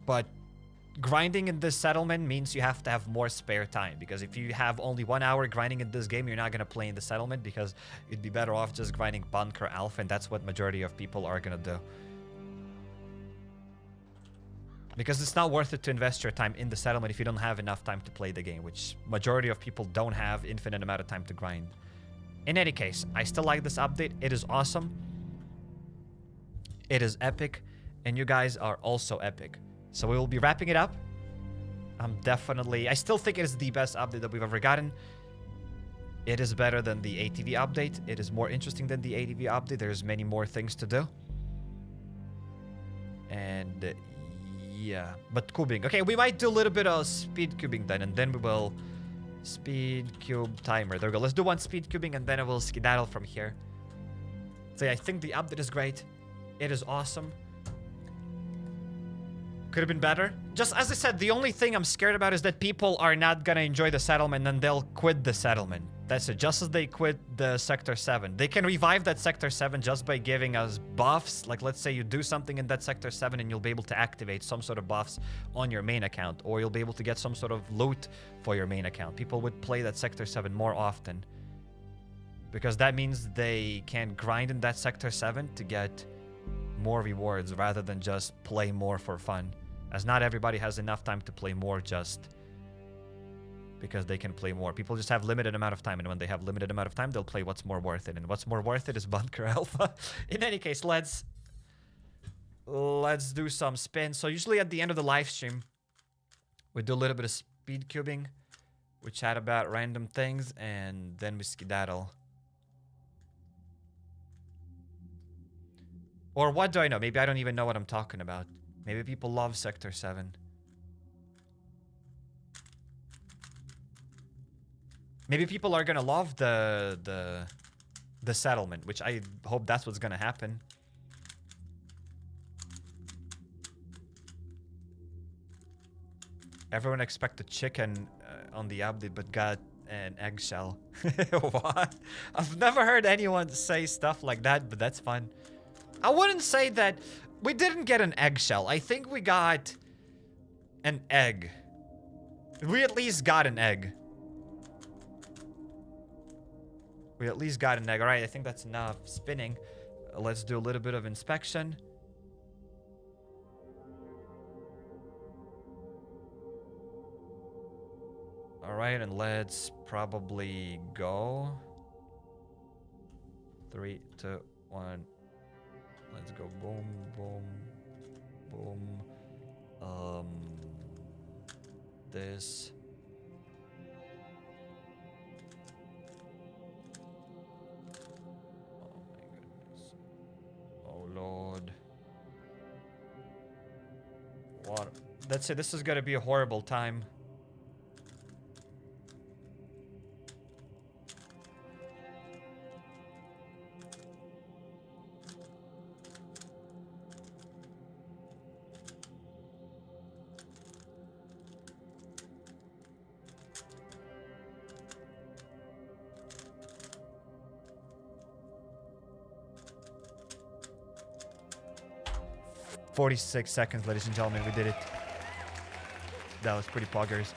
Speaker 1: But grinding in this settlement means you have to have more spare time, because if you have only 1 hour grinding in this game, you're not going to play in the settlement because you'd be better off just grinding Bunker Alfa, and that's what majority of people are going to do. Because it's not worth it to invest your time in the settlement if you don't have enough time to play the game, which majority of people don't have infinite amount of time to grind. In any case, I still like this update. It is awesome. It is epic. And you guys are also epic. So we will be wrapping it up. I still think it is the best update that we've ever gotten. It is better than the ATV update. It is more interesting than the ATV update. There's many more things to do. And yeah, but cubing. Okay, we might do a little bit of speed cubing then, and then we will speed cube timer. There we go. Let's do one speed cubing, and then I will skedaddle from here. So yeah, I think the update is great. It is awesome. Could have been better. Just as I said, the only thing I'm scared about is that people are not gonna enjoy the settlement and they'll quit the settlement. That's it. Just as they quit the Sector 7. They can revive that Sector 7 just by giving us buffs. Like, let's say you do something in that Sector 7 and you'll be able to activate some sort of buffs on your main account. Or you'll be able to get some sort of loot for your main account. People would play that Sector 7 more often. Because that means they can grind in that Sector 7 to get more rewards rather than just play more for fun. As not everybody has enough time to play more just because they can play more. People just have limited amount of time, and when they have limited amount of time, they'll play what's more worth it. And what's more worth it is Bunker Alfa. In any case, let's do some spins. So usually at the end of the live stream, we do a little bit of speed cubing. We chat about random things, and then we skedaddle. Or what do I know? Maybe I don't even know what I'm talking about. Maybe people love Sector 7. Maybe people are gonna love the settlement, which I hope that's what's gonna happen. Everyone expected chicken on the update, but got an eggshell. What? I've never heard anyone say stuff like that, but that's fun. I wouldn't say that we didn't get an eggshell. I think we got an egg. We at least got an egg. We at least got an egg. All right, I think that's enough spinning. Let's do a little bit of inspection. All right, and let's probably go. 3, 2, 1. Let's go. Boom, boom, boom. This. Oh my goodness. Oh Lord. What? That's it. This is gonna be a horrible time. "46 seconds, ladies and gentlemen, we did it." That was pretty poggers.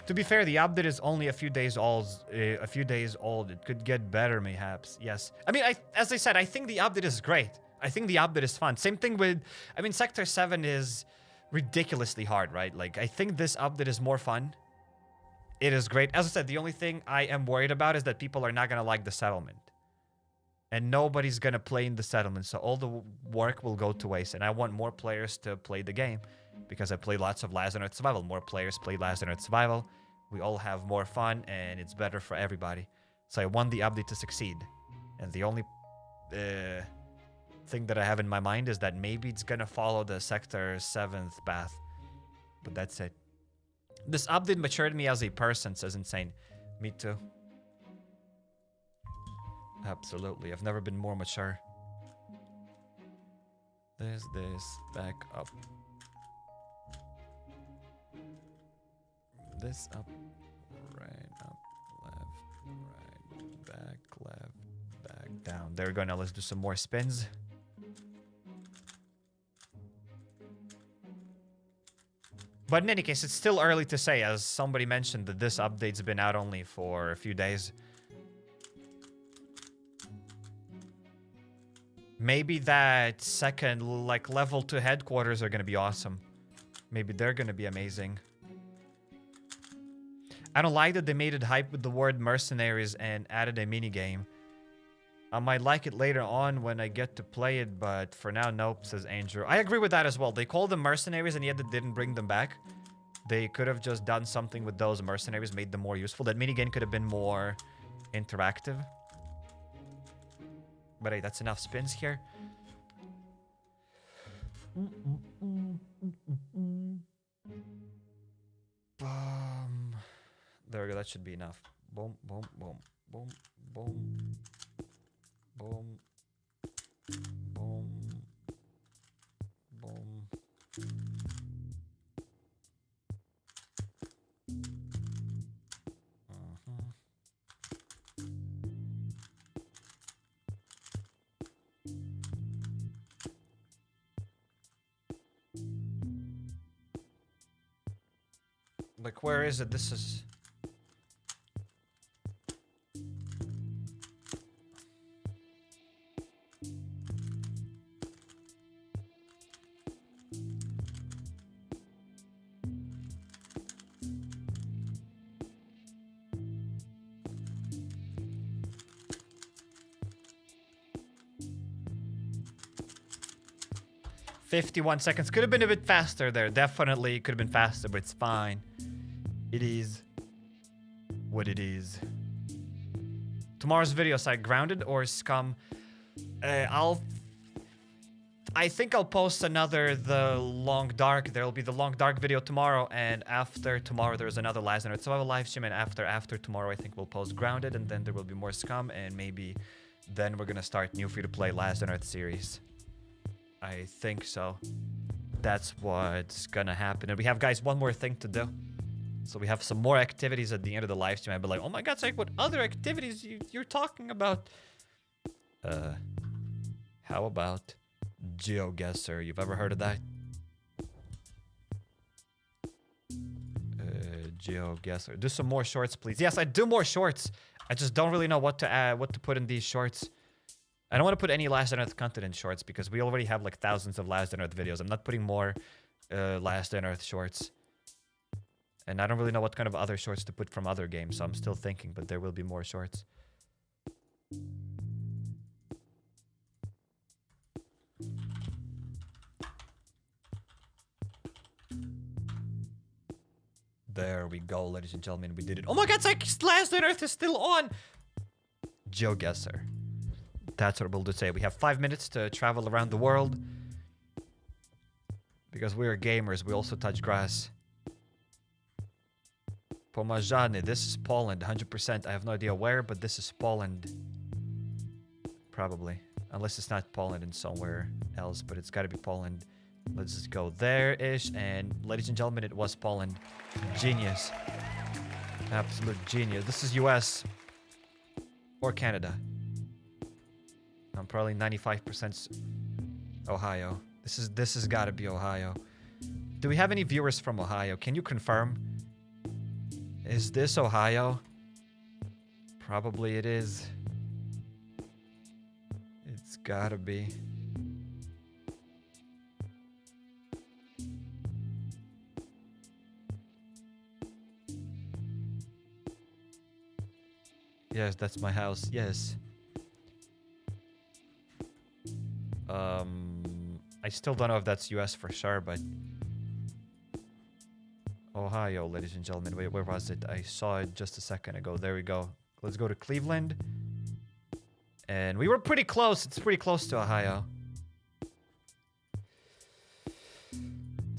Speaker 1: To be fair, the update is only a few days old. It could get better, mayhaps. Yes. I mean, as I said, I think the update is great. I think the update is fun. Same thing with, I mean, Sector 7 is ridiculously hard, right? Like, I think this update is more fun. It is great. As I said, the only thing I am worried about is that people are not going to like the settlement. And nobody's going to play in the settlement, so all the work will go to waste. And I want more players to play the game, because I play lots of Last on Earth Survival. More players play Last on Earth Survival. We all have more fun, and it's better for everybody. So I want the update to succeed. And the only thing that I have in my mind is that maybe it's going to follow the Sector 7th path. But that's it. This update matured me as a person, says Insane. Me too. Absolutely. I've never been more mature. This, back up. This up, right, up, left, right, back, left, back, down. There we go. Now let's do some more spins. But in any case, it's still early to say, as somebody mentioned, that this update's been out only for a few days. Maybe that second, like, level 2 headquarters are going to be awesome. Maybe they're going to be amazing. I don't like that they made it hype with the word mercenaries and added a minigame. I might like it later on when I get to play it, but for now, nope, says Andrew. I agree with that as well. They called them mercenaries and yet they didn't bring them back. They could have just done something with those mercenaries, made them more useful. That minigame could have been more interactive. But hey, that's enough spins here. There we go, that should be enough. Boom, boom, boom, boom, boom, boom, boom, boom. Like, where is it? This is... 51 seconds. Could have been a bit faster there. Definitely could have been faster, but it's fine. It is what it is. Tomorrow's video site, grounded or scum? I think I'll post another The Long Dark. There'll be the Long Dark video tomorrow, and after tomorrow there's another Last on Earth Survival live stream, and after tomorrow I think we'll post Grounded, and then there will be more scum, and maybe then we're gonna start new free-to-play Last on Earth series. I think so. That's what's gonna happen. And we have, guys, one more thing to do. So we have some more activities at the end of the live stream. I'd be like, oh my god, Syke, what other activities you're talking about? How about GeoGuessr? You've ever heard of that? GeoGuessr. Do some more shorts, please. Yes, I do more shorts. I just don't really know what to add, what to put in these shorts. I don't want to put any Last on Earth content in shorts because we already have like thousands of Last on Earth videos. I'm not putting more Last on Earth shorts. And I don't really know what kind of other shorts to put from other games, so I'm still thinking, but there will be more shorts. There we go, ladies and gentlemen, we did it. Oh my god, it's like Last on Earth is still on! GeoGuessr. That's what we'll do today. We have 5 minutes to travel around the world. Because we are gamers, we also touch grass. Pomajane, this is Poland, 100%. I have no idea where, but this is Poland. Probably. Unless it's not Poland and somewhere else, but it's gotta be Poland. Let's just go there-ish, and ladies and gentlemen, it was Poland. Genius. Absolute genius. This is US. Or Canada. I'm probably 95% Ohio. This has gotta be Ohio. Do we have any viewers from Ohio? Can you confirm? Is this Ohio? Probably it is. It's gotta be. Yes, that's my house. Yes. I still don't know if that's US for sure, but Ohio, ladies and gentlemen. Wait, where was it? I saw it just a second ago. There we go. Let's go to Cleveland. And we were pretty close. It's pretty close to Ohio.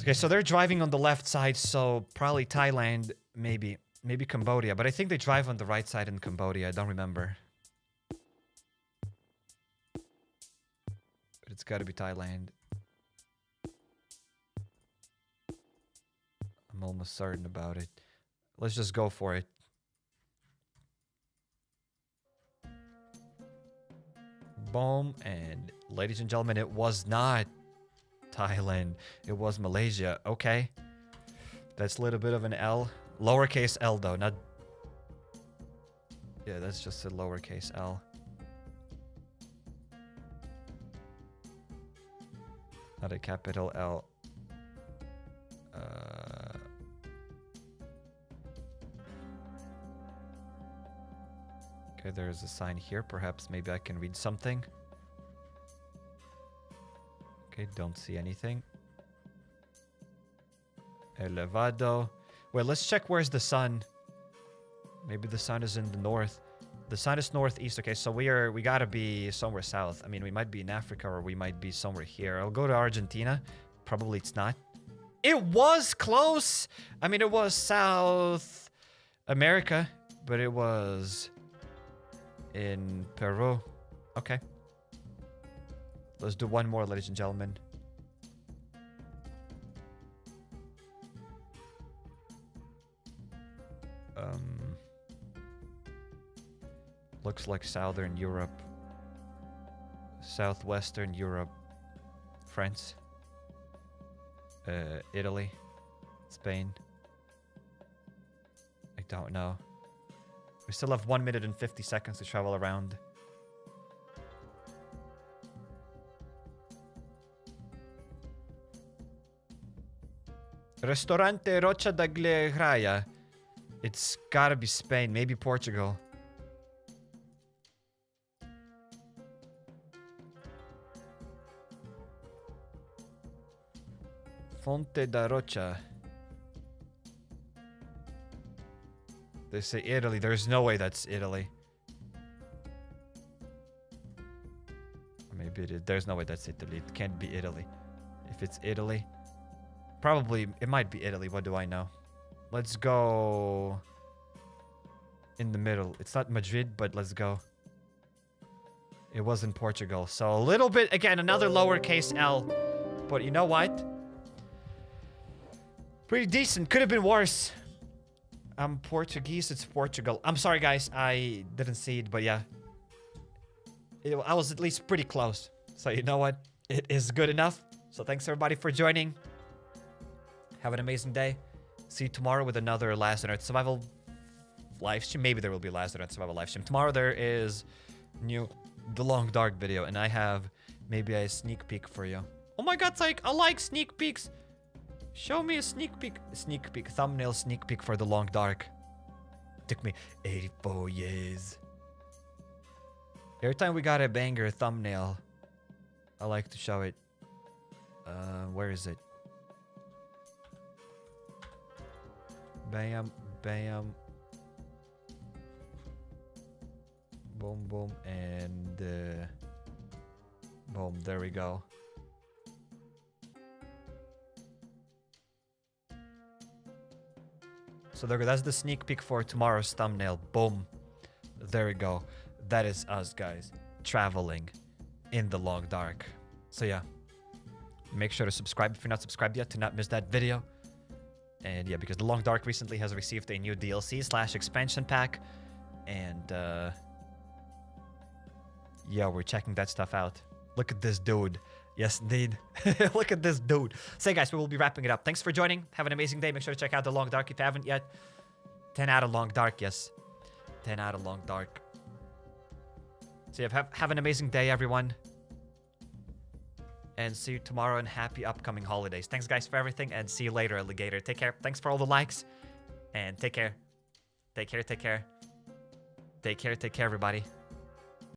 Speaker 1: Okay, so they're driving on the left side, so probably Thailand, maybe. Maybe Cambodia, but I think they drive on the right side in Cambodia. I don't remember. But it's got to be Thailand. I'm almost certain about it. Let's just go for it. Boom. And ladies and gentlemen, it was not Thailand. It was Malaysia. Okay. That's a little bit of an L. Lowercase L though, not... Yeah, that's just a lowercase L. Not a capital L. Okay, there's a sign here. Perhaps maybe I can read something. Okay, don't see anything. Elevado. Wait, let's check where's the sun. Maybe the sun is in the north. The sun is northeast. Okay, so we gotta be somewhere south. I mean, we might be in Africa or we might be somewhere here. I'll go to Argentina. Probably it's not. It was close. I mean, it was South America, but it was in Peru. Okay. Let's do one more, ladies and gentlemen. Looks like Southern Europe. Southwestern Europe. France. Italy. Spain. I don't know. We still have 1 minute and 50 seconds to travel around. Ristorante Rocha da Greja. It's gotta be Spain, maybe Portugal. Fonte da Rocha. They say Italy. There's no way that's Italy. Or maybe it is. There's no way that's Italy. It can't be Italy. If it's Italy, probably it might be Italy. What do I know? Let's go in the middle. It's not Madrid, but let's go. It was in Portugal. So a little bit, again, another lowercase L. But you know what? Pretty decent. Could have been worse. I'm Portuguese. It's Portugal. I'm sorry, guys. I didn't see it, but yeah. I was at least pretty close. So you know what? It is good enough. So thanks, everybody, for joining. Have an amazing day. See you tomorrow with another Last on Earth Survival live stream. Maybe there will be Last on Earth Survival live stream. Tomorrow there is the Long Dark video, and I have maybe a sneak peek for you. Oh my god, Psych, I like sneak peeks. Show me a sneak peek. Sneak peek, thumbnail sneak peek for the Long Dark. Took me 84 years. Every time we got a banger thumbnail, I like to show it. Where is it? Bam, bam. Boom, boom, and boom, there we go. So there, that's the sneak peek for tomorrow's thumbnail. Boom. There we go. That is us, guys, traveling in the Long Dark. So yeah, make sure to subscribe if you're not subscribed yet to not miss that video. And yeah, because the Long Dark recently has received a new DLC/expansion pack. And yeah, we're checking that stuff out. Look at this dude. Yes, indeed. Look at this dude. So, guys, we will be wrapping it up. Thanks for joining. Have an amazing day. Make sure to check out the Long Dark if you haven't yet. 10 out of Long Dark, yes. 10 out of Long Dark. So, yeah, have an amazing day, everyone. And see you tomorrow, and happy upcoming holidays. Thanks, guys, for everything, and see you later, Alligator. Take care. Thanks for all the likes. And take care. Take care, take care. Take care, everybody.